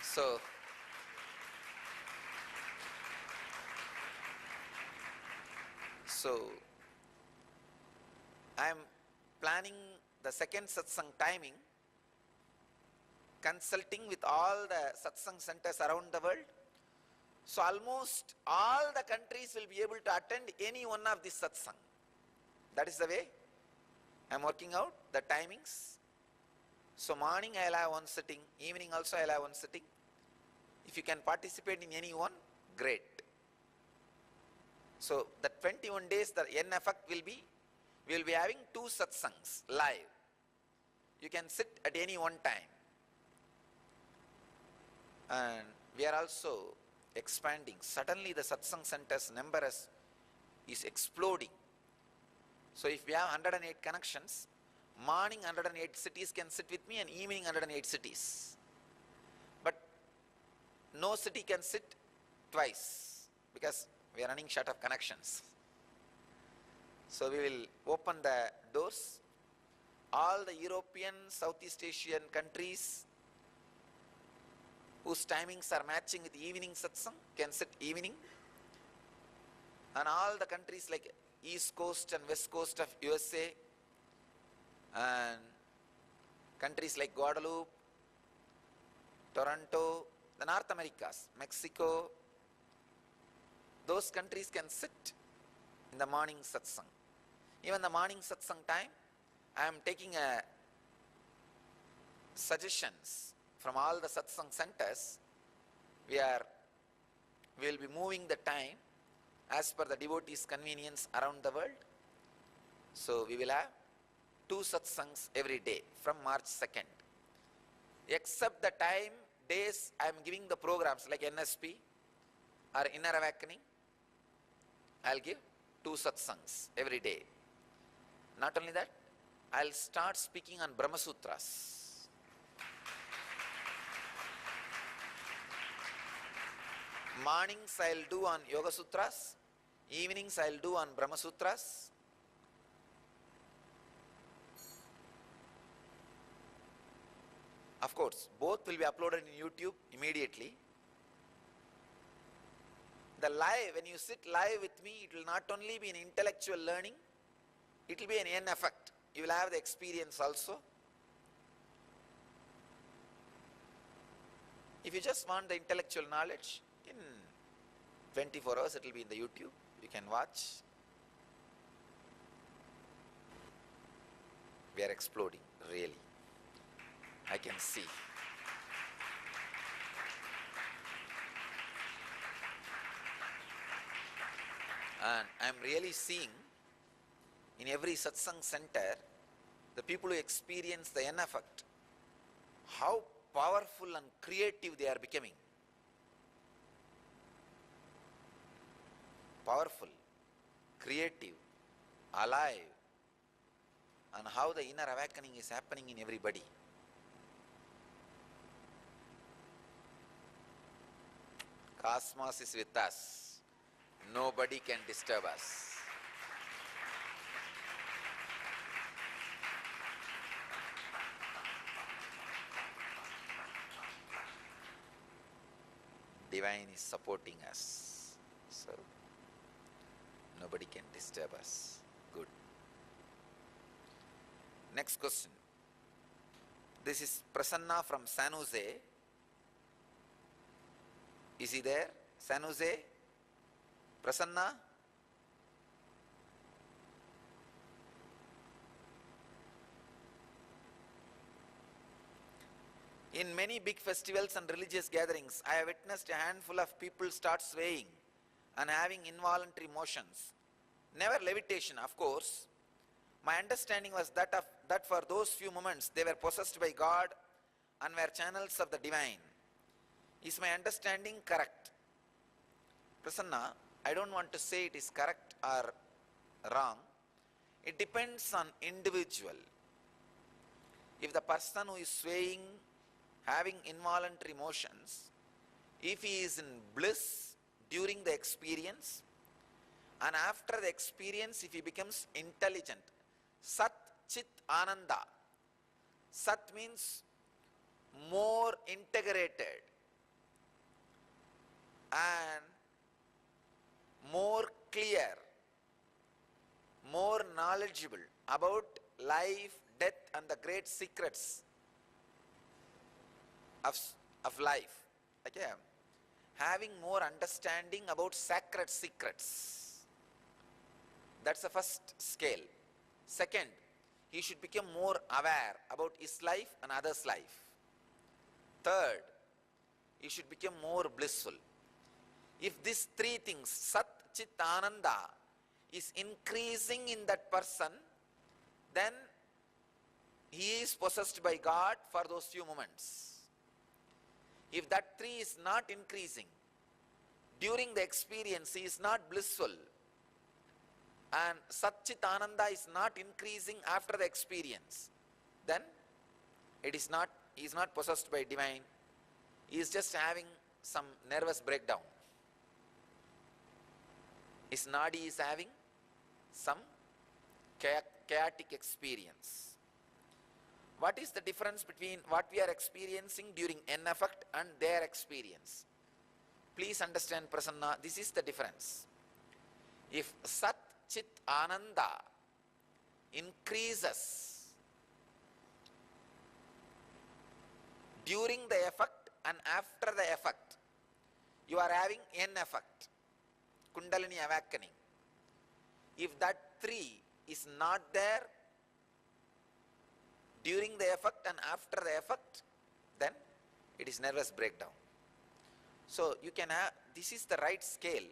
So, I am planning the second satsang timing, consulting with all the satsang centers around the world. So almost all the countries will be able to attend any one of these satsang. That is the way I am working out the timings. So morning I will have one sitting, evening also I will have one sitting. If you can participate in any one, great. So the 21 days, the N effect will be, we will be having 2 satsangs live. You can sit at any one time. And we are also expanding. Suddenly the satsang centers number is exploding. So if we have 108 connections, morning 108 cities can sit with me and evening 108 cities. But no city can sit twice because we are running short of connections. So we will open the doors. All the European, Southeast Asian countries whose timings are matching with evening satsang can sit evening. And all the countries like East Coast and West Coast of USA and countries like Guadeloupe, Toronto, the North Americas, Mexico, those countries can sit in the morning satsang. Even the morning satsang time, I am taking suggestions from all the satsang centers. We will be moving the time as per the devotees' convenience around the world. So we will have 2 satsangs every day from March 2nd. Except the time, days I am giving the programs like NSP or Inner Awakening, I will give 2 satsangs every day. Not only that, I will start speaking on Brahma Sutras. Mornings I will do on Yoga Sutras, evenings I will do on Brahma Sutras. Of course, both will be uploaded in YouTube immediately. The live, when you sit live with me, it will not only be an intellectual learning, it will be an N effect. You will have the experience also. If you just want the intellectual knowledge, in 24 hours it will be in the YouTube. You can watch. We are exploding, really. I can see. And I am really seeing in every satsang center, the people who experience the N effect, how powerful and creative they are becoming. Powerful, creative, alive, and how the inner awakening is happening in everybody. Cosmos is with us. Nobody can disturb us. Divine is supporting us. So, nobody can disturb us. Good. Next question. This is Prasanna from San Jose. Is he there? San Jose? Prasanna? In many big festivals and religious gatherings, I have witnessed a handful of people start swaying and having involuntary motions. Never levitation, of course. My understanding was that for those few moments they were possessed by God and were channels of the divine. Is my understanding correct? Prasanna, I don't want to say it is correct or wrong. It depends on individual. If the person who is swaying, having involuntary motions, if he is in bliss during the experience, and after the experience if he becomes intelligent, Sat Chit Ananda. Sat means more integrated and more clear, more knowledgeable about life, death and the great secrets of life. Okay? Having more understanding about sacred secrets. That's the first scale. Second, he should become more aware about his life and others' life. Third, he should become more blissful. If these three things, Sat, Chit, Ananda, is increasing in that person, then he is possessed by God for those few moments. If that three is not increasing, during the experience he is not blissful, and Satchit Ananda is not increasing after the experience, then it is not, he is not possessed by divine, he is just having some nervous breakdown. His nadi is having some chaotic experience. What is the difference between what we are experiencing during N effect and their experience? Please understand, Prasanna, this is the difference. If Sat Chit Ananda increases during the effect and after the effect, you are having N effect, Kundalini awakening. If that 3 is not there during the effect and after the effect, then it is nervous breakdown. So you can have, this is the right scale,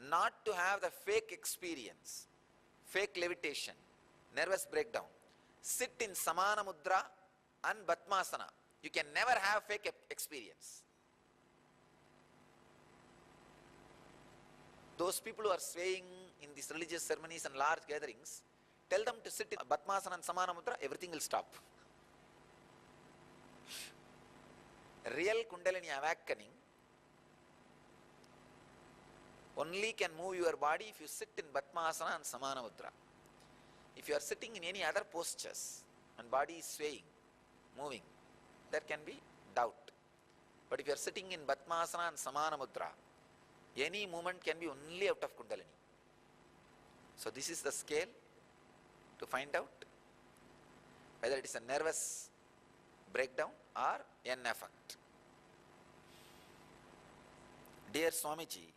not to have the fake experience, fake levitation, nervous breakdown. Sit in Samana Mudra and Batmasana. You can never have fake experience. Those people who are swaying in these religious ceremonies and large gatherings, tell them to sit in Batmasana and Samana Mudra, everything will stop. Real Kundalini awakening only can move your body if you sit in Batmasana and Samana Mudra. If you are sitting in any other postures and body is swaying, moving, there can be doubt. But if you are sitting in Batmasana and Samana Mudra, any movement can be only out of Kundalini. So this is the scale to find out whether it is a nervous breakdown or N effect. Dear Swamiji,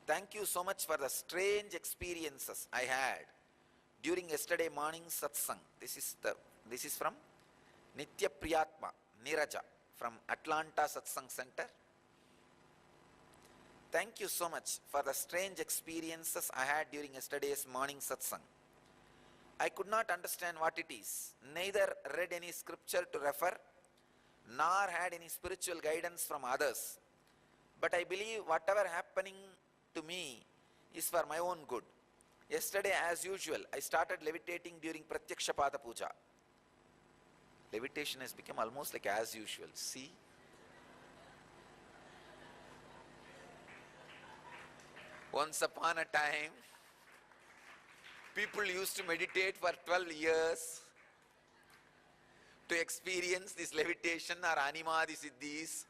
thank you so much for the strange experiences I had during yesterday morning satsang. This is from Nitya Priyatma Niraja from Atlanta Satsang Center. Thank you so much for the strange experiences I had during yesterday's morning satsang. I could not understand what it is, neither read any scripture to refer, nor had any spiritual guidance from others. But I believe whatever happening to me is for my own good. Yesterday, as usual, I started levitating during Pratyakshapada Puja. Levitation has become almost like as usual. See? Once upon a time, people used to meditate for 12 years to experience this levitation or animadi siddhis.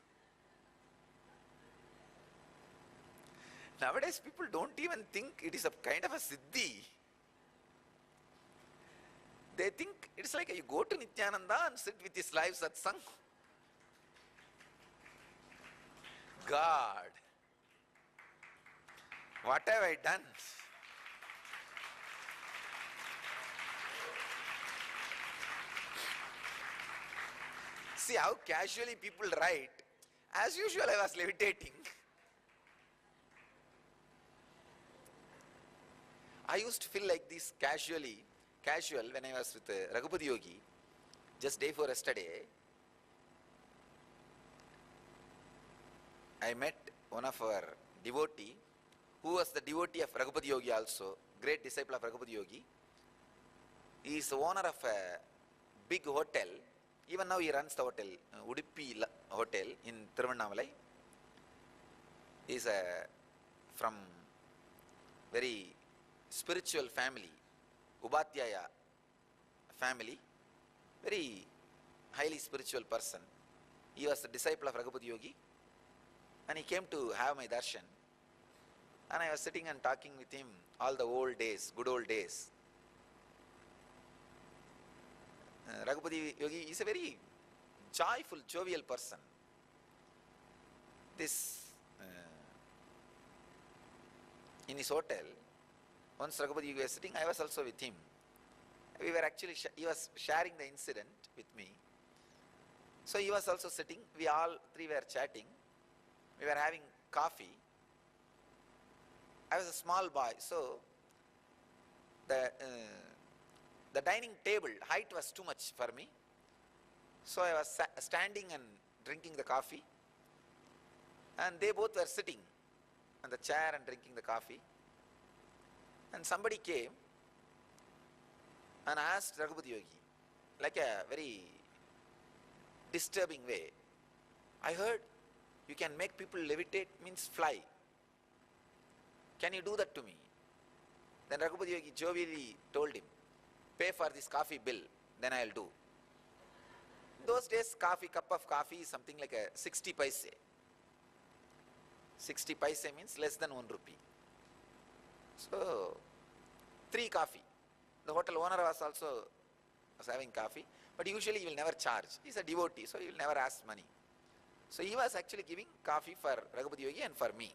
Nowadays, people don't even think it is a kind of a siddhi. They think it's like you go to Nityananda and sit with his live satsang. God, what have I done? See how casually people write. As usual, I was levitating. I used to feel like this casual when I was with Raghupati Yogi, just day before yesterday. I met one of our devotee, who was the devotee of Raghupati Yogi also, great disciple of Raghupati Yogi. He is the owner of a big hotel. Even now he runs the hotel, Udupi Hotel in Thiruvannamalai. He is from very spiritual family, Ubhatyaya family, very highly spiritual person. He was a disciple of Raghupati Yogi, and he came to have my darshan. And I was sitting and talking with him all the old days, good old days. Raghupati Yogi is a very joyful, jovial person. In his hotel, once Raghupati Yogi was sitting, I was also with him. We were actually, he was sharing the incident with me. So he was also sitting, we all three were chatting. We were having coffee. I was a small boy, so the dining table height was too much for me. So I was standing and drinking the coffee, and they both were sitting on the chair and drinking the coffee. And somebody came and asked Raghupati Yogi, like a very disturbing way, I heard you can make people levitate, means fly. Can you do that to me? Then Raghupati Yogi jovially told him, pay for this coffee bill, then I'll do. In those days, cup of coffee is something like a 60 paise. 60 paise means less than 1 rupee. So, 3 coffee. The hotel owner was having coffee, but usually he will never charge. He's a devotee, so he will never ask money. So he was actually giving coffee for Raghupati Yogi and for me,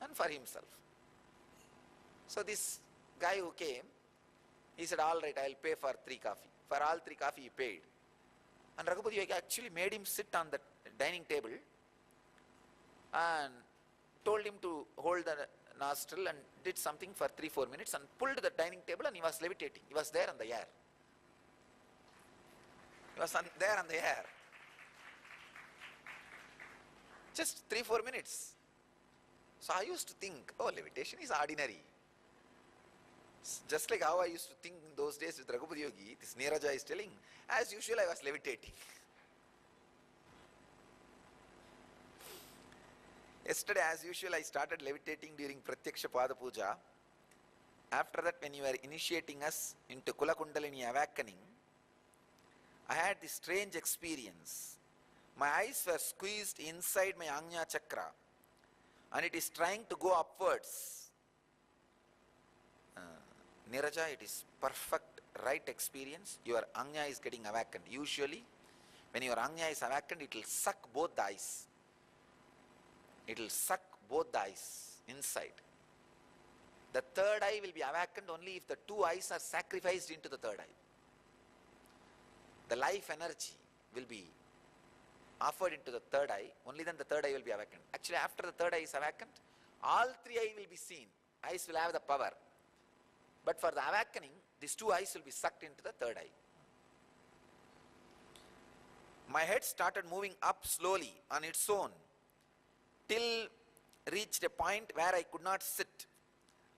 and for himself. So this guy who came, he said, all right, I'll pay for 3 coffee. For all 3 coffee he paid. And Raghupati Yogi actually made him sit on the dining table and told him to hold the nostril and did something for 3-4 minutes and pulled the dining table, and he was levitating. He was there on the air. He was there on the air. Just 3-4 minutes. So I used to think, oh, levitation is ordinary. Just like how I used to think in those days with Raghupati Yogi, this Neeraja is telling, as usual I was levitating. Yesterday, as usual, I started levitating during Pratyaksha Pada Puja. After that, when you were initiating us into Kula Kundalini awakening, I had this strange experience. My eyes were squeezed inside my Ajna Chakra, and it is trying to go upwards. Neeraja, it is perfect, right experience. Your Ajna is getting awakened. Usually, when your Ajna is awakened, it will suck both the eyes. It will suck both the eyes inside. The third eye will be awakened only if the 2 eyes are sacrificed into the third eye. The life energy will be offered into the third eye, only then the third eye will be awakened. Actually, after the third eye is awakened, all 3 eyes will be seen. Eyes will have the power. But for the awakening, these 2 eyes will be sucked into the third eye. My head started moving up slowly on its own, till reached a point where I could not sit.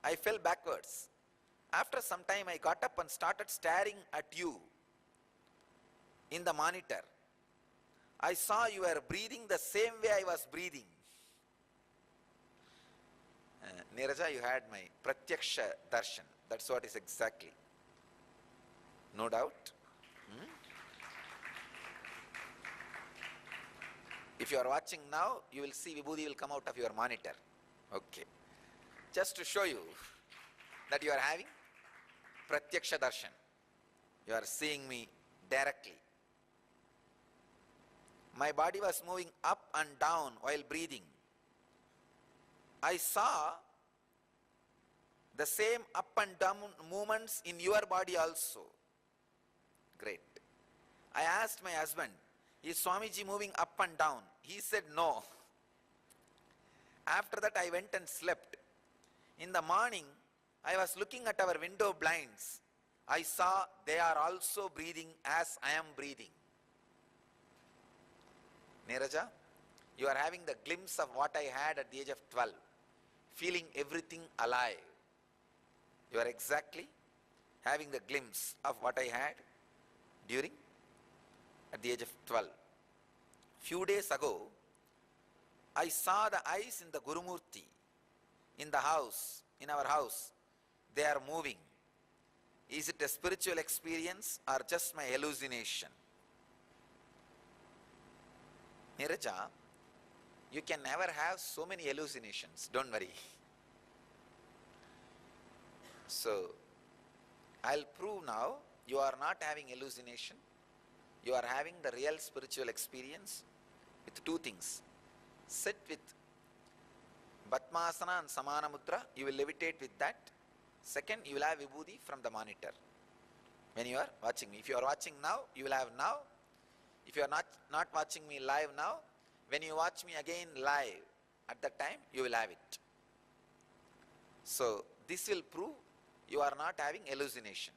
I fell backwards. After some time, I got up and started staring at you in the monitor. I saw you were breathing the same way I was breathing. Neeraja, you had my Pratyaksha Darshan. That's what is exactly. No doubt. If you are watching now, you will see Vibhuti will come out of your monitor. Okay. Just to show you that you are having Pratyaksha Darshan. You are seeing me directly. My body was moving up and down while breathing. I saw the same up and down movements in your body also. Great. I asked my husband, is Swamiji moving up and down? He said no. After that I went and slept. In the morning, I was looking at our window blinds. I saw they are also breathing as I am breathing. Neeraja, you are having the glimpse of what I had at the age of 12, feeling everything alive. You are exactly having the glimpse of what I had at the age of 12. Few days ago, I saw the eyes in the Gurumurti, in the house, in our house. They are moving. Is it a spiritual experience or just my hallucination? Neeraja, you can never have so many hallucinations, don't worry. So, I'll prove now you are not having hallucination. You are having the real spiritual experience with two things. Sit with Batmasana and Samana Mudra, you will levitate with that. Second, you will have Vibhuti from the monitor when you are watching me. If you are watching now, you will have now. If you are not watching me live now, when you watch me again live, at that time, you will have it. So, this will prove you are not having hallucination.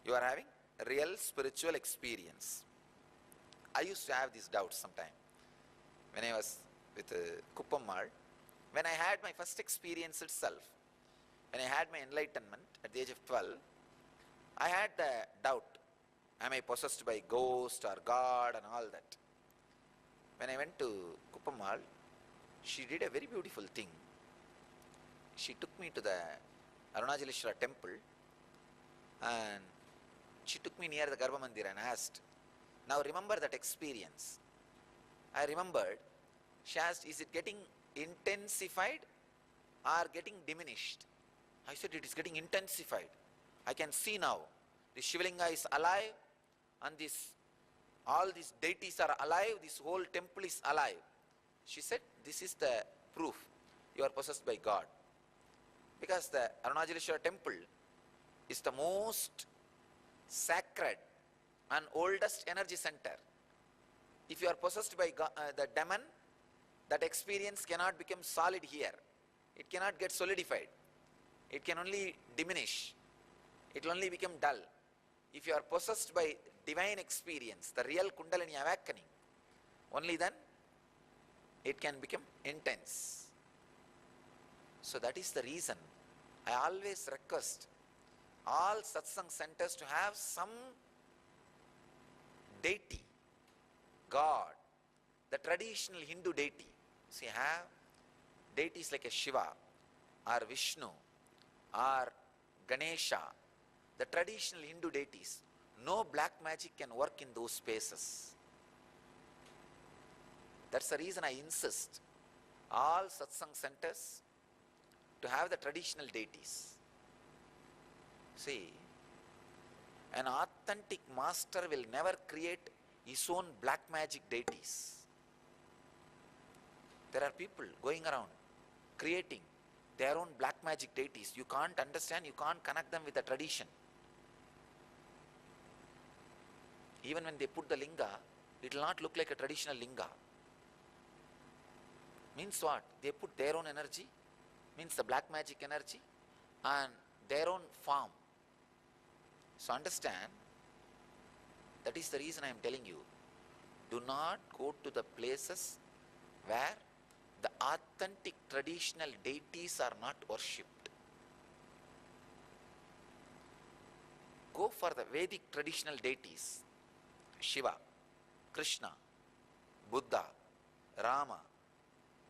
You are having a real spiritual experience. I used to have these doubts sometime when I was with Kuppammal. When I had my first experience itself, when I had my enlightenment at the age of 12, I had the doubt, am I possessed by ghost or God and all that. When I went to Kuppammal, she did a very beautiful thing. She took me to the Arunachaleshwara temple and she took me near the Garbha Mandir and asked, now remember that experience. I remembered. She asked, is it getting intensified or getting diminished? I said, it is getting intensified. I can see now. The Shivalinga is alive and all these deities are alive. This whole temple is alive. She said, this is the proof you are possessed by God. Because the Arunachaleshwara temple is the most sacred and oldest energy center. If you are possessed by the demon, that experience cannot become solid here. It cannot get solidified. It can only diminish. It will only become dull. If you are possessed by divine experience, the real Kundalini awakening, only then it can become intense. So that is the reason I always request all satsang centers to have some deity, God, the traditional Hindu deity. See, have deities like a Shiva or Vishnu or Ganesha, the traditional Hindu deities. No black magic can work in those spaces. That's the reason I insist all satsang centers to have the traditional deities. See, an authentic master will never create his own black magic deities. There are people going around creating their own black magic deities. You can't understand, you can't connect them with the tradition. Even when they put the linga, it will not look like a traditional linga. Means what? They put their own energy, means the black magic energy, and their own form. So understand, that is the reason I am telling you, do not go to the places where the authentic traditional deities are not worshipped. Go for the Vedic traditional deities, Shiva, Krishna, Buddha, Rama,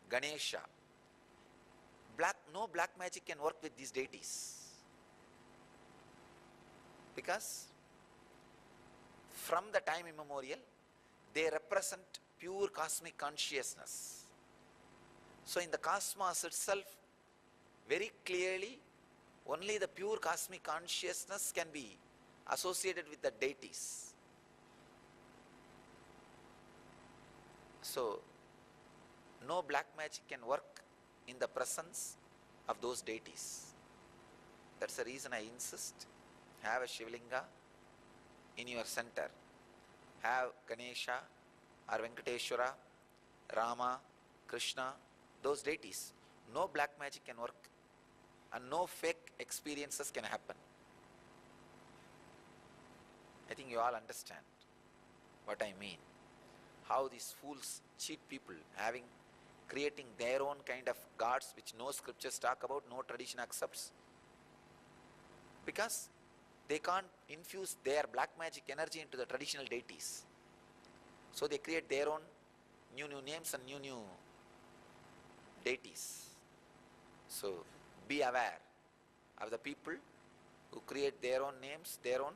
Ganesha. No black magic can work with these deities. Because from the time immemorial, they represent pure cosmic consciousness. So in the cosmos itself, very clearly, only the pure cosmic consciousness can be associated with the deities. So, no black magic can work in the presence of those deities. That's the reason I insist, have a Shivlinga in your center. Have Ganesha or Venkateshwara, Rama, Krishna, those deities. No black magic can work and no fake experiences can happen. I think you all understand what I mean. How these fools cheat people, creating their own kind of gods which no scriptures talk about, no tradition accepts. Because they can't infuse their black magic energy into the traditional deities. So they create their own new names and new deities. So be aware of the people who create their own names, their own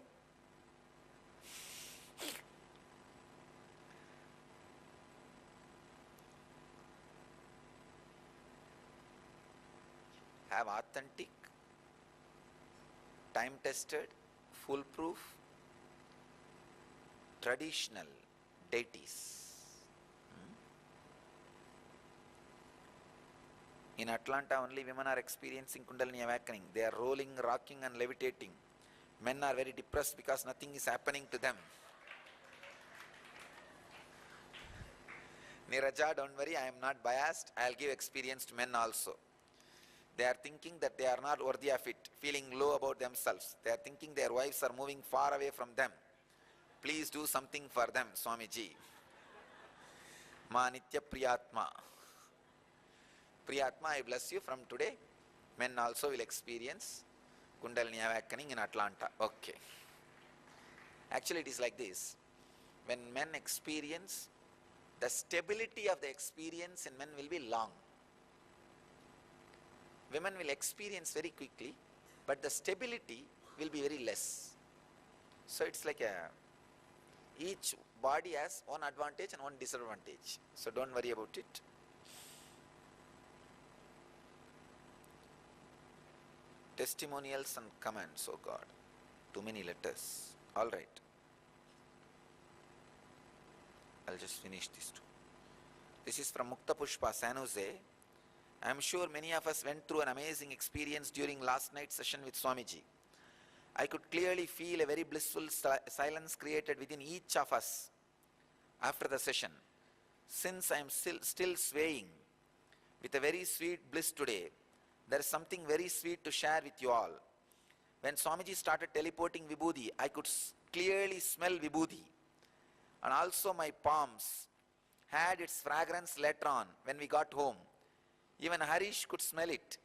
have authentic, time-tested, foolproof, traditional deities. In Atlanta, only women are experiencing Kundalini awakening. They are rolling, rocking and levitating. Men are very depressed because nothing is happening to them. Niraja, don't worry, I am not biased. I will give experience to men also. They are thinking that they are not worthy of it, feeling low about themselves. They are thinking their wives are moving far away from them. Please do something for them, Swamiji. Ma Nitya Priyatma. Priyatma, I bless you. From today, men also will experience Kundalini awakening in Atlanta. Okay. Actually, it is like this. When men experience, the stability of the experience in men will be long. Women will experience very quickly, but the stability will be very less. So it's like each body has one advantage and one disadvantage. So don't worry about it. Testimonials and comments, oh God. Too many letters. All right. I'll just finish these two. This is from Mukta Pushpa, San Jose. I am sure many of us went through an amazing experience during last night's session with Swamiji. I could clearly feel a very blissful silence created within each of us after the session. Since I am still swaying with a very sweet bliss today, there is something very sweet to share with you all. When Swamiji started teleporting Vibhuti, I could clearly smell Vibhuti. And also my palms had its fragrance later on when we got home. Even Harish could smell it.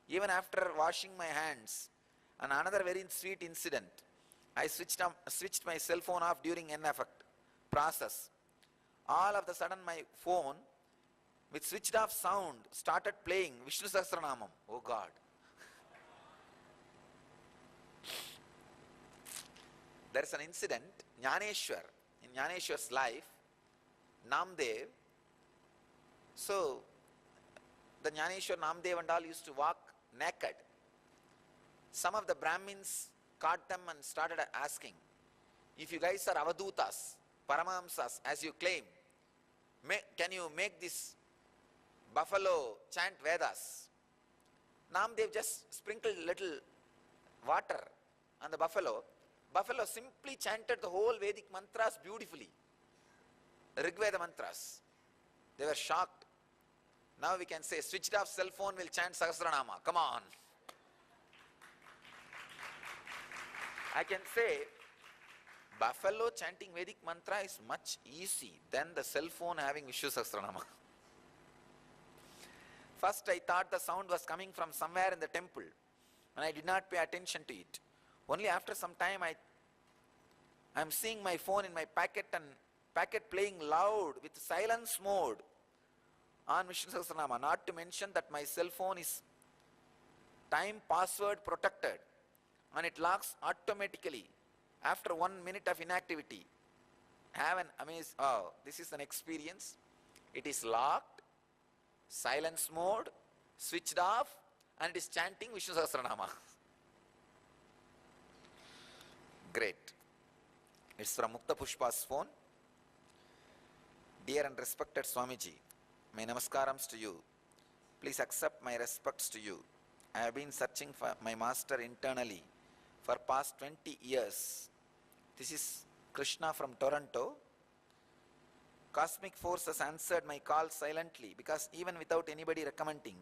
Even after washing my hands. And another very sweet incident. I switched my cell phone off during n-effect process. All of a sudden my phone with switched off sound started playing Vishnu Sahasranamam. Oh God. There is an incident, Jnaneshwar, in Jnaneshwar's life, Namdev. So, the Jnaneshwar, Namdev and all used to walk naked. Some of the Brahmins caught them and started asking, if you guys are Avadutas, Paramahamsas, as you claim, can you make this buffalo chant Vedas? Namdev just sprinkled little water on the buffalo. Buffalo simply chanted the whole Vedic mantras beautifully. Rigveda mantras. They were shocked. Now we can say, switched off cell phone will chant Sahasranama. Come on. I can say, buffalo chanting Vedic mantra is much easy than the cell phone having Vishnu Sahasranama. First I thought the sound was coming from somewhere in the temple and I did not pay attention to it. Only after some time I am seeing my phone in my packet and packet playing loud with silence mode on Vishnu Sahasranama. Not to mention that my cell phone is time password protected and it locks automatically after 1 minute of inactivity. Have an amazing, oh, this is an experience. It is locked, silence mode, switched off, and it is chanting Vishnu Sahasranama. Great. It's from Mukta Pushpa's phone. Dear and respected Swamiji, my namaskarams to you. Please accept my respects to you. I have been searching for my master internally for past 20 years. This is Krishna from Toronto. Cosmic force has answered my call silently because even without anybody recommending,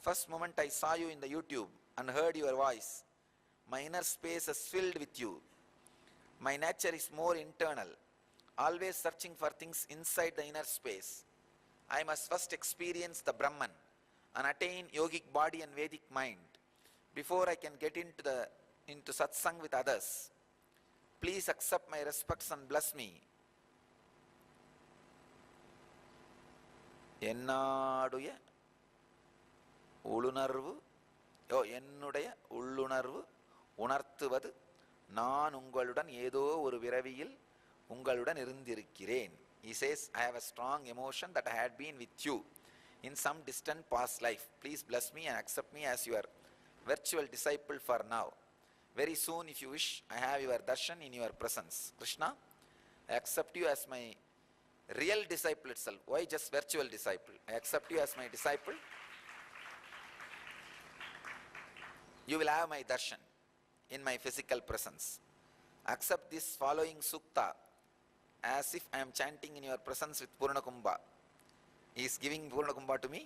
first moment I saw you in the YouTube and heard your voice, my inner space is filled with you. My nature is more internal, always searching for things inside the inner space. I must first experience the Brahman and attain yogic body and Vedic mind before I can get into satsang with others. Please accept my respects and bless me. என்னுடைய உள்ளுணர்வு உணர்த்துவது நான் உங்களுடன் ஏதோ ஒரு விரவியில் உங்களுடன் இருந்திருக்கிறேன். He says, I have a strong emotion that I had been with you in some distant past life. Please bless me and accept me as your virtual disciple for now. Very soon, if you wish, I have your darshan in your presence. Krishna, I accept you as my real disciple itself. Why just virtual disciple? I accept you as my disciple. You will have my darshan in my physical presence. Accept this following sukta as if I am chanting in your presence with Purna Kumbha. He is giving Purna Kumbha to me.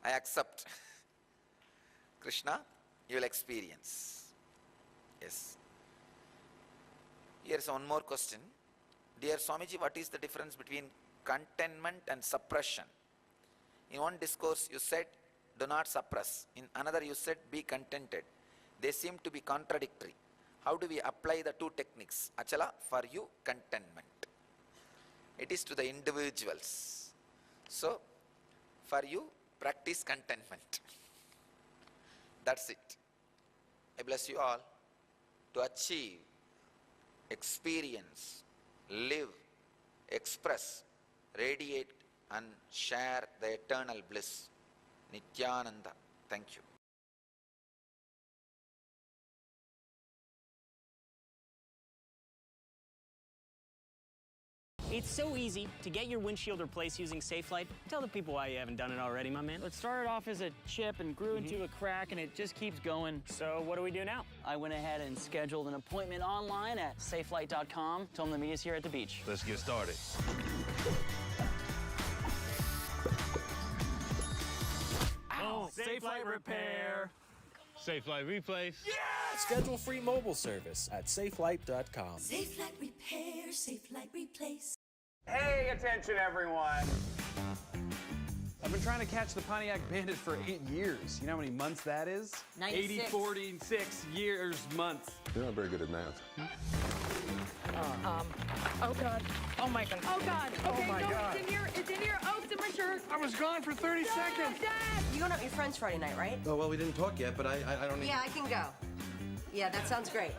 I accept. Krishna, you will experience. Yes. Here is one more question. Dear Swamiji, what is the difference between contentment and suppression? In one discourse you said, do not suppress. In another you said, be contented. They seem to be contradictory. How do we apply the two techniques? Achala, for you, contentment. It is to the individuals. So, for you, practice contentment. That's it. I bless you all to achieve, experience, live, express, radiate and share the eternal bliss. Nityananda. Thank you. It's so easy to get your windshield replaced using SafeLight. Tell the people why you haven't done it already, my man. It started off as a chip and grew into a crack, and it just keeps going. So what do we do now? I went ahead and scheduled an appointment online at safelight.com. Told them to meet us here at the beach. Let's get started. Oh, SafeLight repair. SafeLight replace. Schedule free mobile service at safelight.com. Safe Light Repair, Safe Light Replace. Hey, attention everyone! I've been trying to catch the Pontiac Bandit for 8 years. You know how many months that is? 96. 46 years, months. You're not very good at math. Oh God. Oh my God. Oh God. Okay, my no, God. It's in here. Oh, it's in my shirt. I was gone for 30 seconds. Dad! You going out with your friends Friday night, right? Oh, well, we didn't talk yet, but I don't need... Yeah, I can go. Yeah, that sounds great.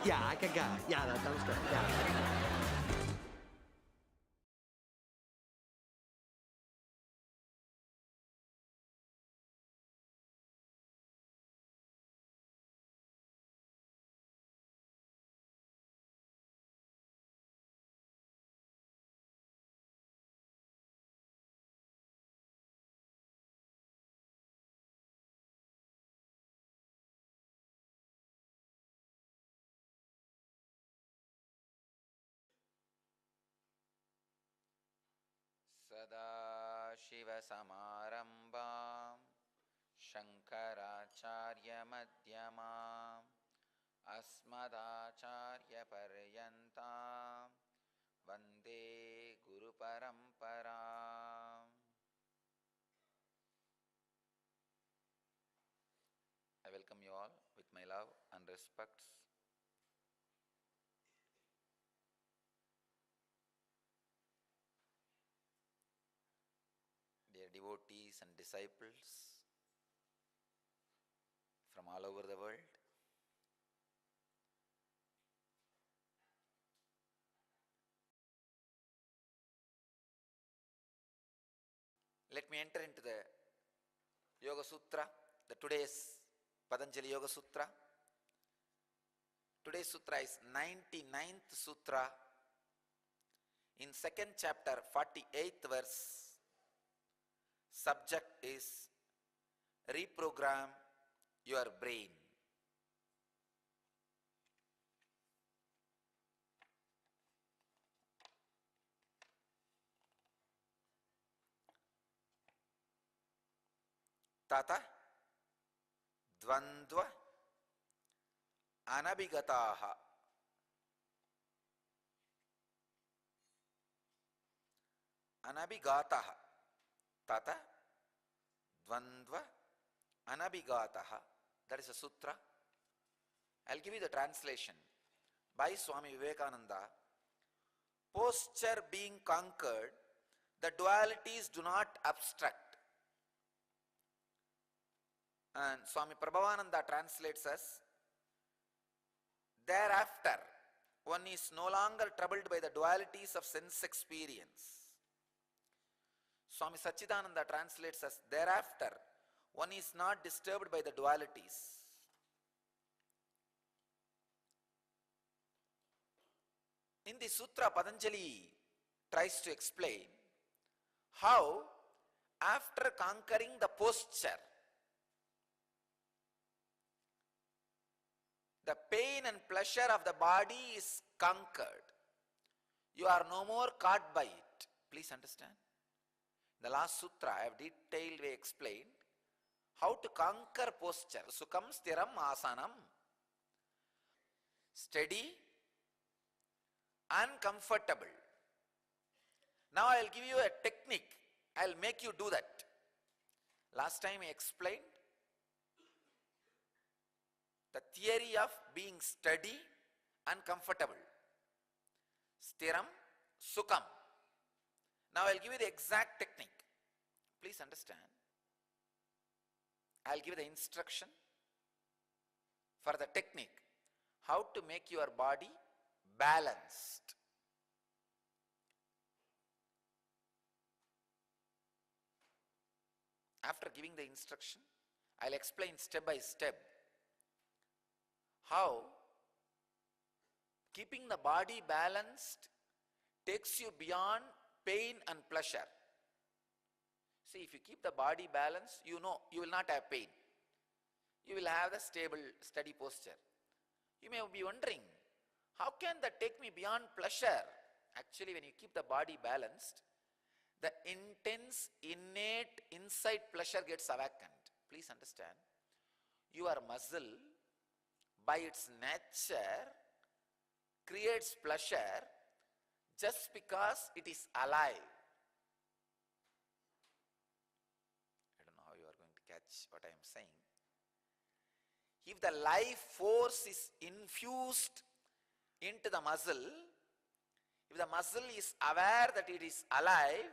Yeah, I can go. Yeah, that sounds good. Yeah. Sadashivasamarambam Shankaracharyamadhyamam Asmadacharyaparyantam Vande Guru Paramparam. I welcome you all with my love and respects. Dear devotees and disciples from all over the world, let me enter into the Yoga Sutra, the today's Patanjali Yoga Sutra. Today's sutra is 99th sutra. In second chapter, 48th verse, subject is reprogram your brain. Tata dvandva anabhigataha anabhigataha tata dvandva anabhigataha. That is a sutra. I'll give you the translation by Swami Vivekananda. Posture being conquered, the dualities do not obstruct. And Swami Prabhavananda translates as, thereafter one is no longer troubled by the dualities of sense experience. Swami Sachidananda translates as, thereafter one is not disturbed by the dualities. In the sutra, Patanjali tries to explain how, after conquering the posture, the pain and pleasure of the body is conquered. You are no more caught by it. Please understand. The last sutra I have detailed way explained how to conquer posture. Sukham stiram asanam. Steady and comfortable. Now I will give you a technique. I will make you do that. Last time I explained the theory of being steady and comfortable. Stiram, sukham. Now I will give you the exact technique. Please understand. I will give the instruction for the technique. How to make your body balanced. After giving the instruction, I will explain step by step how keeping the body balanced takes you beyond pain and pleasure. See, if you keep the body balanced, you know you will not have pain. You will have the stable, steady posture. You may be wondering, how can that take me beyond pleasure? Actually, when you keep the body balanced, the intense, innate, inside pleasure gets awakened. Please understand, your muscle, by its nature, creates pleasure just because it is alive. I don't know how you are going to catch what I am saying. If the life force is infused into the muscle, if the muscle is aware that it is alive,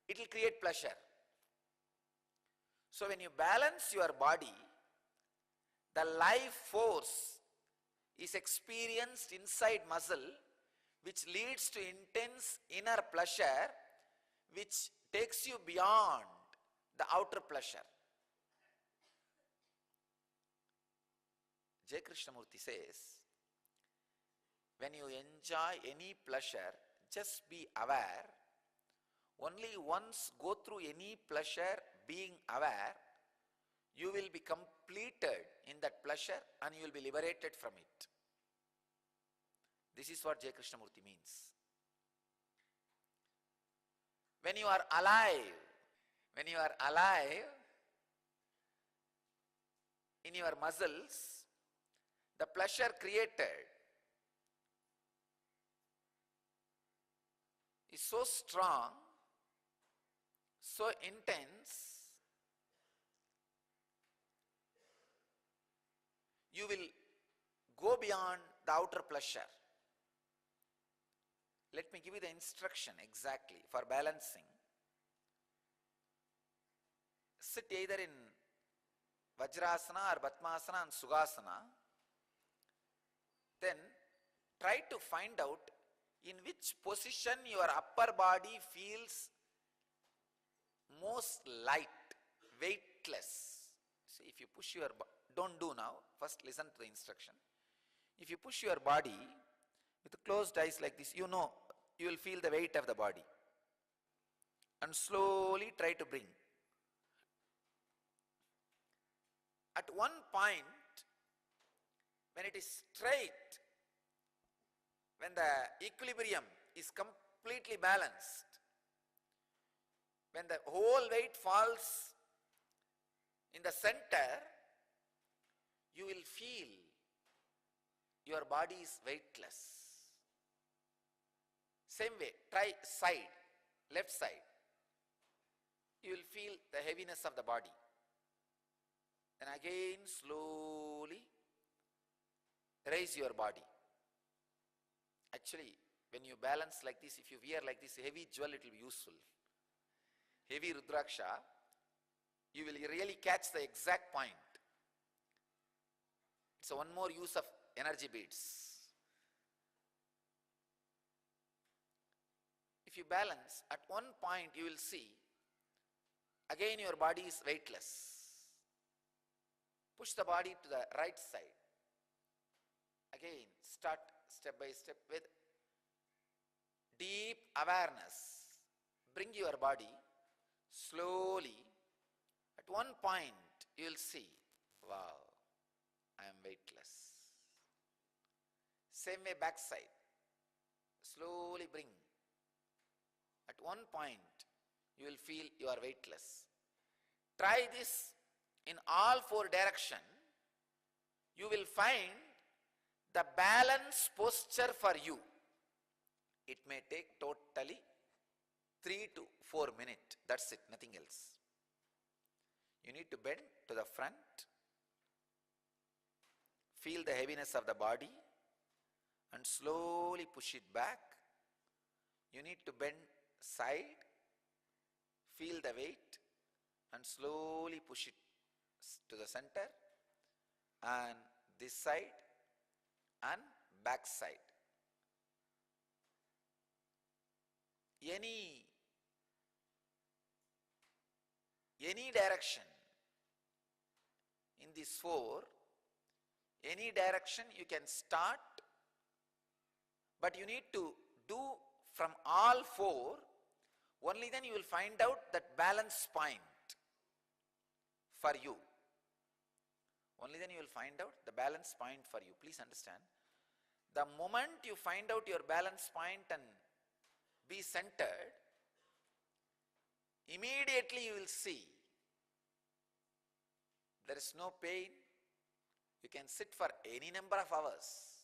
it will create pleasure. So when you balance your body, the life force is experienced inside muscle, which leads to intense inner pleasure, which takes you beyond the outer pleasure. J. Krishnamurti says, when you enjoy any pleasure, just be aware. Only once go through any pleasure being aware, you will be completed in that pleasure and you will be liberated from it. This is what J. Krishnamurti means. When you are alive in your muscles, the pleasure created is so strong, so intense, you will go beyond the outer pleasure. Let me give you the instruction exactly for balancing. Sit either in Vajrasana or Padmasana and Sukhasana. Then try to find out in which position your upper body feels most light, weightless. See, if you push your don't do now, first listen to the instruction. If you push your body with closed eyes like this, you know, you will feel the weight of the body. And slowly try to bring. At one point, when it is straight, when the equilibrium is completely balanced, when the whole weight falls in the center, you will feel your body is weightless. Same way, try side, left side. You will feel the heaviness of the body. Then again slowly raise your body. Actually, when you balance like this, if you wear like this heavy jewel, it will be useful. Heavy Rudraksha, you will really catch the exact point. It's one more use of energy beads. If you balance, at one point you will see, again your body is weightless. Push the body to the right side. Again, start step by step with deep awareness. Bring your body slowly. At one point, you will see, wow, I am weightless. Same way back side. Slowly bring. At one point, you will feel you are weightless. Try this in all four directions. You will find the balance posture for you. It may take totally 3 to 4 minutes. That's it, nothing else. You need to bend to the front. Feel the heaviness of the body and slowly push it back. You need to bend side. Feel the weight and slowly push it to the center, and this side and back side. Any direction in these four, any direction you can start, but you need to do from all four. Only then you will find out that balance point for you. Only then you will find out the balance point for you. Please understand. The moment you find out your balance point and be centered, immediately you will see there is no pain. You can sit for any number of hours.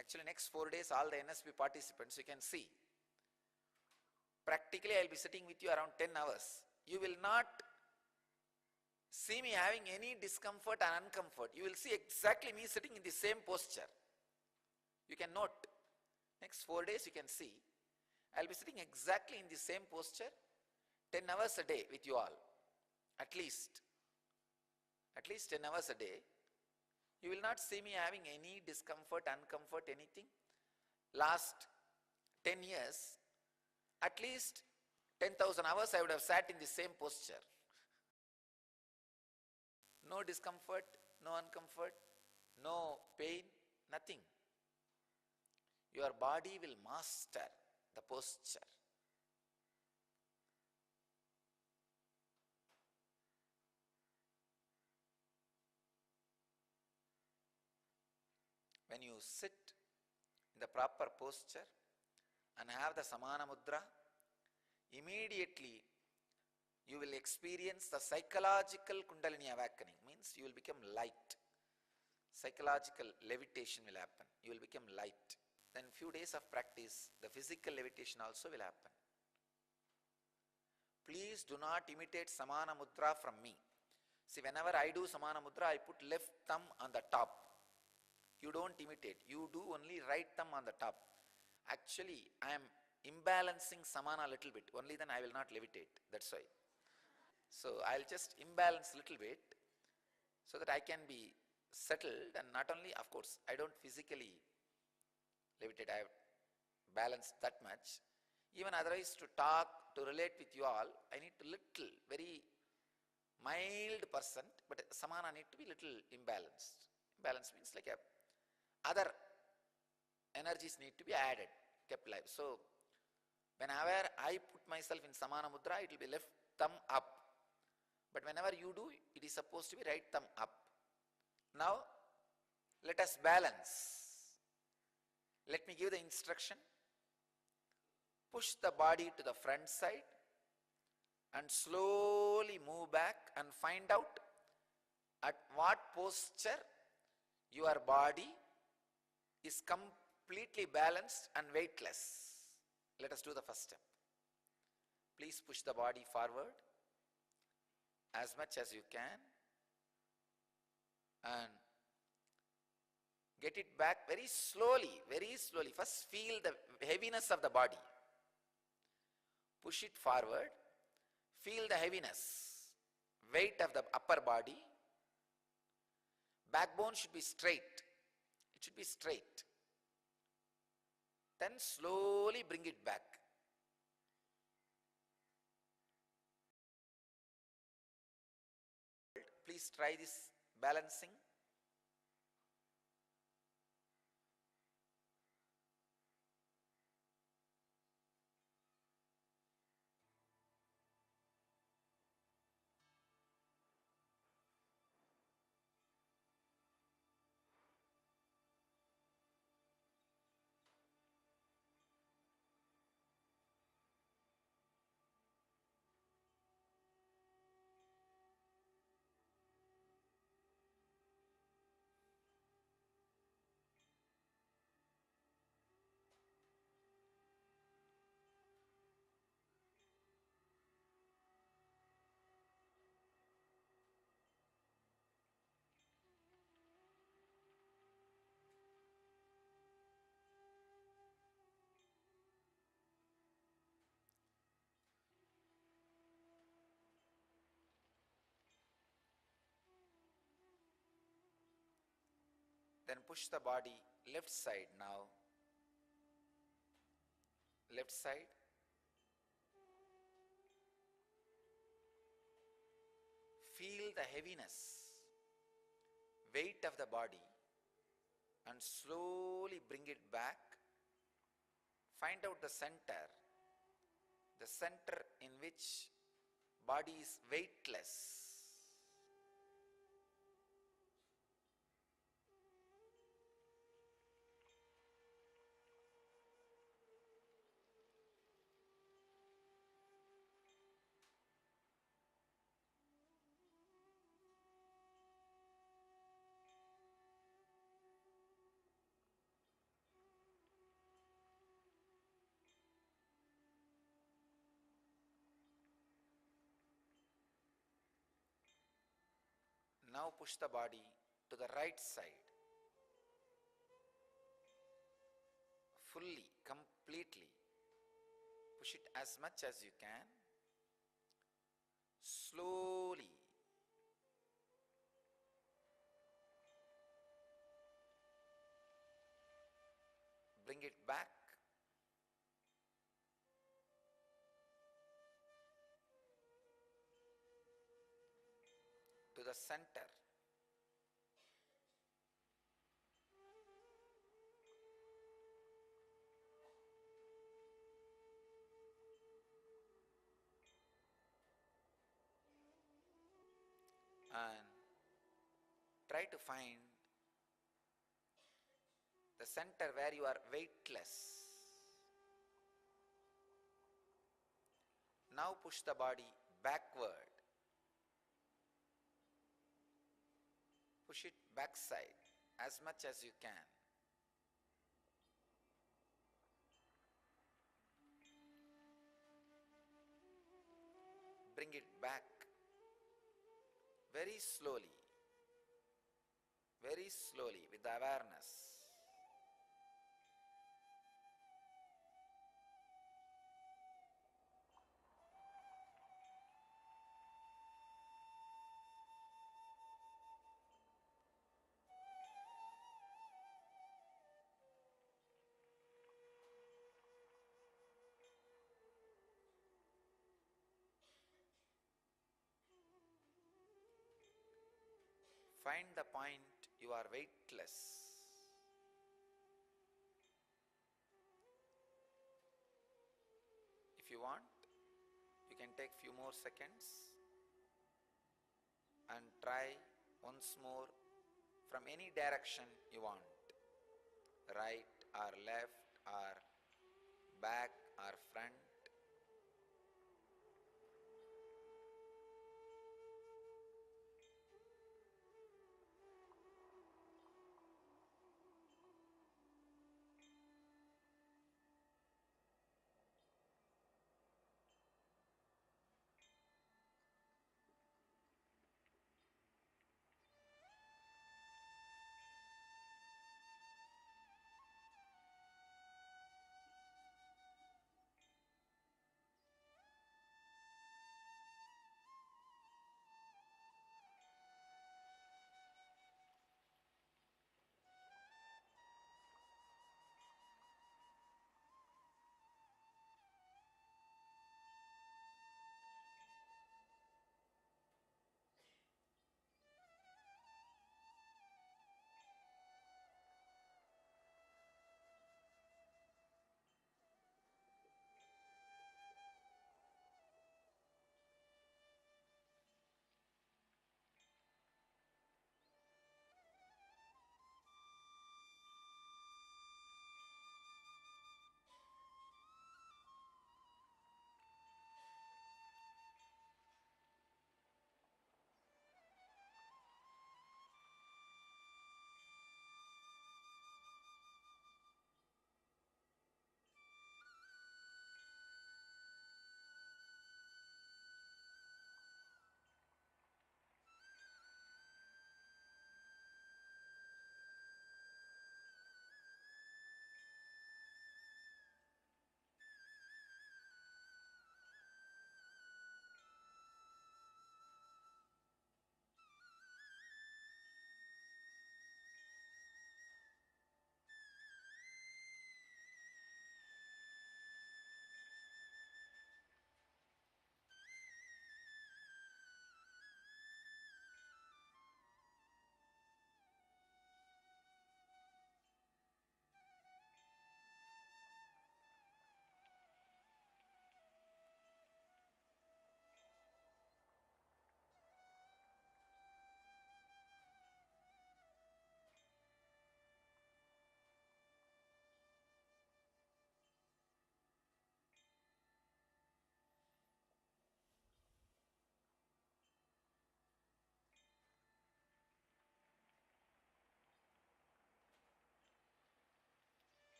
Actually, next 4 days, all the NSP participants, you can see. Practically, I will be sitting with you around 10 hours. You will not see me having any discomfort and uncomfort. You will see exactly me sitting in the same posture. You can note. Next 4 days, you can see. I will be sitting exactly in the same posture, 10 hours a day with you all. At least 10 hours a day. You will not see me having any discomfort, uncomfort, anything. Last 10 years, at least 10,000 hours I would have sat in the same posture. No discomfort, no uncomfort, no pain, nothing. Your body will master the posture. When you sit in the proper posture and have the Samana Mudra, immediately you will experience the psychological Kundalini awakening. Means you will become light. Psychological levitation will happen. You will become light. Then few days of practice, the physical levitation also will happen. Please do not imitate Samana Mudra from me. See, whenever I do Samana Mudra, I put left thumb on the top. You don't imitate. You do only right thumb on the top. Actually, I am imbalancing Samana a little bit. Only then I will not levitate. That's why. So I'll just imbalance a little bit so that I can be settled, and not only, of course, I don't physically levitate. I have balanced that much. Even otherwise, to talk, to relate with you all, I need to little, very mild percent, but Samana need to be little imbalanced. Balance means like other energies need to be added, kept live. So whenever I put myself in Samana Mudra, it will be left thumb up. But whenever you do, it is supposed to be right thumb up. Now, let us balance. Let me give the instruction. Push the body to the front side and slowly move back and find out at what posture your body is completely balanced and weightless. Let us do the first step. Please push the body forward as much as you can and get it back very slowly, very slowly. First feel the heaviness of the body. Push it forward. Feel the heaviness, weight of the upper body. Backbone should be straight. It should be straight. Then slowly bring it back. Please try this balancing. Then push the body left side now. Left side. Feel the heaviness, weight of the body and slowly bring it back. Find out the center in which body is weightless. Now push the body to the right side. Fully, completely. Push it as much as you can. Slowly. Bring it back. To the center. And try to find the center where you are weightless. Now push the body backward. Push it backside as much as you can. Bring it back very slowly with the awareness. Find the point You are weightless. If you want, you can take few more seconds and try once more from any direction you want. Right or left or back or front.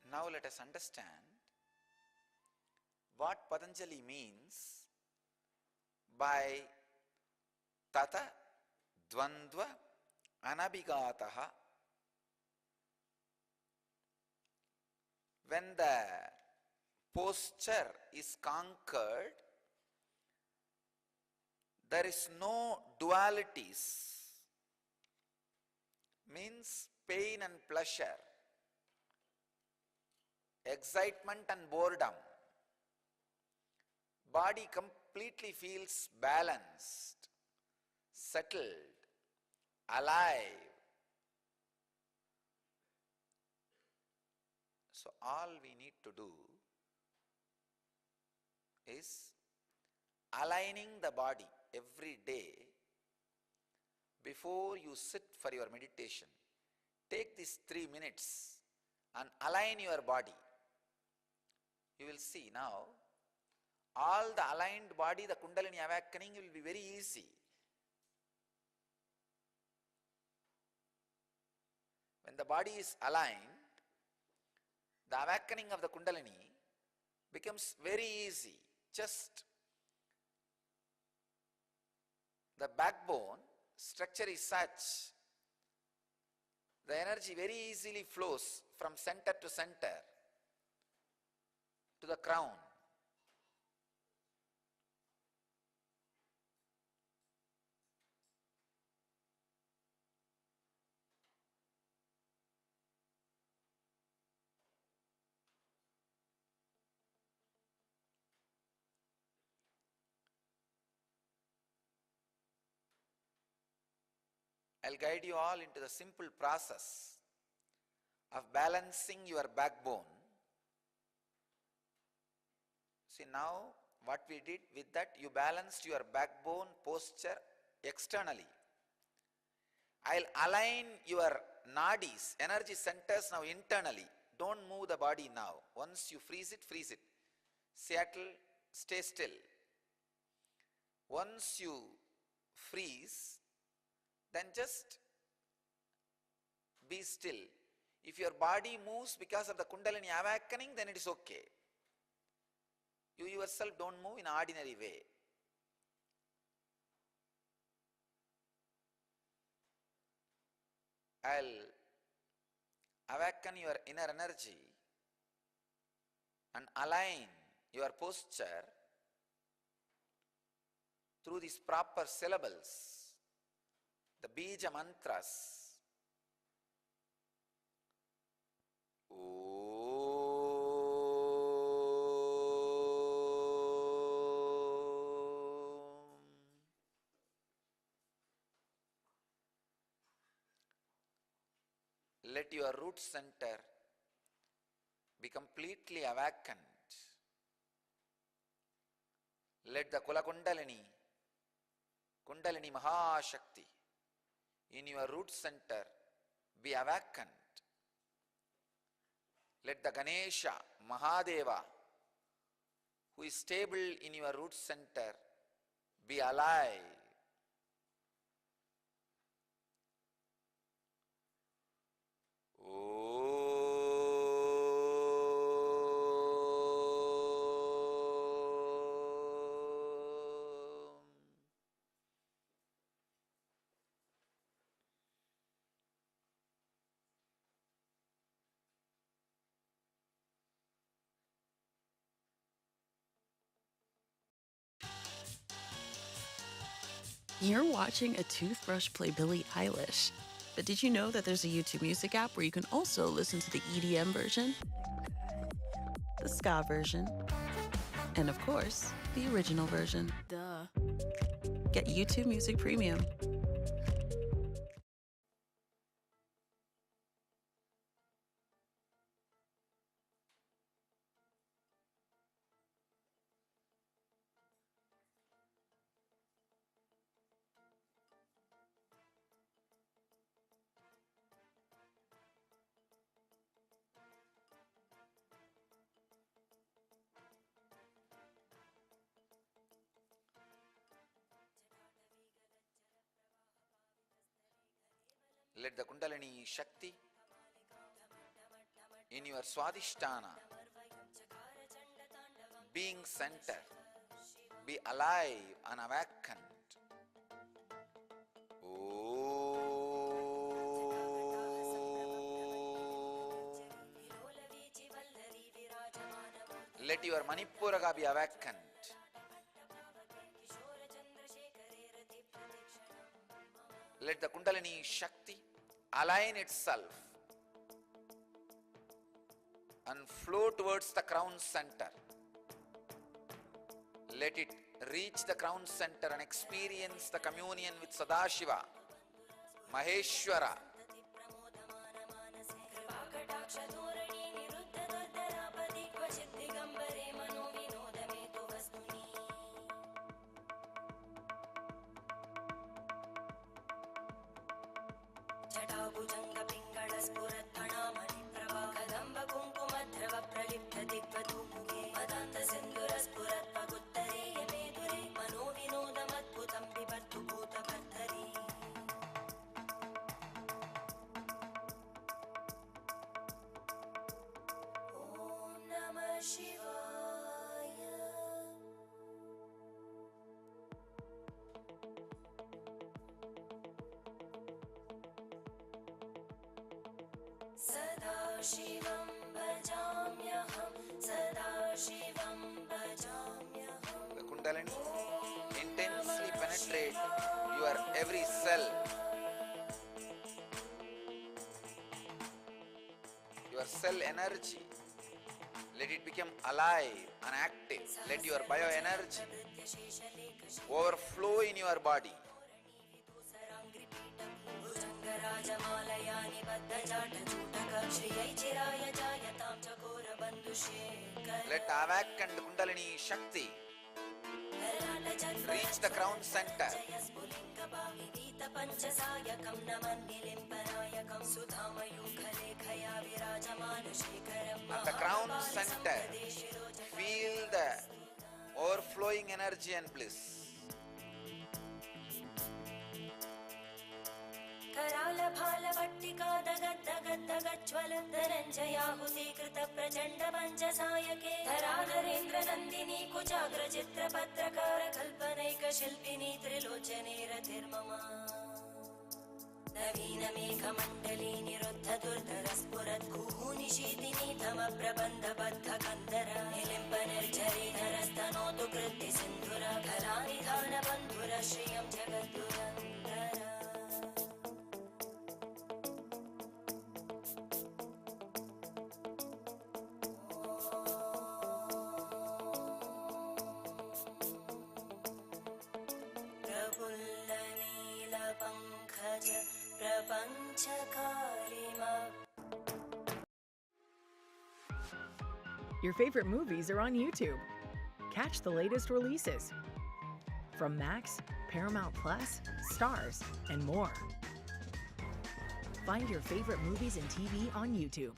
Now let us understand what Patanjali means by tata dvandva anabhigataha. When the posture is conquered, there is no dualities, means pain and pleasure, excitement and boredom. Body completely feels balanced, settled, alive. So all we need to do is aligning the body every day before you sit for your meditation. Take these 3 minutes and align your body. You will see now, all the aligned body, the Kundalini awakening will be very easy. When the body is aligned, the awakening of the Kundalini becomes very easy. Just the backbone structure is such, the energy very easily flows from center to center to the crown. I'll guide you all into the simple process of balancing your backbone. See, now what we did with that, you balanced your backbone posture externally. I'll align your nadis, energy centers now internally. Don't move the body now. Once you freeze it, freeze it. Settle, stay still. Once you freeze, then just be still. If your body moves because of the Kundalini awakening, then it is okay. You yourself don't move in an ordinary way. I'll awaken your inner energy and align your posture through these proper syllables, the bija mantras. Let your root center be completely awakened. Let the Kula Kundalini Mahashakti in your root center be awakened. Let the Ganesha Mahadeva, who is stable in your root center, be alive. You're watching a toothbrush play Billie Eilish. But did you know that there's a YouTube Music app where you can also listen to the EDM version, the ska version, and of course, the original version? Duh. Get YouTube Music Premium. Let the Kundalini Shakti in your Swadhisthana, being center, be alive and awakened. Let your Manipuraga be awakened. Let the Kundalini Shakti align itself and flow towards the crown center. Let it reach the crown center and experience the communion with Sadashiva, Maheshwara. The Kundalini intensely penetrate your every cell. Your cell energy, let it become alive and active. Let your bioenergy overflow in your body. Let Avak and Kundalini Shakti reach the crown center. At the crown center, feel the overflowing energy and bliss. कराल भाल वट्टिका दगद् दगद् दगज्ज्वल धनञ्जयाहुति कृत प्रचण्ड पञ्चसायके धराधरेन्द्र नन्दिनी कुचाग्र चित्र पत्रकार कल्पनैक शिल्पिनी त्रिलोचने रतिर्ममा नवीन मेघमण्डली निरुद्ध दुर्धर स्फुरत् कुहूनिशीतिनी तम प्रबन्ध बद्ध कन्दर निलिम्ब निर्झरीधरस्तनोतु कृत्ति सिन्धुर कलानिधान बन्धुर श्रियं जगद्दुरन्दर Your favorite movies are on YouTube. Catch the latest releases from Max, Paramount Plus, Stars, and more. Find your favorite movies and TV on YouTube.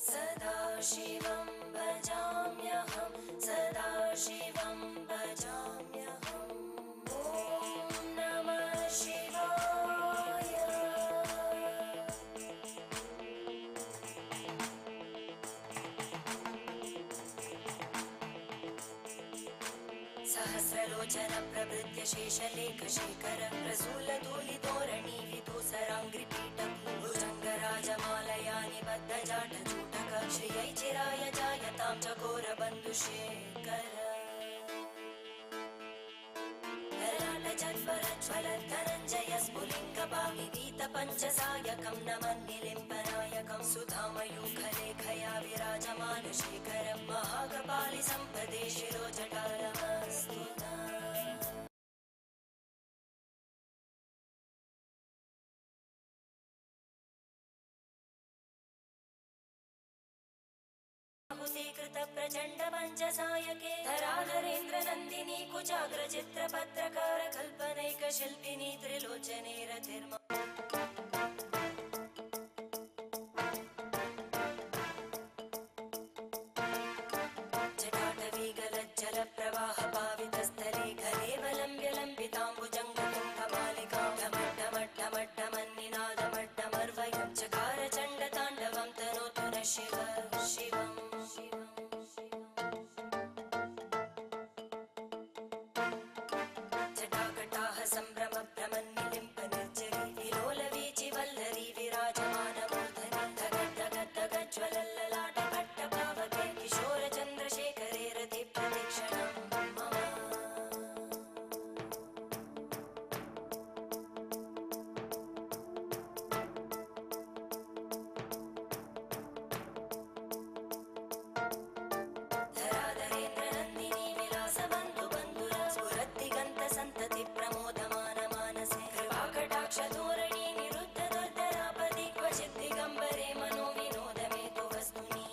सदा शिवं भजाम्यहं सदा शिवं भजाम्यहं ॐ नमः शिवाय सहस्रलोचन प्रभृत्य शेषलेखशेखर प्रसूलधूलिधोरणि विदूसराङ्घ्रिपीठ भुजङ्गराजमालया निबद्धजाटचूटक श्रियै चिराय जायतां चकोरबन्धुशेखर ललाटजन्मरज्ज्वल धनञ्जय स्फुलिङ्गपाविदीत पञ्चसायकं नमन्निलिम्बनायकं सुधामयूखलेखया विराजमान शेखरं महाकपालि सम्पदे शिरोजटालमस्तु कृत प्रचण्ड पञ्चसायके धराधरेन्द्र नन्दिनी कुचाग्र चित्र पत्रकार कल्पनैक शिल्पिनी त्रिलोचने रतिर्मा जटाटवी गलज्जल प्रवाह पावितस्थले घरेव लम्ब्य लम्बिताम्बुजङ्गतुङ्गमालिकां ढमड्ढमड्ढमड्ढमन्निनादमड्ढमर्वयं चकार चण्डताण्डवं तनोतु न शिव शिवम् जटाकटाः सम्भ्रम भ्रमन्निलिम्ब निर्जरी विलोलवीचि वल्लरी विराजमानमूर्धनि धगद् धगद् धगज्ज्वलल्ललाट पट्टपावके किशोरचन्द्रशेखरे रति प्रदक्षिणं मम धराधरेन्द्र नन्दिनी विलासबन्धु बन्धुर स्फुरद्दिगन्त सन्तति प्रमोदमान मानसे कृपाकटाक्ष धोरणी निरुद्ध दुर्धरापदि क्वचित् दिगम्बरे मनो विनोद मे तु वस्तुनि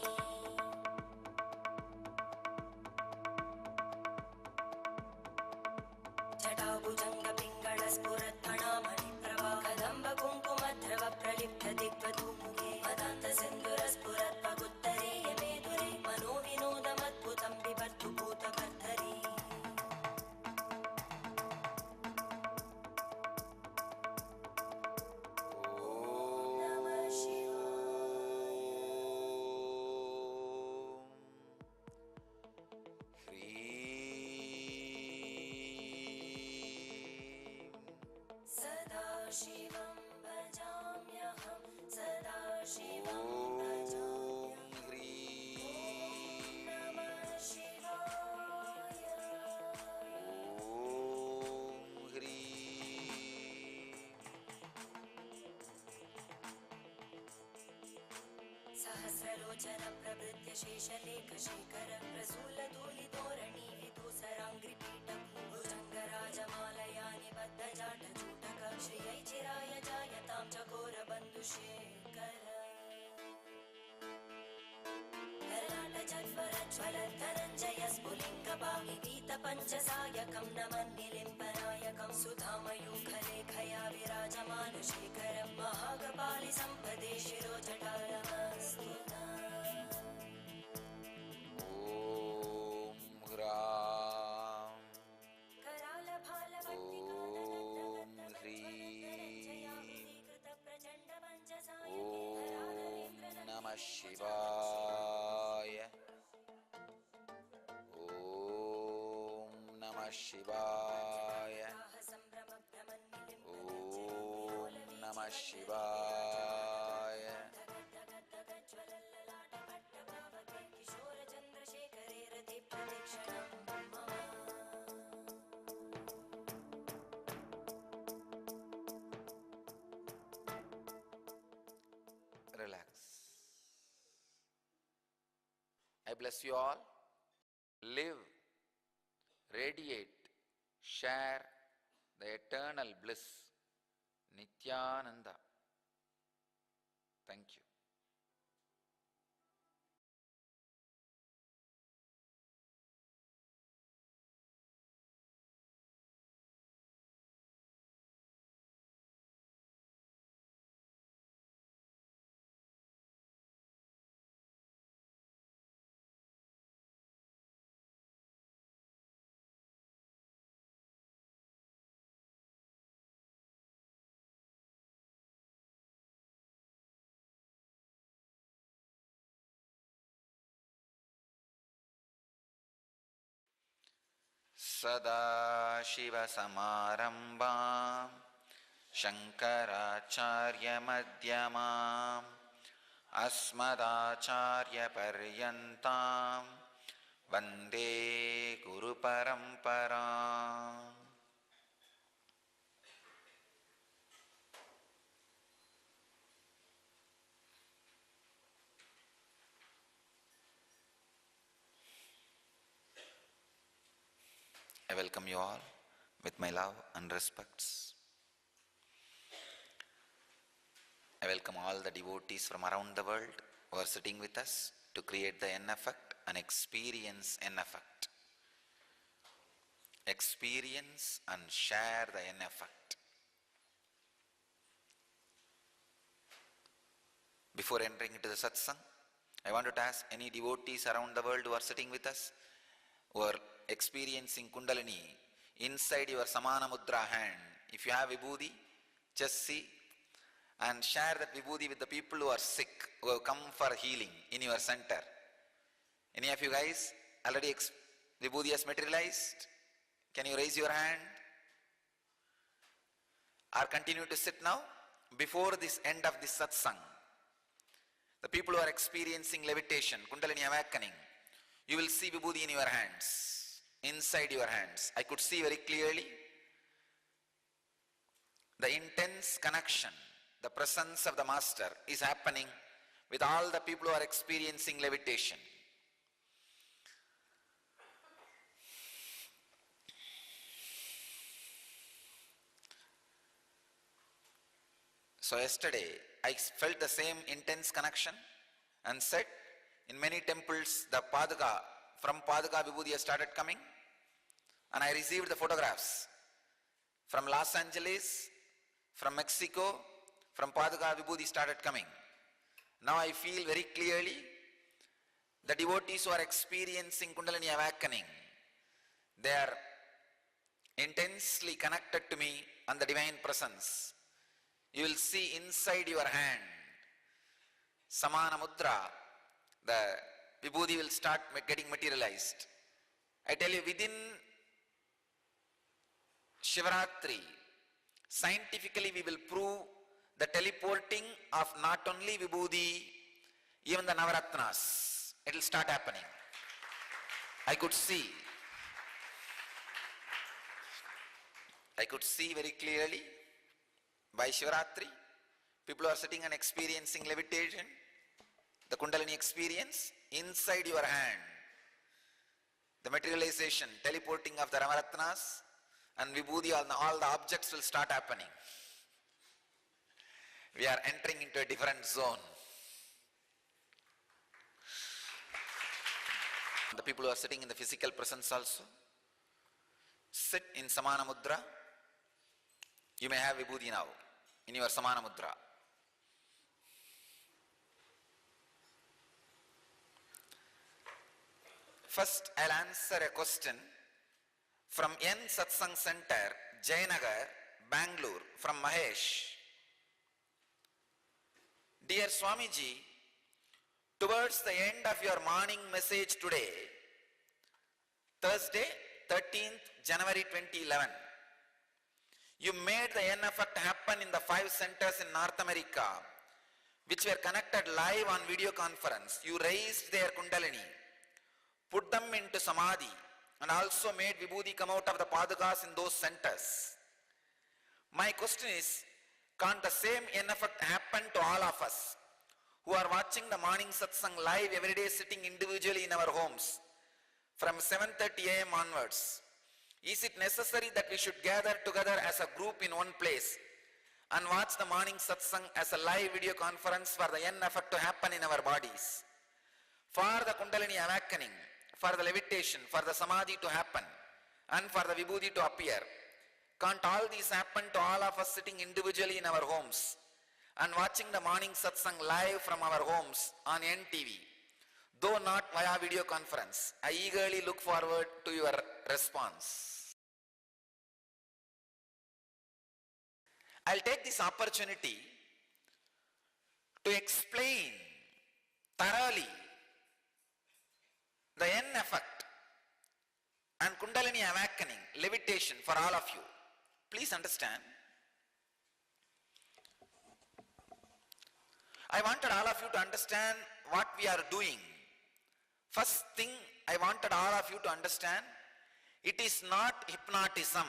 जटाभुजङ्ग पिङ्गळ स्फुरद्फणामणि प्रभा कदम्ब कुङ्कुमध्रव प्रलिप्त दिग्वधूमुखे मदान्त सिन्दुर स्फुरद्भगुत्तरे यमे दुरे मनो विनोद वचन प्रवृत्य शेषलेख शेखर प्रसूल धूलि धोरणि विदूसराङ्घ्रि पीठ भुजङ्ग राजमालया निबद्ध जाट चूटक श्रियै चिराय जायतां चकोर बन्धुशेखर ललाट जठ्वरज्ज्वलत् धनञ्जय स्फुलिङ्गपाणि पीत पञ्चसायकं नमन्निलिम्पनायकं सुधामयूखलेखया विराजमानशेखरं महागपालि सम्पदे शिरोजटालमस्तु Namah Shivaya. Om Namah Shivaya. Om Namah Shivaya. Relax. I bless you all. Live, radiate, share the eternal bliss, Nityananda. Thank you. Sadashivasamarambam Shankaracharya-madhyamam Asmadacharya-paryantam Vande Guru-paramparam. I welcome you all with my love and respects. I welcome all the devotees from around the world who are sitting with us to create the N effect and experience N effect. Experience and share the N effect. Before entering into the satsang, I wanted to ask any devotees around the world who are sitting with us, who are experiencing Kundalini inside your Samana Mudra hand. If you have Vibhuti, just see and share that Vibhuti with the people who are sick, who have come for healing in your center. Any of you guys already Vibhuti has materialized? Can you raise your hand? Or continue to sit now? Before this end of this satsang, the people who are experiencing levitation, Kundalini awakening, you will see Vibhuti in your hands, inside your hands. I could see very clearly the intense connection, the presence of the Master is happening with all the people who are experiencing levitation. So yesterday, I felt the same intense connection and said, in many temples, the Paduka, from Paduka Vibhuti has started coming, and I received the photographs from Los Angeles, from Mexico, from Paduka Vibhuti started coming. Now I feel very clearly the devotees who are experiencing Kundalini awakening, they are intensely connected to me and the divine presence. You will see inside your hand, Samana Mudra, the Vibhuti will start getting materialized. I tell you, within Shivaratri, scientifically we will prove the teleporting of not only Vibhuti, even the Navaratnas. It will start happening. I could see very clearly by Shivaratri, people are sitting and experiencing levitation. the Kundalini experience inside your hand. The materialization, teleporting of the Navaratnas and Vibhuti, all the objects will start happening. We are entering into a different zone. The people who are sitting in the physical presence also, sit in Samana Mudra. You may have Vibhuti now in your Samana Mudra. First, I'll answer a question from N Satsang Center, Jayanagar, Bangalore, from Mahesh. Dear Swamiji, towards the end of your morning message today, Thursday, 13th January 2011, you made the N effect happen in the 5 centers in North America, which were connected live on video conference. You raised their Kundalini, put them into Samadhi, and also made Vibhuti come out of the Padukas in those centers. My question is, can't the same N effect happen to all of us who are watching the morning satsang live every day, sitting individually in our homes from 7:30 a.m. onwards? Is it necessary that we should gather together as a group in one place and watch the morning satsang as a live video conference for the N effect to happen in our bodies? For the Kundalini awakening, for the levitation, for the Samadhi to happen, and for the Vibhuti to appear, can't all these happen to all of us sitting individually in our homes and watching the morning satsang live from our homes on NTV, though not via video conference? I eagerly look forward to your response. I'll take this opportunity to explain thoroughly the N effect and Kundalini awakening, levitation for all of you. Please understand. I wanted all of you to understand what we are doing. First thing I wanted all of you to understand, it is not hypnotism.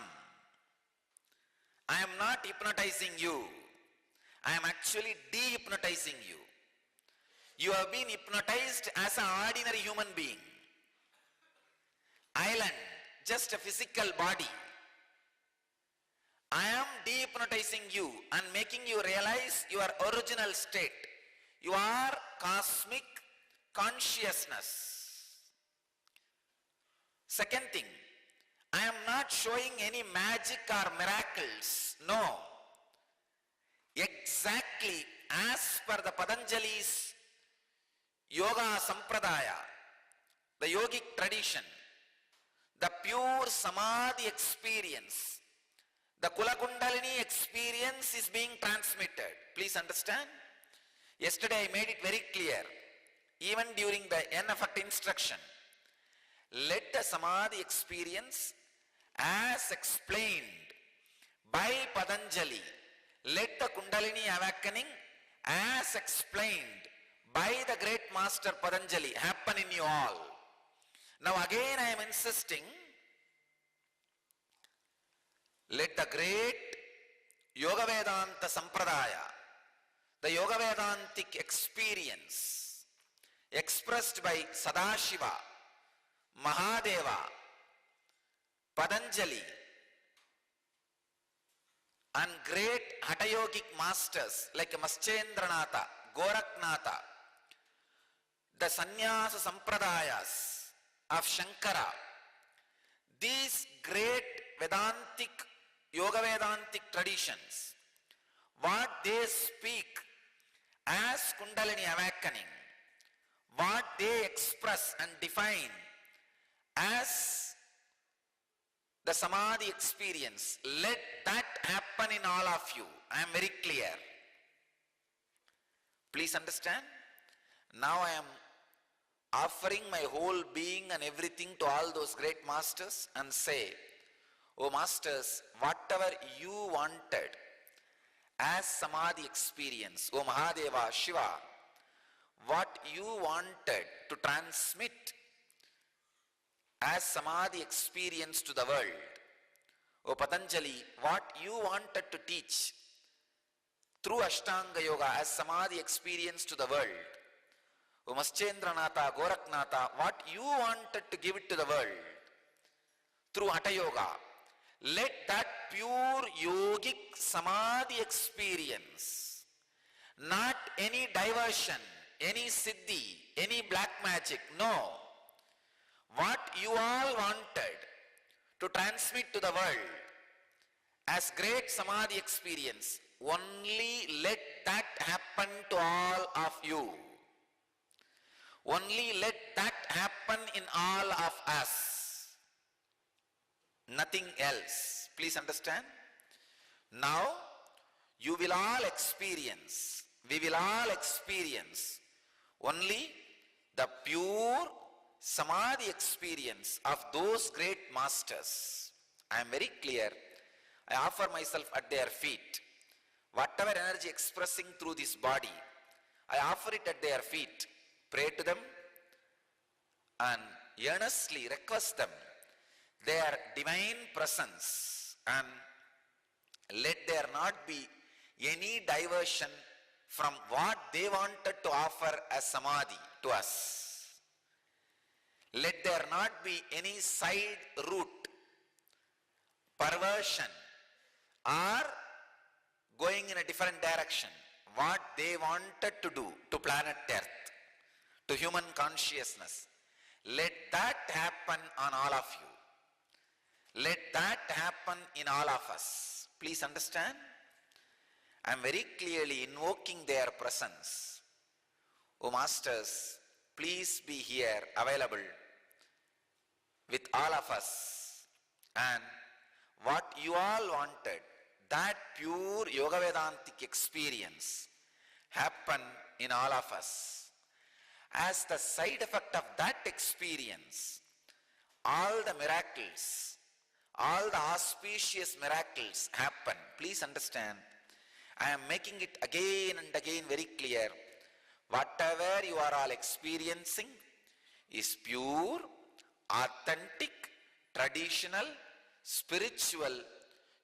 I am not hypnotizing you. I am actually de-hypnotizing you. You have been hypnotized as an ordinary human being. Island, just a physical body. I am de-hypnotizing you and making you realize your original state. You are cosmic consciousness. Second thing, I am not showing any magic or miracles. No. Exactly as per the Patanjali's Yoga Sampradaya, the yogic tradition, the pure Samadhi experience, the Kula Kundalini experience is being transmitted. Please understand. Yesterday I made it very clear, even during the N effect instruction. Let the Samadhi experience as explained by Patanjali, let the Kundalini awakening as explained by the great master Patanjali happen in you all. Now again I am insisting, let the great Yoga Vedanta Sampradaya, the Yoga Vedantic experience expressed by Sadashiva, Mahadeva, Patanjali, and great Hatha Yogic masters like Maschendranatha, Goraknatha, the Sannyasa Sampradayas of Shankara, these great Vedantic, Yoga Vedantic traditions, what they speak as Kundalini awakening, what they express and define as the Samadhi experience, let that happen in all of you. I am very clear. Please understand. Now I am offering my whole being and everything to all those great masters and say, oh masters, whatever you wanted as Samadhi experience, oh Mahadeva, Shiva, what you wanted to transmit as Samadhi experience to the world, oh Patanjali, what you wanted to teach through Ashtanga Yoga as Samadhi experience to the world, O Maschendranatha, Goraknatha, what you wanted to give it to the world through Hatha Yoga, let that pure yogic samadhi experience, not any diversion, any siddhi, any black magic, no. What you all wanted to transmit to the world as great samadhi experience, only let that happen to all of you. Only let that happen in all of us. Nothing else. Please understand? Now, you will all experience, we will all experience only the pure samadhi experience of those great masters. I am very clear. I offer myself at their feet. Whatever energy expressing through this body, I offer it at their feet. Pray to them and earnestly request them their divine presence, and let there not be any diversion from what they wanted to offer as samadhi to us. Let there not be any side route, perversion, or going in a different direction. What they wanted to do to planet Earth, to human consciousness, let that happen on all of you. Let that happen in all of us. Please understand? I am very clearly invoking their presence. O Masters, please be here available with all of us. And what you all wanted, that pure Yoga Vedantic experience, happen in all of us. As the side effect of that experience, all the miracles, all the auspicious miracles happen. Please understand, I am making it again and again very clear. Whatever you are all experiencing is pure, authentic, traditional, spiritual,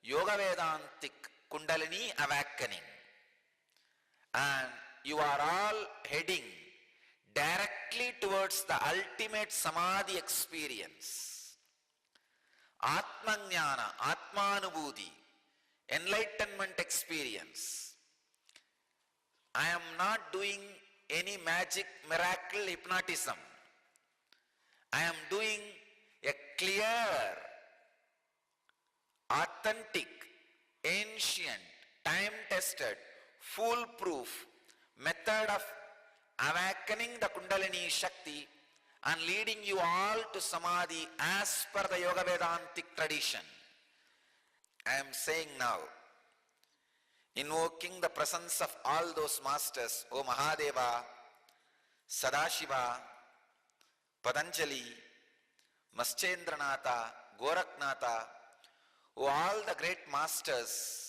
Yoga Vedantic Kundalini awakening. And you are all heading directly towards the ultimate samadhi experience. Atmajnana, Atmanubhuti, enlightenment experience. I am not doing any magic, miracle, hypnotism. I am doing a clear, authentic, ancient, time-tested, foolproof method of awakening the Kundalini Shakti and leading you all to Samadhi as per the Yoga Vedantic tradition. I am saying now, invoking the presence of all those masters, O Mahadeva, Sadashiva, Patanjali, Maschendranatha, Goraknatha, O all the great masters,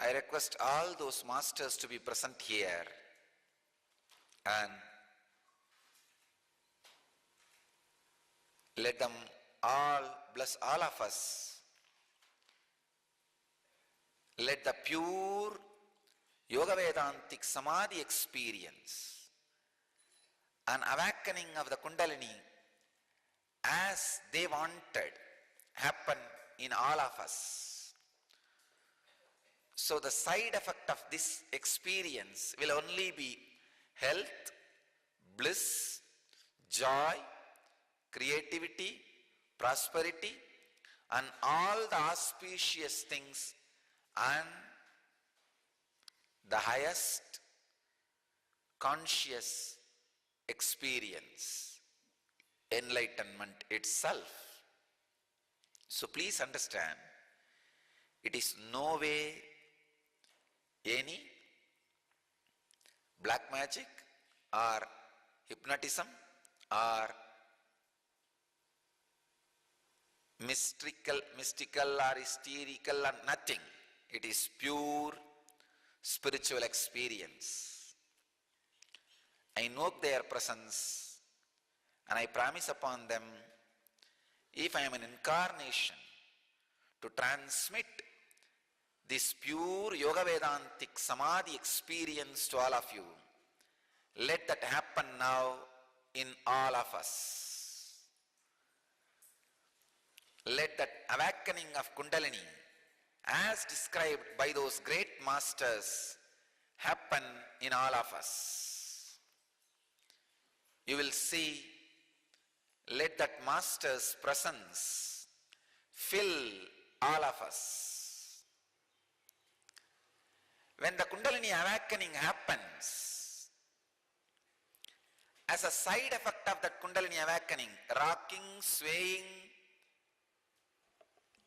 I request all those masters to be present here and let them all bless all of us. Let the pure Yoga Vedantic Samadhi experience, an awakening of the Kundalini as they wanted, happen in all of us. So the side effect of this experience will only be health, bliss, joy, creativity, prosperity, and all the auspicious things, and the highest conscious experience enlightenment itself. So please understand, it is no way any black magic or hypnotism or mystical or hysterical or nothing. It is pure spiritual experience. I invoke their presence and I promise upon them, if I am an incarnation to transmit this pure Yoga Vedantic Samadhi experience to all of you, let that happen now in all of us. Let that awakening of Kundalini, as described by those great masters, happen in all of us. You will see, let that master's presence fill all of us. When the Kundalini awakening happens, as a side effect of that Kundalini awakening, rocking, swaying,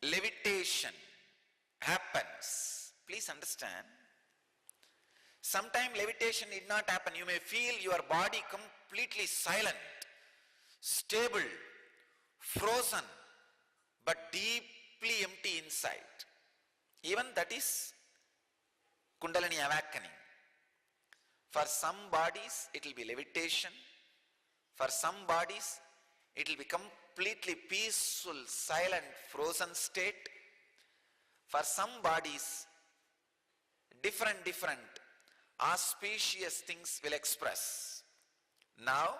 levitation happens. Please understand, sometimes levitation did not happen. You may feel your body completely silent, stable, frozen, but deeply empty inside. Even that is Kundalini awakening. For some bodies it will be levitation. For some bodies it will be completely peaceful, silent, frozen state. For some bodies different auspicious things will express. Now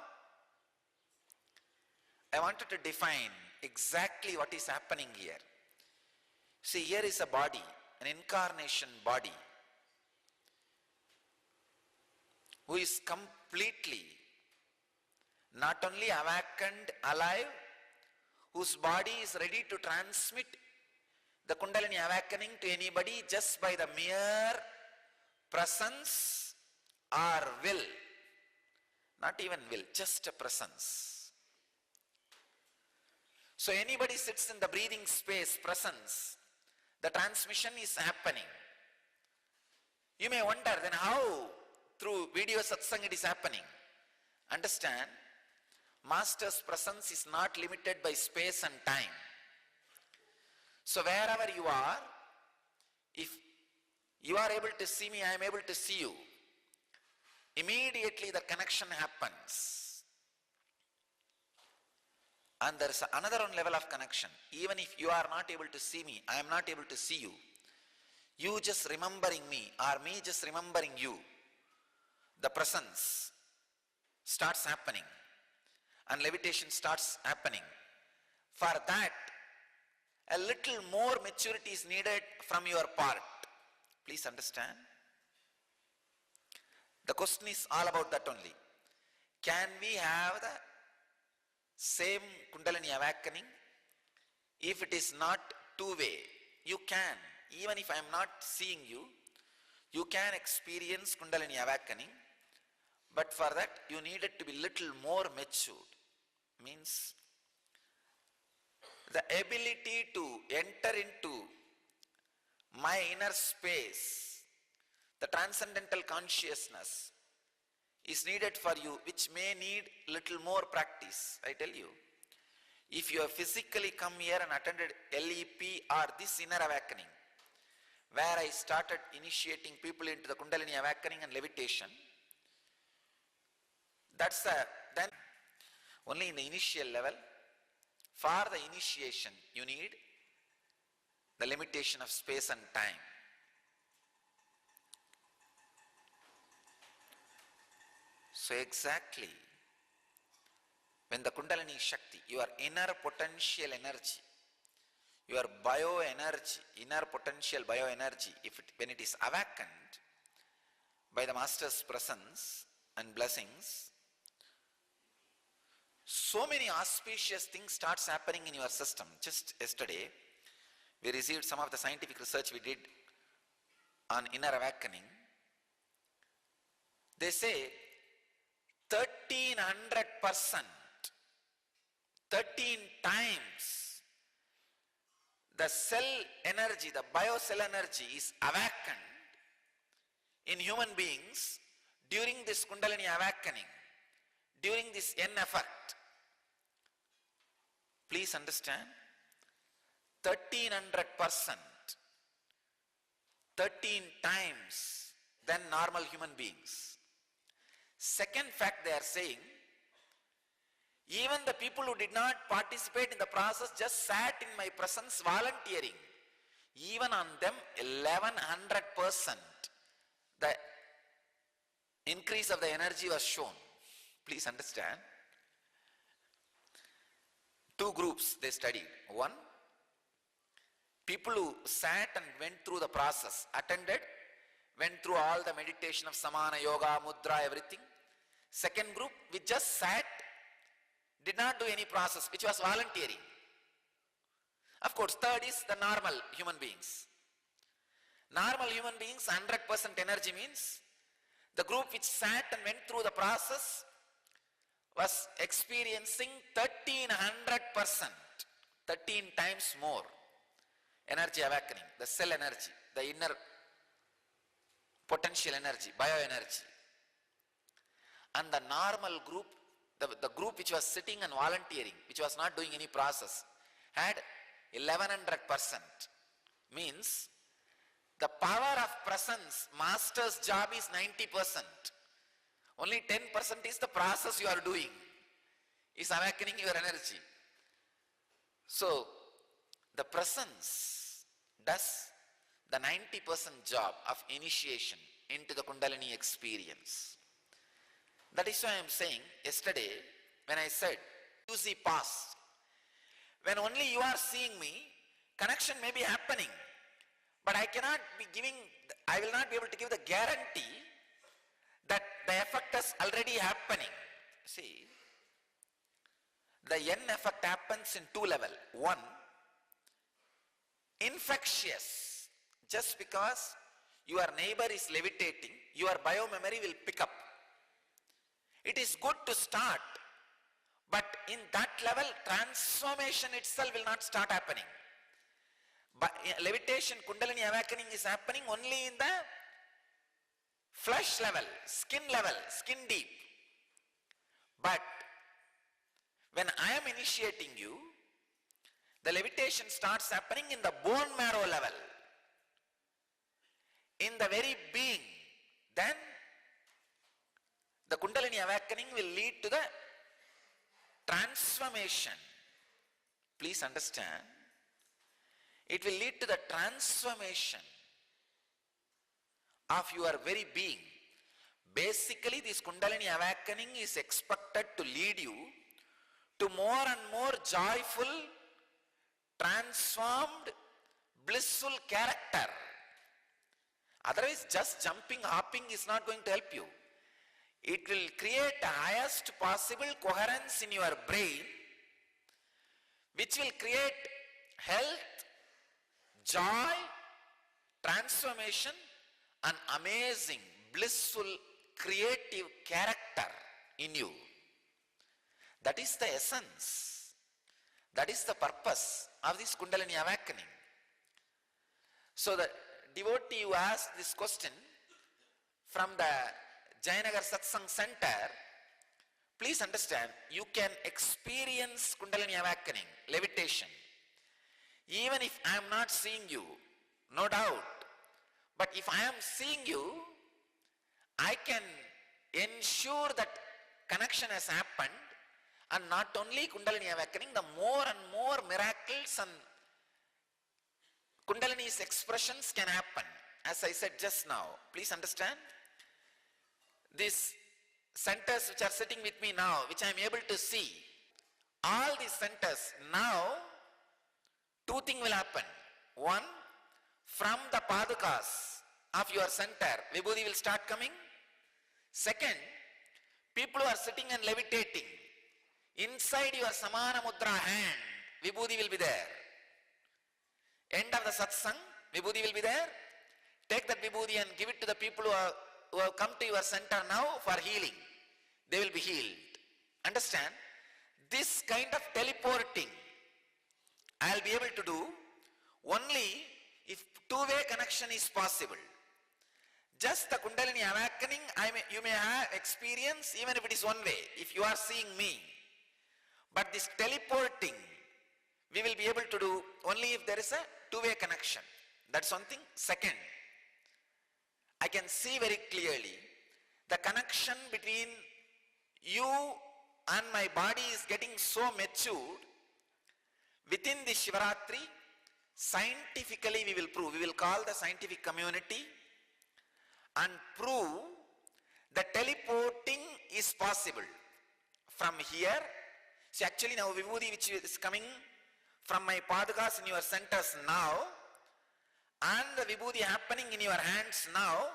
I wanted to define exactly what is happening here. See, here is a body, an incarnation body, who is completely not only awakened, alive, whose body is ready to transmit the Kundalini awakening to anybody just by the mere presence or will. Not even will, just a presence. So anybody sits in the breathing space, presence, the transmission is happening. You may wonder, then how through video satsang it is happening? Understand, Master's presence is not limited by space and time. So wherever you are, if you are able to see me, I am able to see you. Immediately the connection happens. And there is another level of connection. Even if you are not able to see me, I am not able to see you. You just remembering me or me just remembering you, the presence starts happening and levitation starts happening. For that, a little more maturity is needed from your part. Please understand. The question is all about that only. Can we have the same Kundalini awakening? If it is not two-way, you can. Even if I am not seeing you, you can experience Kundalini awakening. But for that, you needed to be little more matured. Means the ability to enter into my inner space, the transcendental consciousness is needed for you, which may need little more practice. I tell you, if you have physically come here and attended LEP or this inner awakening, where I started initiating people into the Kundalini awakening and levitation, that's then only in the initial level. For the initiation, you need the limitation of space and time. So exactly, when the Kundalini Shakti, your inner potential energy, your bioenergy, inner potential bioenergy, when it is awakened by the Master's presence and blessings, so many auspicious things starts happening in your system. Just yesterday, we received some of the scientific research we did on inner awakening. They say 1300%, 13 times the cell energy, the biocell energy is awakened in human beings during this Kundalini awakening, during this N effect. Please understand, 1300%, 13 times than normal human beings. Second fact they are saying, even the people who did not participate in the process just sat in my presence volunteering. Even on them 1100% the increase of the energy was shown. Please understand. Two groups they studied. One, people who sat and went through the process, attended, went through all the meditation of Samana, Yoga, Mudra, everything. Second group, we just sat, did not do any process, which was volunteering. Of course, third is the normal human beings. Normal human beings, 100% energy means the group which sat and went through the process was experiencing 1300%, 13 times more energy awakening, the cell energy, the inner potential energy, bioenergy. And the normal group, the group which was sitting and volunteering, which was not doing any process, had 1100%. Means the power of presence, master's job is 90%. Only 10% is the process you are doing, is awakening your energy. So the presence does the 90% job of initiation into the Kundalini experience. That is why I am saying yesterday when I said, you see past. When only you are seeing me, connection may be happening, but I will not be able to give the guarantee that the effect is already happening. See, the N effect happens in two levels. One, infectious. Just because your neighbor is levitating, your biomemory will pick up. It is good to start, but in that level, transformation itself will not start happening. But levitation, Kundalini awakening is happening only in the flesh level, skin deep. But when I am initiating you, the levitation starts happening in the bone marrow level, in the very being. Then the Kundalini awakening will lead to the transformation. Please understand. It will lead to the transformation of your very being. Basically, this Kundalini awakening is expected to lead you to more and more joyful, transformed, blissful character. Otherwise, just jumping, hopping is not going to help you. It will create the highest possible coherence in your brain, which will create health, joy, transformation, and amazing, blissful, creative character in you. That is the essence. That is the purpose of this Kundalini awakening. So the devotee who asked this question from the Jayanagar Satsang Center, please understand, you can experience Kundalini awakening, levitation, even if I am not seeing you, no doubt. But if I am seeing you, I can ensure that connection has happened, and not only Kundalini awakening, the more and more miracles and Kundalini's expressions can happen. As I said just now, please understand, these centers which are sitting with me now, which I am able to see, all these centers now, two things will happen. One, from the padukas of your center, Vibhuti will start coming. Second, people who are sitting and levitating, inside your Samana Mudra hand, Vibhuti will be there. End of the satsang, Vibhuti will be there. Take that Vibhuti and give it to the people who have come to your center now for healing. they will be healed. Understand? This kind of teleporting I'll be able to do only if two-way connection is possible. Just the Kundalini awakening, you may have experience even if it is one way, if you are seeing me. But this teleporting, we will be able to do only if there is a two-way connection. That's one thing. Second, I can see very clearly the connection between you and my body is getting so matured. Within the Shivaratri, scientifically we will prove, we will call the scientific community and prove that teleporting is possible. From here, see actually now Vibhuti which is coming from my Padakas in your centers now, and the Vibhuti happening in your hands now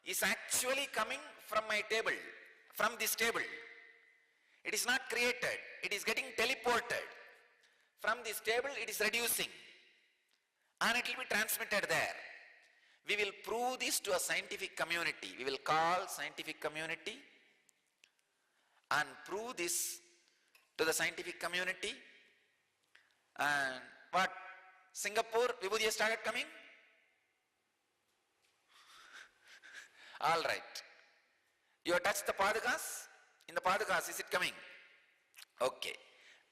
is actually coming from my table, from this table. It is not created, it is getting teleported. From this table it is reducing and it will be transmitted there. We will prove this to a scientific community. We will call scientific community and prove this to the scientific community. And what? Singapore, Vibhuti has started coming? All right. You have touched the Padakas? In the Padakas, is it coming? Okay.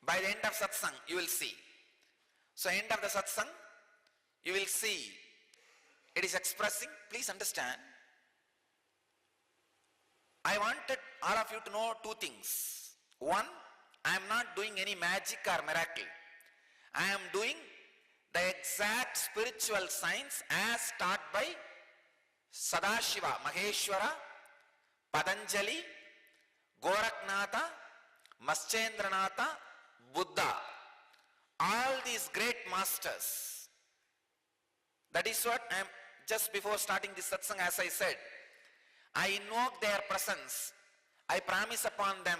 By the end of satsang, you will see. So end of the satsang, you will see it is expressing. Please understand. I wanted all of you to know two things. One, I am not doing any magic or miracle. I am doing the exact spiritual science as taught by Sadashiva, Maheshwara, Patanjali, Goraknatha, Maschendranatha, Buddha. All these great masters. That is what I am, just before starting this satsang, as I said, I invoke their presence. I promise upon them,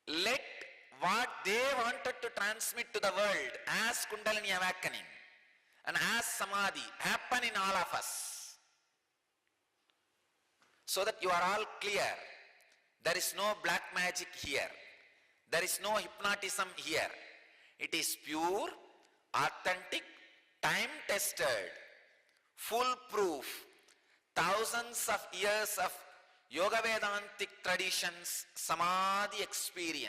let what they wanted to transmit to the world as Kundalini awakening and as Samadhi happen in all of us. So that you are all clear. There is no black magic here. There is no hypnotism here. It is pure, authentic, time-tested, foolproof, thousands of years of Yoga Vedantic traditions, Samadhi experience.